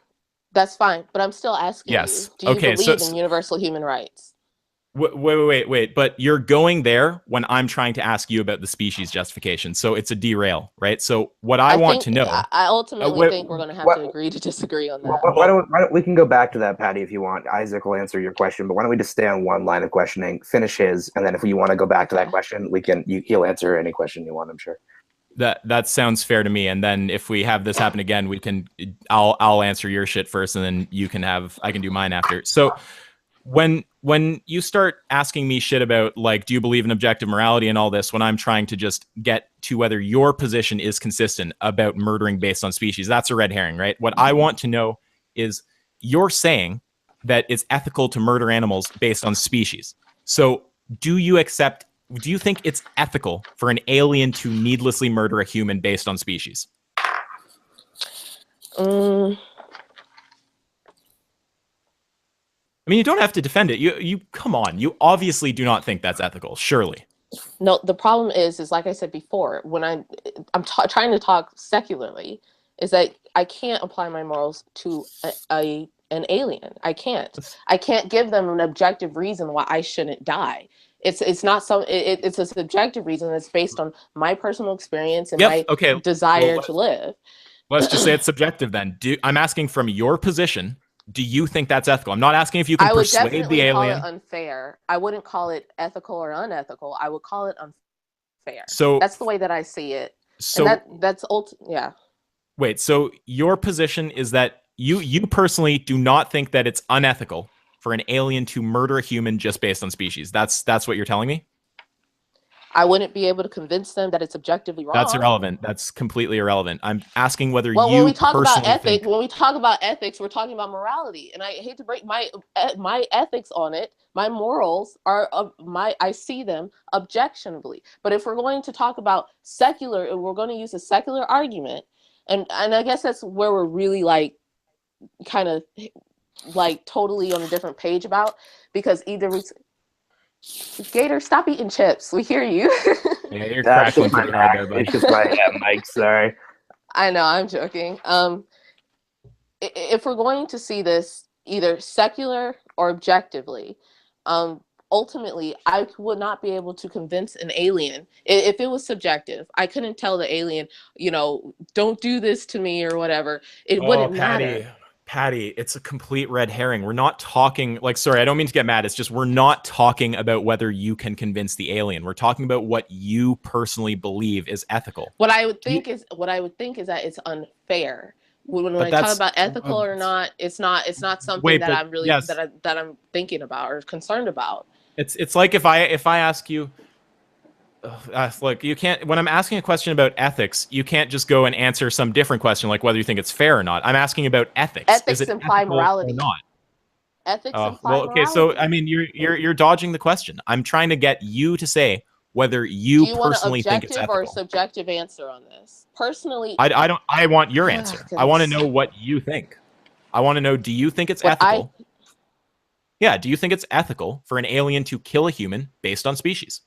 that's fine, but I'm still asking you, do you believe in universal human rights? Wait. But you're going there when I'm trying to ask you about the species justification. So it's a derail, right? So what I want to know... I ultimately think we're going to have to agree to disagree on that. Why don't we can go back to that, Patty, if you want. Isaac will answer your question, but why don't we just stay on one line of questioning, finish his, and then if you want to go back to that question, he'll answer any question you want, I'm sure. That sounds fair to me. And then if we have this happen again, I'll answer your shit first, and then I can do mine after. So when you start asking me shit about, like, do you believe in objective morality and all this, when I'm trying to just get to whether your position is consistent about murdering based on species, that's a red herring, right? What I want to know is, you're saying that it's ethical to murder animals based on species. So do you think it's ethical for an alien to needlessly murder a human based on species? I mean, you don't have to defend it. You come on. You obviously do not think that's ethical, surely. No, the problem is like I said before, when I'm trying to talk secularly, is that I can't apply my morals to an alien. I can't give them an objective reason why I shouldn't die. It's not it's a subjective reason that's based on my personal experience and my desire to live. Let's just say it's subjective then. I'm asking from your position. Do you think that's ethical? I'm not asking if you can persuade the alien. I would call it unfair. I wouldn't call it ethical or unethical. I would call it unfair. So that's the way that I see it. So and yeah. Wait, so your position is that you personally do not think that it's unethical for an alien to murder a human just based on species. That's what you're telling me? I wouldn't be able to convince them that it's objectively wrong. That's irrelevant. That's completely irrelevant. I'm asking whether when we talk about ethics, we're talking about morality, and I hate to break my ethics on it. My morals are I see them objectively. But if we're going to talk about secular, we're going to use a secular argument, and I guess that's where we're really like kind of like totally on a different page about, because either we. Gator, stop eating chips. We hear you. Yeah, you're crackling pretty hard there, buddy. It's just my mic, sorry. I know, I'm joking. If we're going to see this either secular or objectively, ultimately, I would not be able to convince an alien. If it was subjective, I couldn't tell the alien, don't do this to me or whatever. It wouldn't matter. Patty, it's a complete red herring. We're not talking, sorry, I don't mean to get mad. It's just, we're not talking about whether you can convince the alien. We're talking about what you personally believe is ethical. What I would think is that it's unfair. When I talk about ethical or not, it's not something that I'm really that I'm thinking about or concerned about. It's like if I ask you, look, you can't, when I'm asking a question about ethics, you can't just go and answer some different question, like whether you think it's fair or not. I'm asking about ethics. Ethics imply morality. Or not? Ethics imply morality. Okay, so I mean, you're dodging the question. I'm trying to get you to say whether you personally think it's ethical. Do you want an objective or subjective answer on this? Personally, I want your answer. I want to know what you think. I want to know, do you think it's ethical? Yeah, do you think it's ethical for an alien to kill a human based on species?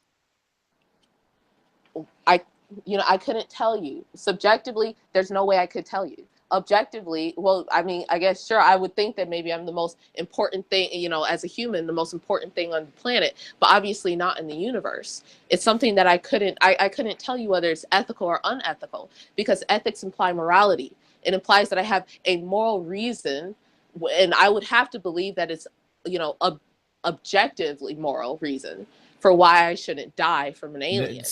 I couldn't tell you. Subjectively, there's no way I could tell you. Objectively, well, I mean, I guess, sure, I would think that maybe I'm the most important thing, as a human, the most important thing on the planet, but obviously not in the universe. It's something that I couldn't tell you whether it's ethical or unethical, because ethics imply morality. It implies that I have a moral reason, and I would have to believe that it's, objectively moral reason for why I shouldn't die from an alien.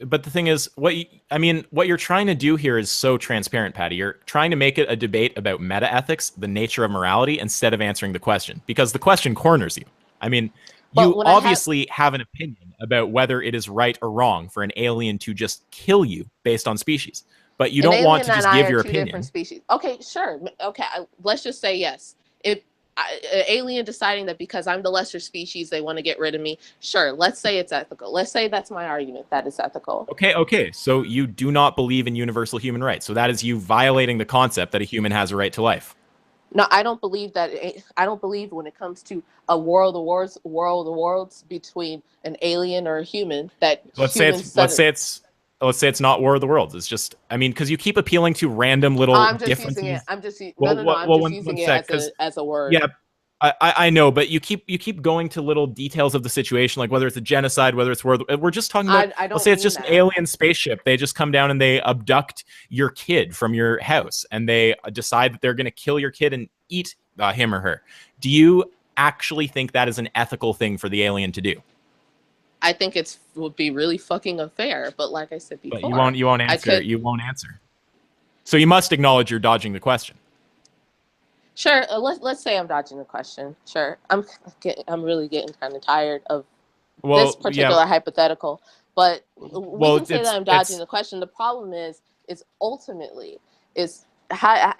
But the thing is, what you're trying to do here is so transparent, Patty. You're trying to make it a debate about meta ethics, the nature of morality, instead of answering the question, because the question corners you. I mean, you obviously have an opinion about whether it is right or wrong for an alien to just kill you based on species, but you don't want to just give your opinion. Different species. Okay, sure. Okay, let's just say yes. If an alien deciding that because I'm the lesser species, they want to get rid of me. Sure, let's say it's ethical. Let's say that's my argument, that it's ethical. Okay. So you do not believe in universal human rights. So that is you violating the concept that a human has a right to life. No, I don't believe that. I don't believe when it comes to a war of the worlds between an alien or a human that let's say it's not War of the Worlds. It's just, because you keep appealing to random little differences. I'm just using it as a word. Yeah, I know, but you keep going to little details of the situation, like whether it's a genocide, whether it's war. We're just talking about. Let's say it's just an alien spaceship. They just come down and they abduct your kid from your house, and they decide that they're going to kill your kid and eat him or her. Do you actually think that is an ethical thing for the alien to do? I think would be really fucking unfair, but like I said before, but you won't answer. You won't answer. So you must acknowledge you're dodging the question. Sure. Let's say I'm dodging the question. Sure. I'm really getting kind of tired of this particular hypothetical, but we can say that I'm dodging the question. The problem is ultimately how,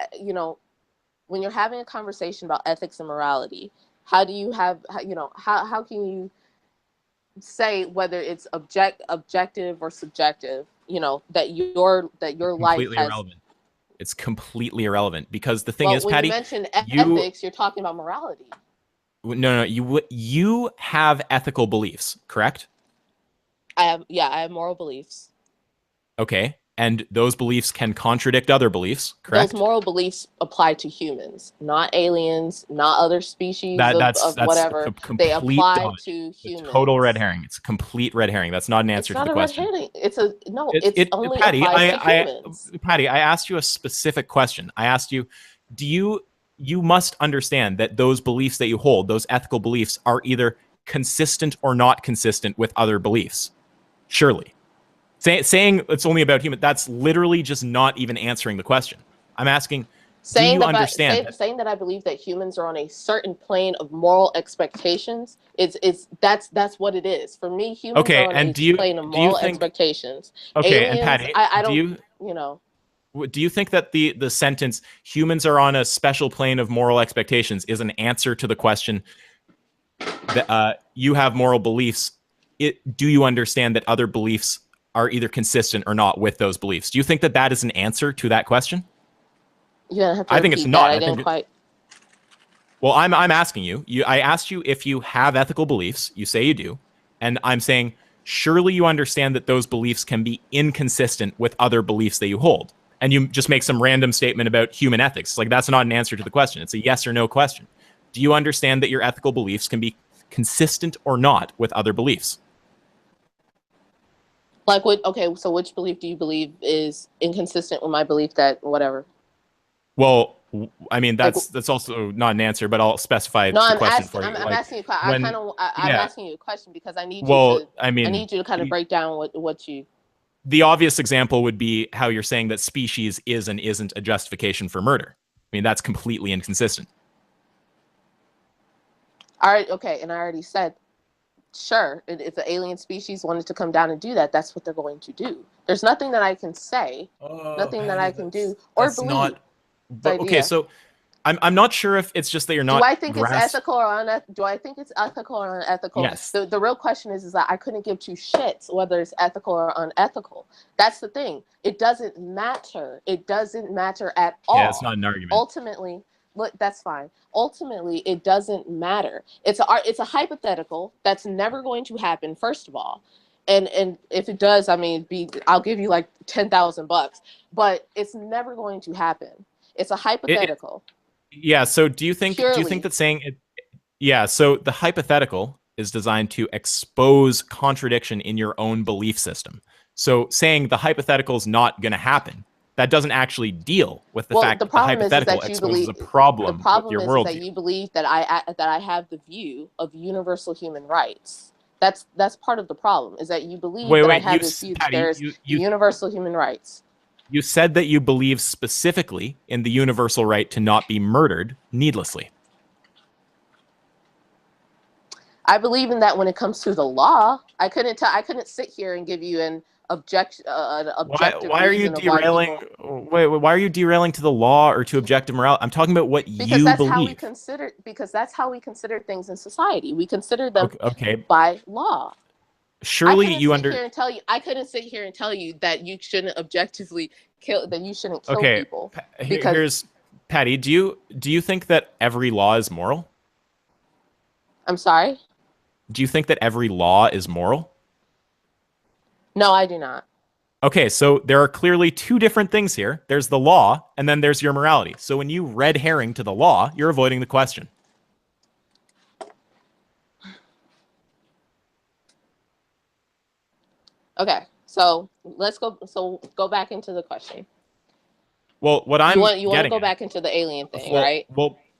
when you're having a conversation about ethics and morality, how do you have, how can you say whether it's objective or subjective, that your life has irrelevant. It's completely irrelevant, because the thing is, when Patty, you mention ethics, you're talking about morality. No, you have ethical beliefs, correct? I have moral beliefs. Okay. And those beliefs can contradict other beliefs, correct? Those moral beliefs apply to humans, not aliens, not other species of whatever. They apply to humans. It's total red herring. It's a complete red herring. That's not an answer to the question. It's not a red herring. It's only applies to humans. Patty, I asked you a specific question. I asked you, you must understand that those beliefs that you hold, those ethical beliefs, are either consistent or not consistent with other beliefs. Surely. Saying it's only about human, that's literally just not even answering the question. I'm asking, do you understand? Saying that I believe that humans are on a certain plane of moral expectations, that's what it is. For me, humans are on a plane of moral expectations. Okay, aliens, and Patty, I don't, do you think that the sentence "humans are on a special plane of moral expectations" is an answer to the question that you have moral beliefs? Do you understand that other beliefs are either consistent or not with those beliefs? Do you think that that is an answer to that question? Yeah, I think it's not. I didn't quite. Well, I'm asking you. I asked you if you have ethical beliefs. You say you do, and I'm saying surely you understand that those beliefs can be inconsistent with other beliefs that you hold. And you just make some random statement about human ethics. Like, that's not an answer to the question. It's a yes or no question. Do you understand that your ethical beliefs can be consistent or not with other beliefs? Like, so which belief do you believe is inconsistent with my belief that whatever? Well, I mean, that's also not an answer, but I'll specify the question for you. I'm asking you. I'm asking you a question because I need you to kind of break down what you. The obvious example would be how you're saying that species is and isn't a justification for murder. I mean, that's completely inconsistent. All right. Okay. And I already said, sure, if the alien species wanted to come down and do that, that's what they're going to do. There's nothing that I can say, nothing that I can do or believe. Okay, so I'm not sure if it's just that you're not. Do I think it's ethical or unethical? Do I think it's ethical or unethical? Yes. The real question is that I couldn't give two shits whether it's ethical or unethical. That's the thing. It doesn't matter. It doesn't matter at all. Yeah, it's not an argument. Ultimately, look, that's fine. Ultimately, it doesn't matter. It's a hypothetical that's never going to happen, first of all. And if it does, I mean, I'll give you like $10,000, but it's never going to happen. It's a hypothetical. Yeah. So do you think Purely. that saying it? Yeah. So the hypothetical is designed to expose contradiction in your own belief system. So saying the hypothetical is not going to happen, that doesn't actually deal with the fact The that the problem is hypothetical that you exposes believe a problem the with problem your is that worldview. you believe that I have the view of universal human rights. That's part of the problem, is that you believe that I Wait, have this view that Patty, there's universal human rights. you said that you believe specifically in the universal right to not be murdered needlessly. I believe in that when it comes to the law. I couldn't sit here and give you an objective Why are you reason of why derailing? people. Why are you derailing to the law or to objective morality? I'm talking about what Because you that's how we believe. consider. Because that's how we consider things in society. We consider them Okay. by law. Surely you I couldn't sit here and tell you that you shouldn't objectively kill. That you shouldn't kill Okay. people. Here's Patty. Do you think that every law is moral? I'm sorry. Do you think that every law is moral? No, I do not. Okay, so there are clearly two different things here. There's the law, and then there's your morality. So when you red herring to the law, you're avoiding the question. Okay, so let's go. So go back into the question. Well, what I'm you want to go back into the alien thing, right?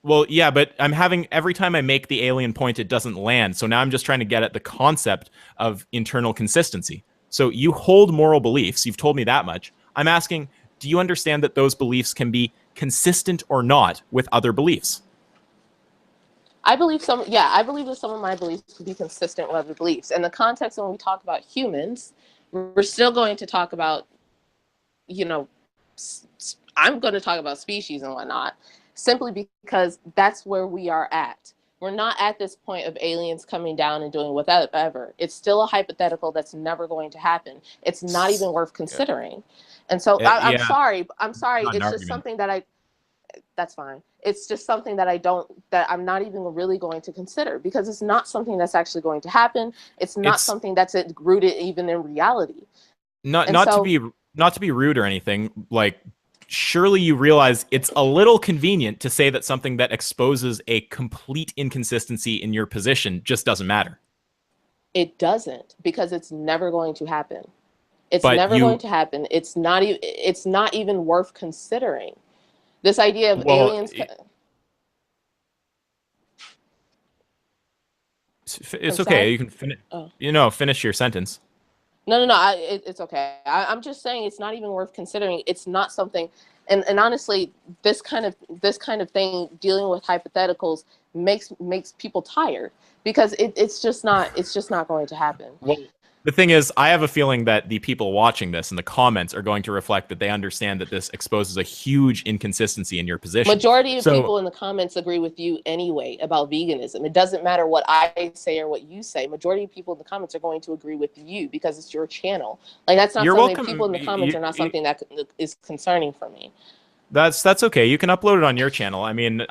Well, yeah, but every time I make the alien point, it doesn't land. So now I'm just trying to get at the concept of internal consistency. So you hold moral beliefs. You've told me that much. I'm asking, do you understand that those beliefs can be consistent or not with other beliefs? I believe that some of my beliefs can be consistent with other beliefs. In the context when we talk about humans, we're still going to talk about, I'm going to talk about species and whatnot, simply because that's where we are at. We're not at this point of aliens coming down and doing whatever. It's still a hypothetical that's never going to happen. It's not even worth considering. And so I'm sorry. It's just something that that's fine. It's just something that I'm not even really going to consider, because it's not something that's actually going to happen. It's not something that's rooted even in reality. Not to be rude or anything, like, surely you realize it's a little convenient to say that something that exposes a complete inconsistency in your position just doesn't matter. It doesn't, because it's never going to happen. It's going to happen. It's not even worth considering. This idea of aliens. It's okay. You can finish your sentence. No. It's okay. I'm just saying it's not even worth considering. It's not something. And honestly, this kind of thing, dealing with hypotheticals, makes people tired, because it's just not going to happen. Well, the thing is, I have a feeling that the people watching this in the comments are going to reflect that they understand that this exposes a huge inconsistency in your position. Majority of people in the comments agree with you anyway about veganism. It doesn't matter what I say or what you say. Majority of people in the comments are going to agree with you, because it's your channel. Like, that's not something. People in the comments are not something that is concerning for me. That's okay. You can upload it on your channel. I mean,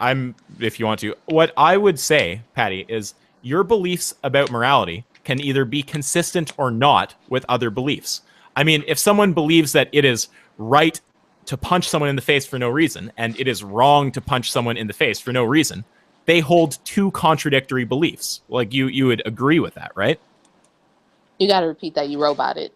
if you want to. What I would say, Patty, is your beliefs about morality can either be consistent or not with other beliefs. I mean, if someone believes that it is right to punch someone in the face for no reason, and it is wrong to punch someone in the face for no reason, they hold two contradictory beliefs. Like, you would agree with that, right? You got to repeat that. You roboted.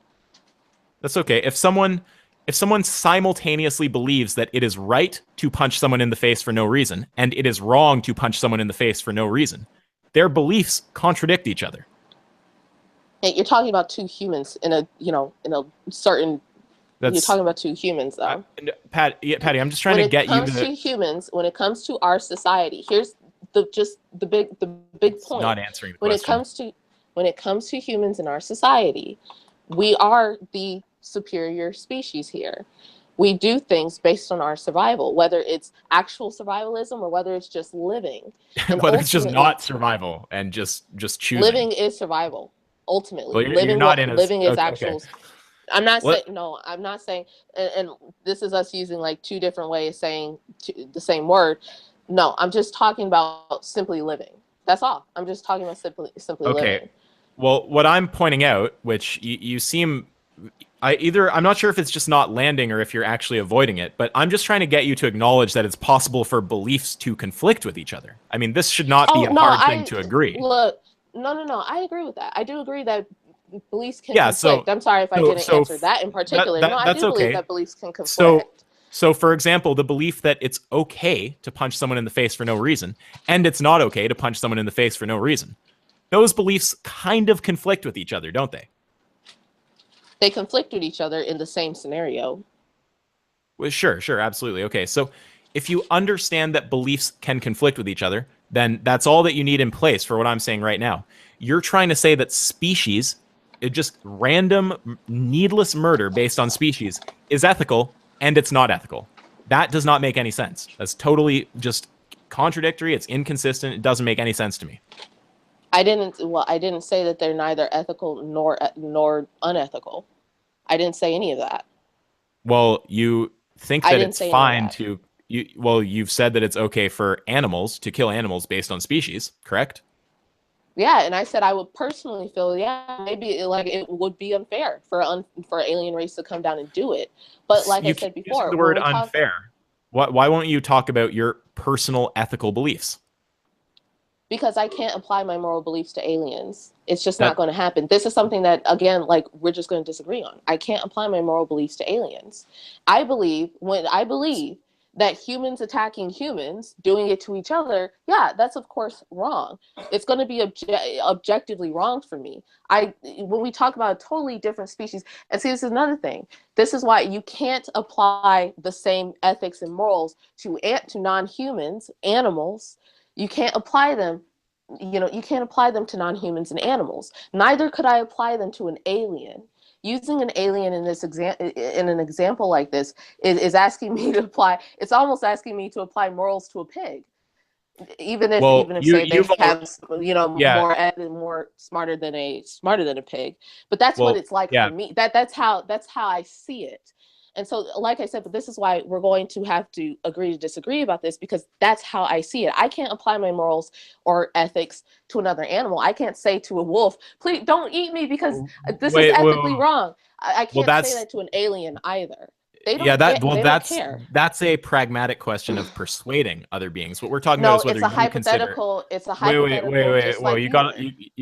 That's okay. If someone simultaneously believes that it is right to punch someone in the face for no reason, and it is wrong to punch someone in the face for no reason, their beliefs contradict each other. You're talking about two humans in a certain. You're talking about two humans, though. Patty, I'm just trying to get you to humans. When it comes to our society, here's the big point. Not answering the question. When it comes to humans in our society, we are the superior species here. We do things based on our survival, whether it's actual survivalism or whether it's just living. Whether it's just not survival and just choosing. Living is survival. Ultimately, well, living is actual. Okay. I'm not saying, and this is us using like two different ways saying the same word. No, I'm just talking about simply living. That's all. I'm just talking about simply living. Well, what I'm pointing out, which you seem, I'm not sure if it's just not landing or if you're actually avoiding it, but I'm just trying to get you to acknowledge that it's possible for beliefs to conflict with each other. I mean, this should not be a hard thing to agree. Look, no, I agree with that. I do agree that beliefs can conflict. I'm sorry if I didn't answer that in particular. No, I do believe that beliefs can conflict. So, for example, the belief that it's okay to punch someone in the face for no reason, and it's not okay to punch someone in the face for no reason. Those beliefs kind of conflict with each other, don't they? They conflict with each other in the same scenario. Well, sure, absolutely. Okay, so if you understand that beliefs can conflict with each other, then that's all that you need in place for what I'm saying right now. You're trying to say that species, just random, needless murder based on species, is ethical, and it's not ethical. That does not make any sense. That's totally just contradictory. It's inconsistent. It doesn't make any sense to me. I didn't say that they're neither ethical nor unethical. I didn't say any of that. Well, you think that it's fine to you've said that it's okay for animals to kill animals based on species, correct? Yeah, and I said I would personally feel maybe it would be unfair for an alien race to come down and do it. But like I said before, the word unfair. Why won't you talk about your personal ethical beliefs? Because I can't apply my moral beliefs to aliens. It's just not going to happen. This is something that, again, like we're just going to disagree on. I can't apply my moral beliefs to aliens. I believe that humans attacking humans, doing it to each other, that's of course wrong. It's going to be objectively wrong for me. When we talk about a totally different species, and see, this is another thing. This is why you can't apply the same ethics and morals to non-humans, animals. You can't apply them, you can't apply them to non-humans and animals. Neither could I apply them to an alien. Using an alien in an example like this is asking me to apply. It's almost asking me to apply morals to a pig, even if they have more smarter than a pig. But that's what it's like for me. That's how I see it. And so, like I said, but this is why we're going to have to agree to disagree about this, because that's how I see it. I can't apply my morals or ethics to another animal. I can't say to a wolf, please don't eat me because this is ethically wrong. I can't say that to an alien either. They don't care. That's a pragmatic question of persuading other beings. What we're talking about is whether you consider... It's a hypothetical. Wait. Well, you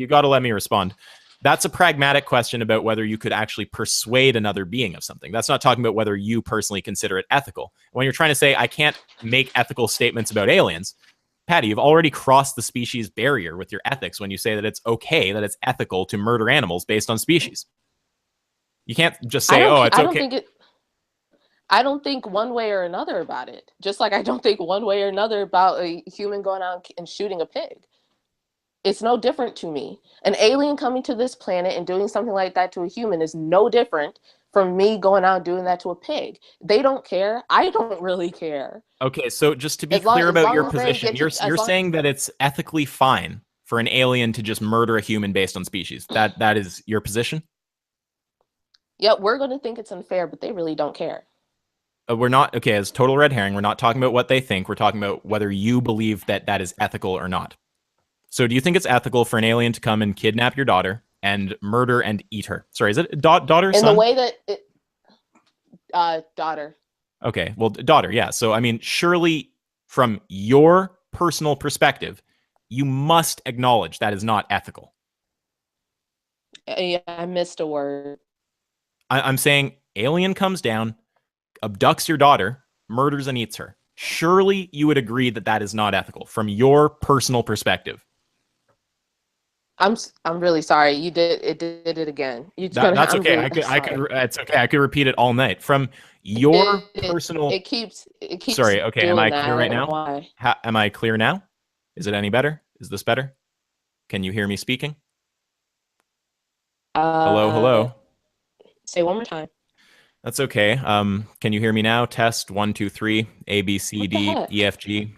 got to let me respond. That's a pragmatic question about whether you could actually persuade another being of something. That's not talking about whether you personally consider it ethical. When you're trying to say, I can't make ethical statements about aliens, Patty, you've already crossed the species barrier with your ethics when you say that it's okay, that it's ethical to murder animals based on species. You can't just say, it's okay. I don't think one way or another about it. Just like I don't think one way or another about a human going out and shooting a pig. It's no different to me. An alien coming to this planet and doing something like that to a human is no different from me going out and doing that to a pig. They don't care. I don't really care. Okay, so just to be clear about your position, you're saying that it's ethically fine for an alien to just murder a human based on species. That is your position? Yeah, we're going to think it's unfair, but they really don't care. We're not, okay, as total red herring, we're not talking about what they think. We're talking about whether you believe that that is ethical or not. So do you think it's ethical for an alien to come and kidnap your daughter and murder and eat her? Sorry, is it daughter, son? In the way that... daughter. Okay, well, daughter, yeah. So, I mean, surely from your personal perspective, you must acknowledge that is not ethical. Yeah, I missed a word. I'm saying alien comes down, abducts your daughter, murders and eats her. Surely you would agree that that is not ethical from your personal perspective. I'm really sorry. You did it again. That's okay. It's okay. I could repeat it all night. From your personal. It keeps. Sorry. Okay. Am I clear right now? Am I clear now? Is it any better? Is this better? Can you hear me speaking? Hello. Say one more time. That's okay. Can you hear me now? Test 1, 2, 3. A, B, C, D, E, F, G.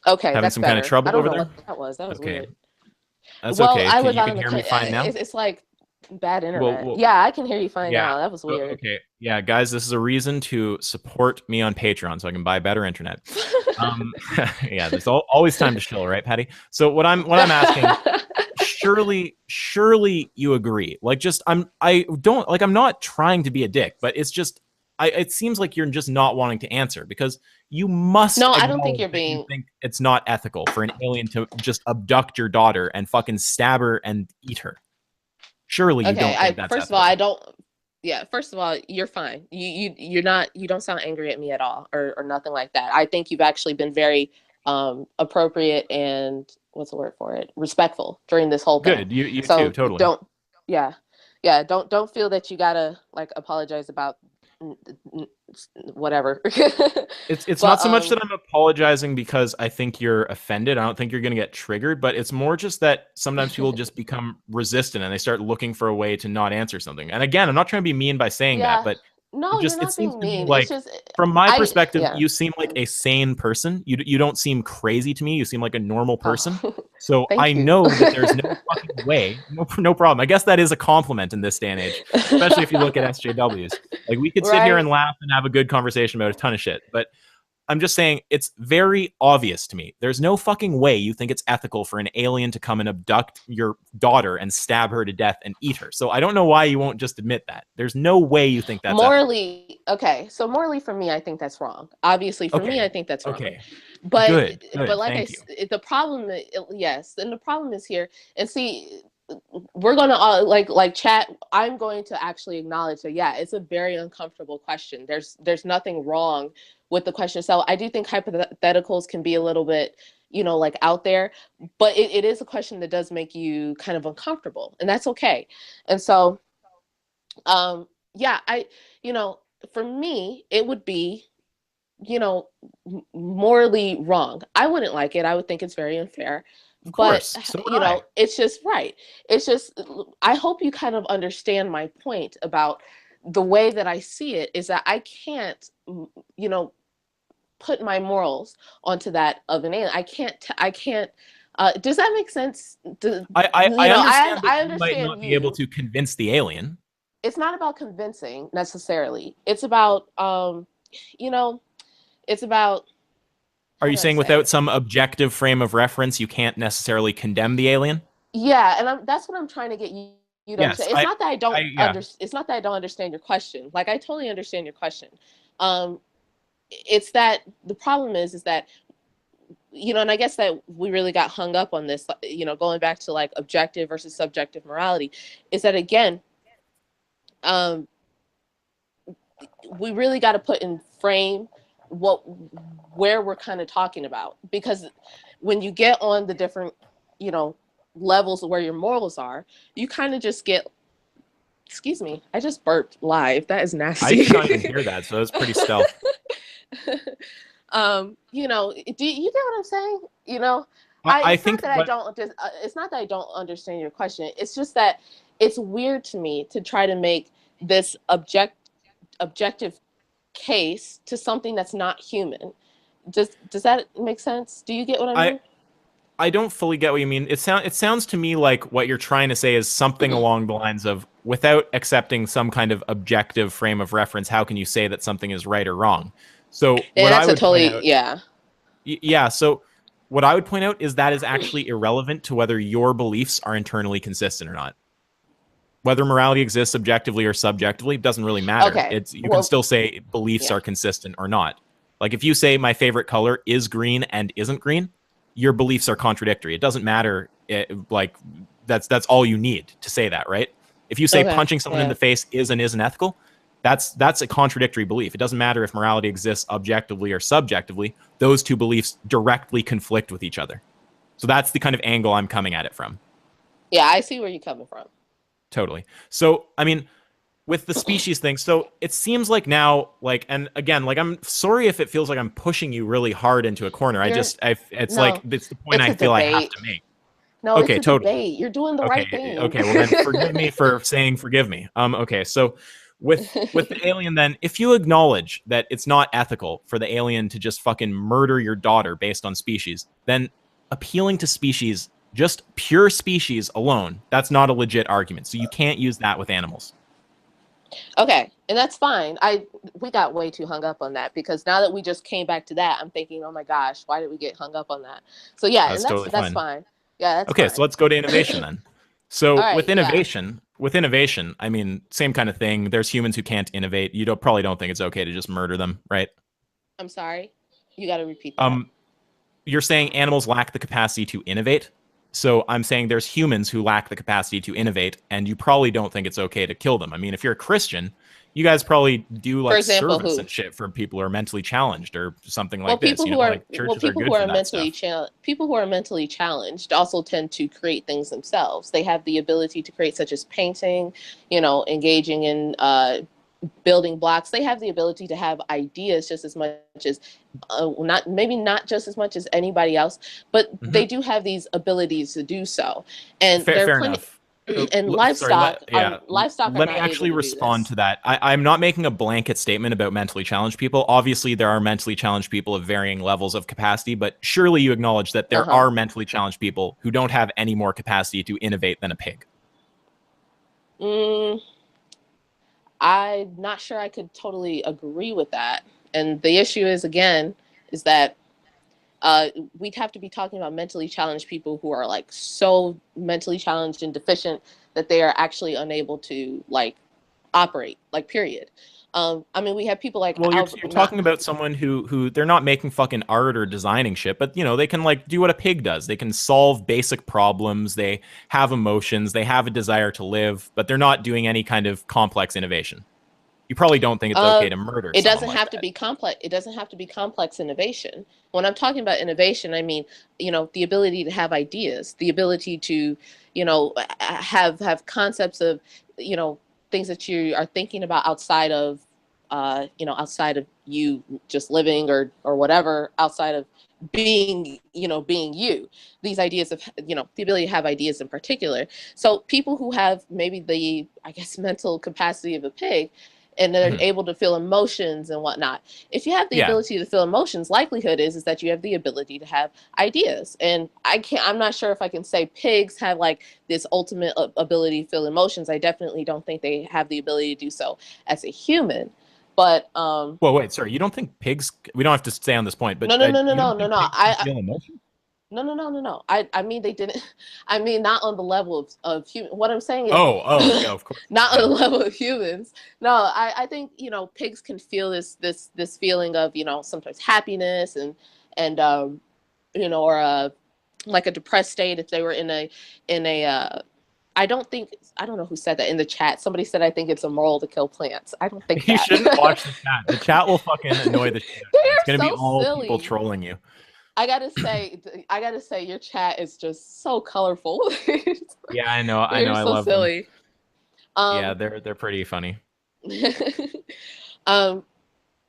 Okay, having some kind of trouble over there? That was weird. That's okay. You can hear me fine now? It's like bad internet. Yeah, I can hear you fine now. That was weird. Okay. Yeah, guys, this is a reason to support me on Patreon so I can buy better internet. Yeah, there's always time to chill, right, Patty? So what I'm asking, surely you agree. Like, just I'm not trying to be a dick, but it's just it seems like you're just not wanting to answer because you must No, I don't think you're that you being. think it's not ethical for an alien to just abduct your daughter and fucking stab her and eat her. Surely you don't think that's first ethical. of all, I don't. Yeah, first of all, you're fine. You're not. You don't sound angry at me at all, or nothing like that. I think you've actually been very appropriate and what's the word for it? Respectful during this whole thing. Good. You So too. Totally. don't feel that you gotta like apologize about whatever. It's not so much that I'm apologizing because I think you're offended. I don't think you're going to get triggered, but it's more just that sometimes people just become resistant and they start looking for a way to not answer something. And again, I'm not trying to be mean by saying that, but no, it you're seems not being to me mean. like, It's just from my perspective, you seem like a sane person. You don't seem crazy to me. You seem like a normal person. So I know that there's no fucking way, no problem. I guess that is a compliment in this day and age, especially if you look at SJWs. Like, we could sit here and laugh and have a good conversation about a ton of shit, but I'm just saying it's very obvious to me. There's no fucking way you think it's ethical for an alien to come and abduct your daughter and stab her to death and eat her. So I don't know why you won't just admit that. There's no way you think that's morally ethical. Okay. So morally, for me, I think that's wrong. Obviously, for me, I think that's wrong. Okay. But good. But like the problem, yes, and the problem is here. And see, we're gonna like chat. I'm going to actually acknowledge that. Yeah, it's a very uncomfortable question. There's nothing wrong with the question. So I do think hypotheticals can be a little bit, like out there, but it is a question that does make you kind of uncomfortable, and that's okay. And so, yeah, for me, it would be, morally wrong. I wouldn't like it. I would think it's very unfair. Of course. But so it's just right. It's just, I hope you kind of understand my point about the way that I see it is that I can't, put my morals onto that of an alien. I can't. Does that make sense? I understand that you might not be able to convince the alien. It's not about convincing necessarily. It's about, it's about. Are you saying without some objective frame of reference, you can't necessarily condemn the alien? Yeah, and that's what I'm trying to get you to understand. It's not that I don't It's not that I don't understand your question. Like, I totally understand your question. It's that the problem is that, and I guess that we really got hung up on this, going back to like objective versus subjective morality, is that again, we really got to put in frame where we're kind of talking about, because when you get on the different, levels where your morals are, you kind of just get. Excuse me, I just burped live. That is nasty. I can't even hear that, so it's pretty stealth. Do you get what I'm saying? I think that it's not that I don't understand your question. It's just that it's weird to me to try to make this objective case to something that's not human. Does that make sense? Do you get what I mean? I don't fully get what you mean. It sounds to me like what you're trying to say is something along the lines of, without accepting some kind of objective frame of reference, how can you say that something is right or wrong? So So what I would point out is that is actually irrelevant to whether your beliefs are internally consistent or not. Whether morality exists objectively or subjectively doesn't really matter. Okay. You can still say beliefs are consistent or not. Like, if you say my favorite color is green and isn't green, your beliefs are contradictory. It doesn't matter. That's all you need to say that, right? If you say punching someone in the face is and isn't ethical, that's a contradictory belief. It doesn't matter if morality exists objectively or subjectively. Those two beliefs directly conflict with each other. So that's the kind of angle I'm coming at it from. Yeah, I see where you're coming from. Totally. So, I mean, with the species thing, so it seems like now, like, and again, like, I'm sorry if it feels like I'm pushing you really hard into a corner. It's the point I feel I have to make. No, okay, it's a debate. You're doing the right thing. Okay, well then forgive me for saying forgive me. Okay, so with the alien then, if you acknowledge that it's not ethical for the alien to just fucking murder your daughter based on species, then appealing to species, just pure species alone, that's not a legit argument. So you can't use that with animals. Okay, and that's fine. We got way too hung up on that, because now that we just came back to that, I'm thinking, oh my gosh, why did we get hung up on that? So yeah, that's fine. Yeah, that's okay. fine. So let's go to innovation then. So right, with innovation, I mean, same kind of thing. There's humans who can't innovate. You probably don't think it's okay to just murder them, right? I'm sorry. You got to repeat that. You're saying animals lack the capacity to innovate. So I'm saying there's humans who lack the capacity to innovate, and you probably don't think it's okay to kill them. I mean, if you're a Christian, you guys probably do For like example, service who? and shit for people who are mentally challenged or something Well, like this. people You who know, are like churches are people good who for are that mentally stuff. people who are mentally challenged also tend to create things themselves. They have the ability to create, such as painting, engaging in building blocks. They have the ability to have ideas just as much as not just as much as anybody else, but they do have these abilities to do so. And Fair enough. And Sorry, livestock are let me not able actually to do respond this. to that. I'm not making a blanket statement about mentally challenged people. Obviously, there are mentally challenged people of varying levels of capacity, but surely you acknowledge that there are mentally challenged people who don't have any more capacity to innovate than a pig. I'm not sure I could totally agree with that. And the issue is, again, is that we'd have to be talking about mentally challenged people who are like so mentally challenged and deficient that they are actually unable to like operate, like period. I mean, we have people like Well, you're talking about someone who they're not making fucking art or designing shit, but they can like do what a pig does. They can solve basic problems. They have emotions. They have a desire to live, but they're not doing any kind of complex innovation. You probably don't think it's okay to murder it someone doesn't like have that. to be complex. It doesn't have to be complex innovation. When I'm talking about innovation, I mean, the ability to have ideas, the ability to, have concepts of, things that you are thinking about outside of, outside of you just living or whatever, outside of being you. These ideas of, the ability to have ideas in particular. So people who have maybe the, I guess, mental capacity of a pig, and they're able to feel emotions and whatnot. If you have the ability to feel emotions, likelihood is that you have the ability to have ideas. And I'm not sure if I can say pigs have like this ultimate ability to feel emotions. I definitely don't think they have the ability to do so as a human. But well, wait, sorry, you don't think pigs? We don't have to stay on this point, but no. you don't think pigs can feel emotion? No. I mean, they didn't. I mean, not on the level of human. What I'm saying is, yeah, of course, not on the level of humans. No, I think pigs can feel this feeling of sometimes happiness and or like a depressed state if they were in a I don't know who said that in the chat. Somebody said I think it's immoral to kill plants. I don't think You that. shouldn't watch the chat. The chat will fucking annoy the shit out of you. It's gonna be so all silly. people trolling you. I gotta say, your chat is just so colorful. Yeah, I know. You're I so love silly. them. Yeah, they're pretty funny.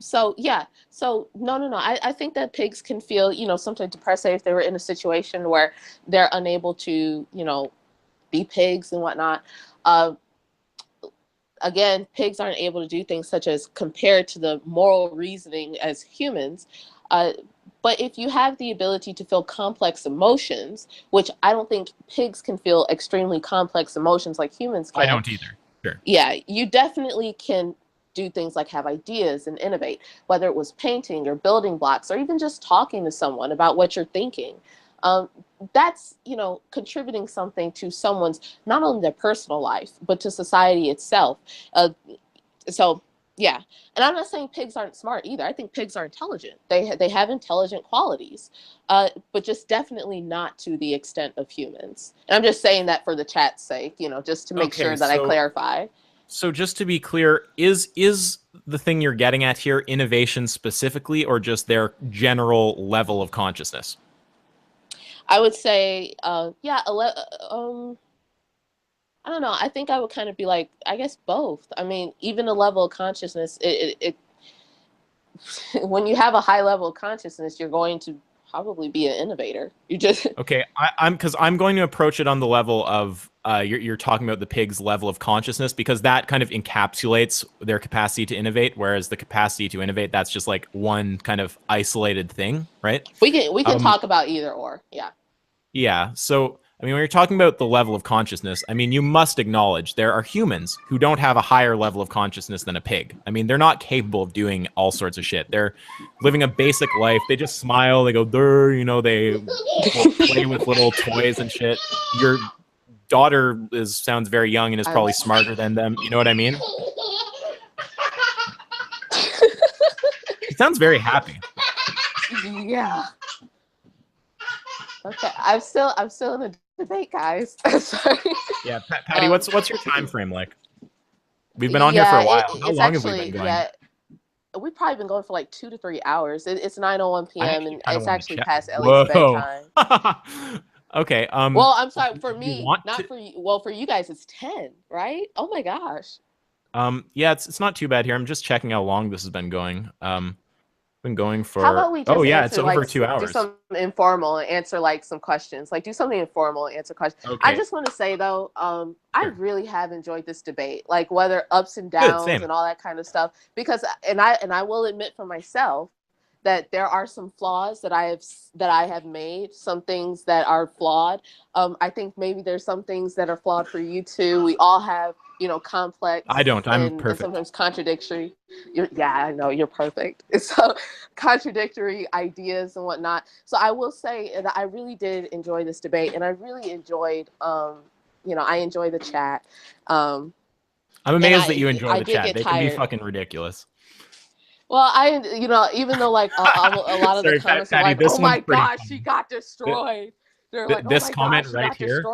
So yeah. So no. I think that pigs can feel, sometimes depressed if they were in a situation where they're unable to, be pigs and whatnot. Again, pigs aren't able to do things such as compared to the moral reasoning as humans. But if you have the ability to feel complex emotions, which I don't think pigs can feel extremely complex emotions like humans can. I don't either. Sure. Yeah, you definitely can do things like have ideas and innovate, whether it was painting or building blocks or even just talking to someone about what you're thinking. That's contributing something to someone's, not only their personal life but to society itself. So yeah, and I'm not saying pigs aren't smart either. I think pigs are intelligent. They have intelligent qualities, but just definitely not to the extent of humans. And I'm just saying that for the chat's sake, just to make sure that I clarify. So just to be clear, is the thing you're getting at here innovation specifically, or just their general level of consciousness? I would say, I don't know. I think I would kind of be like, I guess both. I mean, even a level of consciousness, it when you have a high level of consciousness, you're going to probably be an innovator. You just okay. I'm going to approach it on the level of you're talking about the pig's level of consciousness, because that kind of encapsulates their capacity to innovate, whereas the capacity to innovate, that's just like one kind of isolated thing, right? We can talk about either or. Yeah. Yeah. So, I mean, when you're talking about the level of consciousness, I mean, you must acknowledge there are humans who don't have a higher level of consciousness than a pig. I mean, they're not capable of doing all sorts of shit. They're living a basic life. They just smile. They go, "Durr," they will play with little toys and shit. You're daughter sounds very young and is probably smarter than them. You know what I mean? She sounds very happy. Yeah. Okay, I'm still in the debate, guys. Sorry. Yeah, Patty, what's your time frame like? We've been on here for a while. How long have we been going? Yeah, we've probably been going for like 2 to 3 hours. It's 9:01 p.m. and it's actually past Ellie's bedtime. Okay. Well, I'm sorry, for me, not for you. Well, for you guys, it's 10, right? Oh my gosh. Yeah, it's not too bad here. I'm just checking how long this has been going. Been going for. How about we just answer, it's over 2 hours. Do something informal and answer like some questions. Like do something informal and answer questions. Okay. I just want to say though, I really have enjoyed this debate. Like whether ups and downs and all that kind of stuff. Because and I will admit for myself that there are some flaws that I have made, some things that are flawed. I think maybe there's some things that are flawed for you too. We all have, complex. I'm perfect. And sometimes contradictory. Yeah, I know you're perfect. So contradictory ideas and whatnot. So I will say that I really did enjoy this debate, and I really enjoyed, I enjoy the chat. I'm amazed that you enjoy the chat. They can be fucking ridiculous. Well, even though like a lot of the comments are like, "Oh my gosh, she got destroyed." They're like, this comment right here.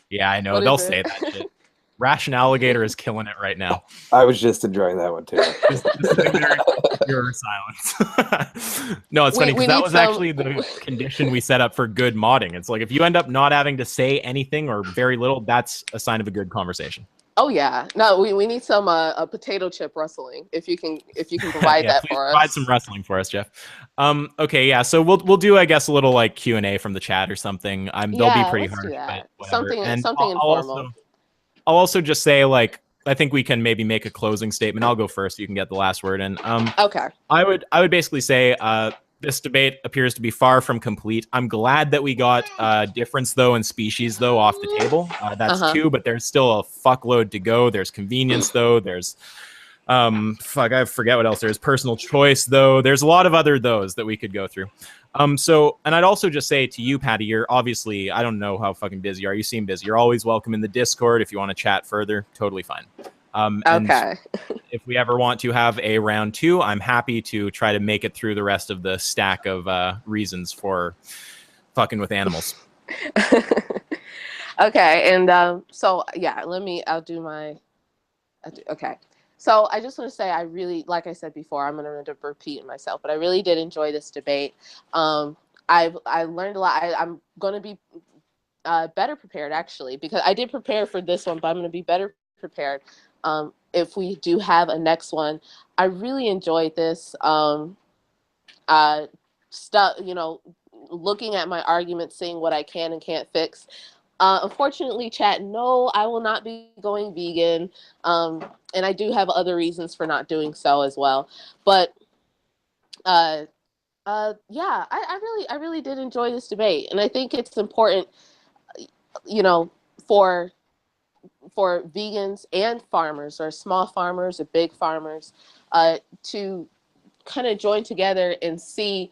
Yeah, I know. They'll say that shit. Ration Alligator is killing it right now. I was just enjoying that one too. just your silence. No, it's funny because that was actually the condition we set up for good modding. It's like if you end up not having to say anything or very little, that's a sign of a good conversation. Oh yeah, no, we need some potato chip rustling if you can provide that for us. Provide some rustling for us, Jeff. Okay, yeah. So we'll do I guess a little like Q&A from the chat or something. They'll be pretty hard. Something informal. I'll also just say like I think we can maybe make a closing statement. I'll go first. So you can get the last word in. Okay. I would basically say this debate appears to be far from complete. I'm glad that we got difference, though, and species, though, off the table. That's 2, but there's still a fuckload to go. There's convenience, though. There's, I forget what else there is. Personal choice, though. There's a lot of other those that we could go through. And I'd also just say to you, Patty, you're obviously, I don't know how fucking busy you are. You seem busy. You're always welcome in the Discord if you want to chat further. Totally fine. Okay. If we ever want to have a round 2, I'm happy to try to make it through the rest of the stack of reasons for fucking with animals. Okay, and so yeah, okay. So I just want to say I really, like I said before, I'm going to repeat myself, but I really did enjoy this debate. I learned a lot. I'm going to be better prepared actually, because I did prepare for this one, but I'm going to be better prepared if we do have a next one. I really enjoyed this stuff, looking at my arguments, seeing what I can and can't fix. Unfortunately, chat, no, I will not be going vegan, and I do have other reasons for not doing so as well. But yeah, I really did enjoy this debate, and I think it's important, for vegans and farmers, or small farmers or big farmers, to kind of join together and see,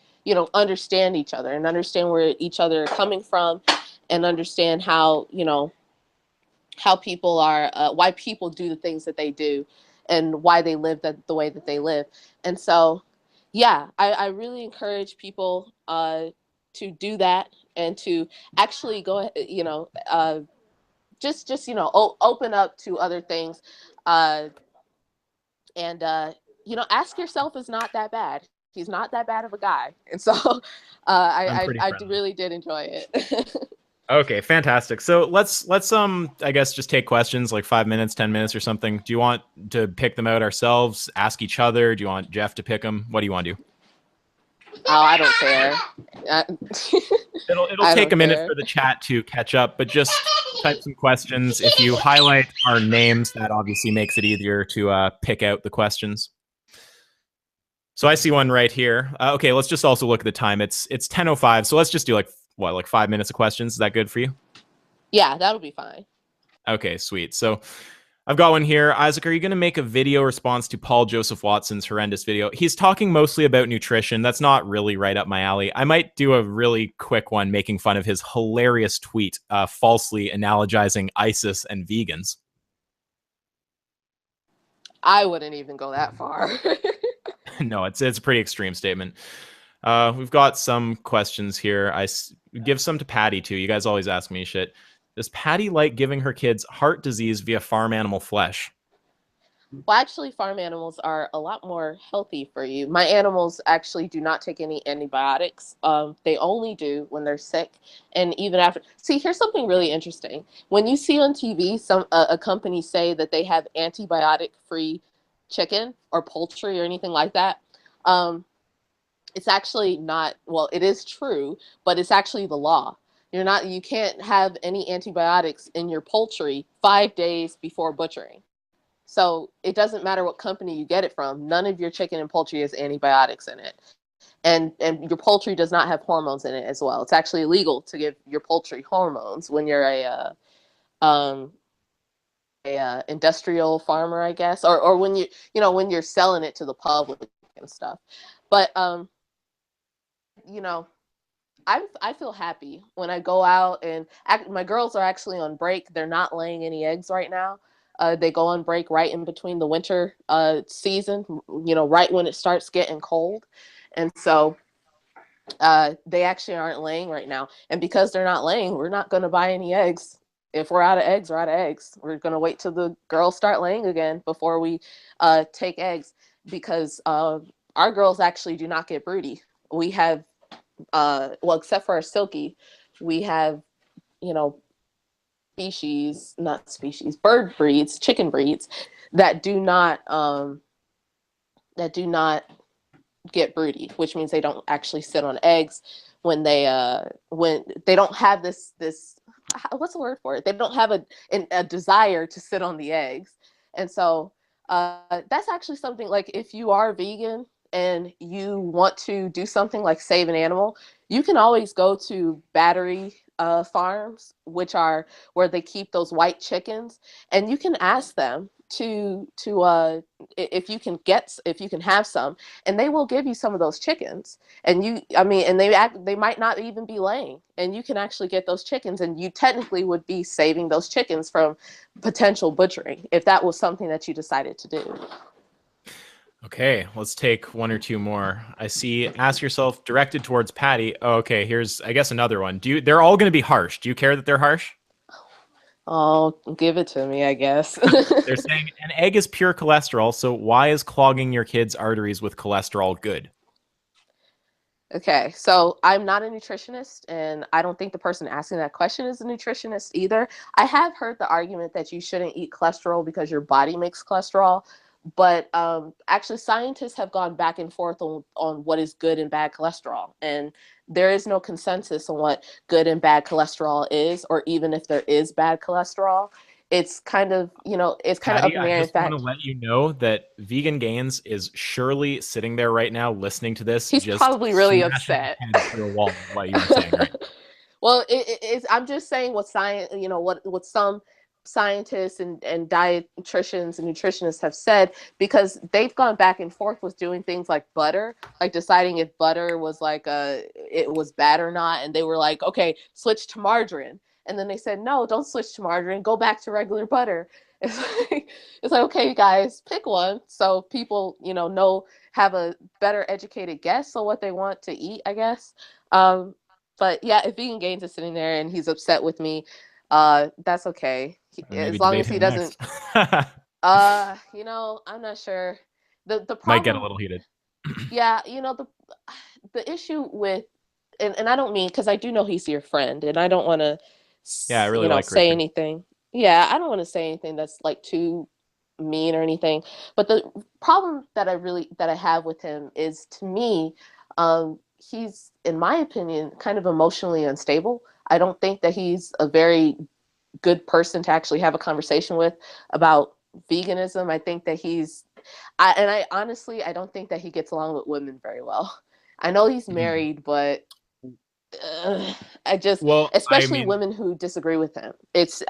understand each other and understand where each other are coming from, and understand how, how people are, why people do the things that they do, and why they live the way that they live. And so, yeah, I really encourage people to do that, and to actually go, just open up to other things, and Ask Yourself is not that bad. He's not that bad of a guy, and so I really did enjoy it. Okay, fantastic. So let's I guess just take questions like 5 minutes, 10 minutes or something. Do you want to pick them out ourselves, ask each other? Do you want Jeff to pick them? What do you want to do? Oh, I don't care. It'll take a minute for the chat to catch up, but just type some questions. If you highlight our names, that obviously makes it easier to pick out the questions. So I see one right here. Okay, let's just also look at the time. It's 10:05, so let's just do like 5 minutes of questions. Is that good for you? Yeah, that'll be fine. Okay, sweet. So I've got one here. Isaac, are you going to make a video response to Paul Joseph Watson's horrendous video? He's talking mostly about nutrition. That's not really right up my alley. I might do a really quick one making fun of his hilarious tweet, falsely analogizing ISIS and vegans. I wouldn't even go that far. No, it's a pretty extreme statement. We've got some questions here. Give some to Patty, too. You guys always ask me shit. Does Patty like giving her kids heart disease via farm animal flesh? Well, actually, farm animals are a lot more healthy for you. My animals actually do not take any antibiotics. They only do when they're sick. And even after, see, here's something really interesting. When you see on TV a company say that they have antibiotic-free chicken or poultry or anything like that, it's actually not, well, it is true, but it's actually the law. You can't have any antibiotics in your poultry 5 days before butchering. So it doesn't matter what company you get it from. None of your chicken and poultry has antibiotics in it. And your poultry does not have hormones in it as well. It's actually illegal to give your poultry hormones when you're a industrial farmer, I guess, or when when you're selling it to the public and stuff. But I feel happy when I go out and my girls are actually on break. They're not laying any eggs right now. They go on break right in between the winter season, right when it starts getting cold. And so they actually aren't laying right now. And because they're not laying, we're not going to buy any eggs. If we're out of eggs, we're out of eggs. We're going to wait till the girls start laying again before we take eggs, because our girls actually do not get broody. We have except for our silky, we have, bird breeds, chicken breeds that do not get broody, which means they don't actually sit on eggs when they don't have this what's the word for it? They don't have a desire to sit on the eggs. And so that's actually something, like, if you are vegan and you want to do something like save an animal, you can always go to battery farms, which are where they keep those white chickens, and you can ask them to if you can have some, and they will give you some of those chickens. And they might not even be laying, and you can actually get those chickens, and you technically would be saving those chickens from potential butchering if that was something that you decided to do. Okay, let's take one or two more. I see Ask Yourself directed towards Patty. Oh, okay, here's, I guess, another one. They're all going to be harsh. Do you care that they're harsh? Oh, give it to me, I guess. They're saying an egg is pure cholesterol, so why is clogging your kids' arteries with cholesterol good? Okay, so I'm not a nutritionist, and I don't think the person asking that question is a nutritionist either. I have heard the argument that you shouldn't eat cholesterol because your body makes cholesterol. But actually, scientists have gone back and forth on what is good and bad cholesterol. And there is no consensus on what good and bad cholesterol is, or even if there is bad cholesterol. It's kind of, it's kind Patty, of up in the air. I just want to let you know that Vegan Gains is surely sitting there right now listening to this. He's just probably really upset. Through a wall, what you're saying, right? Well, I'm just saying what science, what some scientists and dietitians and nutritionists have said, because they've gone back and forth with doing things like butter, like deciding if butter was it was bad or not. And they were like, okay, switch to margarine. And then they said, no, don't switch to margarine. Go back to regular butter. It's like, okay, guys, pick one. So people, have a better educated guess on what they want to eat, I guess. But yeah, if Vegan Gains is sitting there and he's upset with me, that's okay. As long as he doesn't, I'm not sure. The problem might get a little heated. Yeah, the issue with, and I don't mean, because I do know he's your friend, and I don't want to, I really like say Richard. anything. Yeah, I don't want to say anything that's like too mean or anything. But the problem that I have with him is, to me, he's, in my opinion, kind of emotionally unstable. I don't think that he's a very good person to actually have a conversation with about veganism. I think that I honestly, I don't think that he gets along with women very well. I know he's married, but especially women who disagree with him.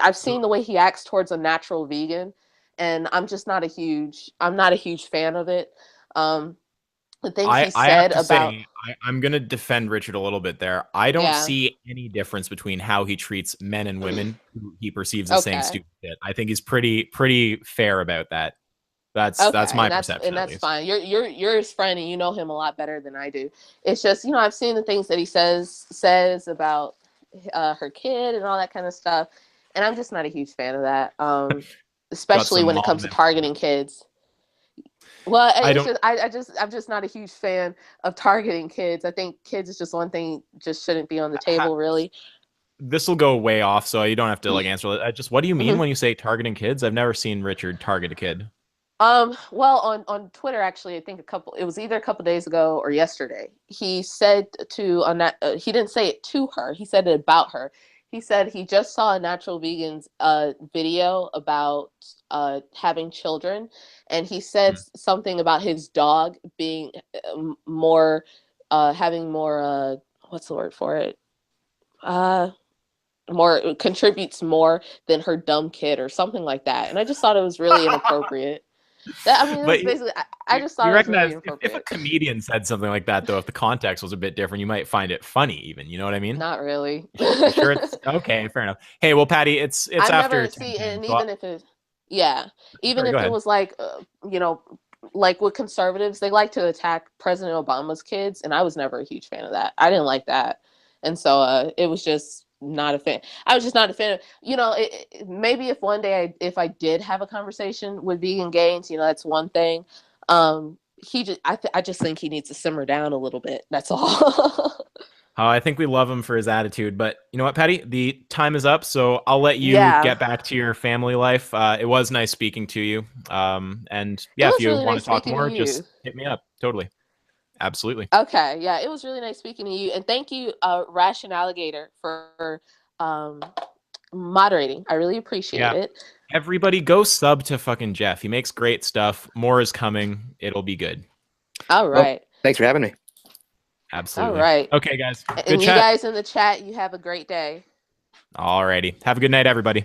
I've seen the way he acts towards a natural vegan, and I'm just not a huge fan of it. The things he I have said to about say, I'm going to defend Richard a little bit there. I don't yeah, see any difference between how he treats men and women who he perceives as saying okay. stupid shit. I think he's pretty fair about that. That's Okay, my and perception, at that's least. fine. You're his friend, and you know him a lot better than I do. It's just, you know, I've seen the things that he says about her kid and all that kind of stuff, and I'm just not a huge fan of that. Got Especially some when it mom comes to mentality. targeting kids. Well, I it's don't. just I'm just not a huge fan of targeting kids. I think kids is just one thing just shouldn't be on the table, really. This will go way off, so you don't have to like answer it. Just what do you mean Mhm. when you say targeting kids? I've never seen Richard target a kid. Well, on Twitter, actually, I think it was either a couple days ago or yesterday. He said to on that he didn't say it to her. He said it about her. He said he just saw a Natural Vegans video about having children, and he said something about his dog being more having more what's the word for it? More contributes more than her dumb kid or something like that. And I just thought it was really inappropriate. That, I mean, it But was basically, I just you thought it was really recognize if a inappropriate. comedian said something like that, though, if the context was a bit different, you might find it funny, even. You know what I mean? Not really. You sure it's okay? Fair enough. Hey, well, Patty, it's I've after never 10 see, p.m. and So even if it, yeah, even sorry, go if it ahead. was like, you know, like with conservatives, they like to attack President Obama's kids, and I was never a huge fan of that. I didn't like that, and so it was just not a fan. I was just not a fan of, you know, maybe if one day if I did have a conversation with vegan gains, you know, that's one thing. I just think he needs to simmer down a little bit. That's all. I think we love him for his attitude, but you know what, Patty? The time is up, so I'll let you Yeah, get back to your family life. It was nice speaking to you. And it yeah, if was you really want nice to talk speaking to more, you. just hit me up. Totally. Absolutely. Okay, yeah, it was really nice speaking to you, and thank you, Ration Alligator, for um, moderating. I really appreciate Yeah. it. Everybody go sub to fucking Jeff. He makes great stuff. More is coming. It'll be good. All Well, right, thanks for having me. all Absolutely. right, Okay, guys. Good and you chat. guys in the chat, you have a great day. Alrighty. Have a good night, everybody.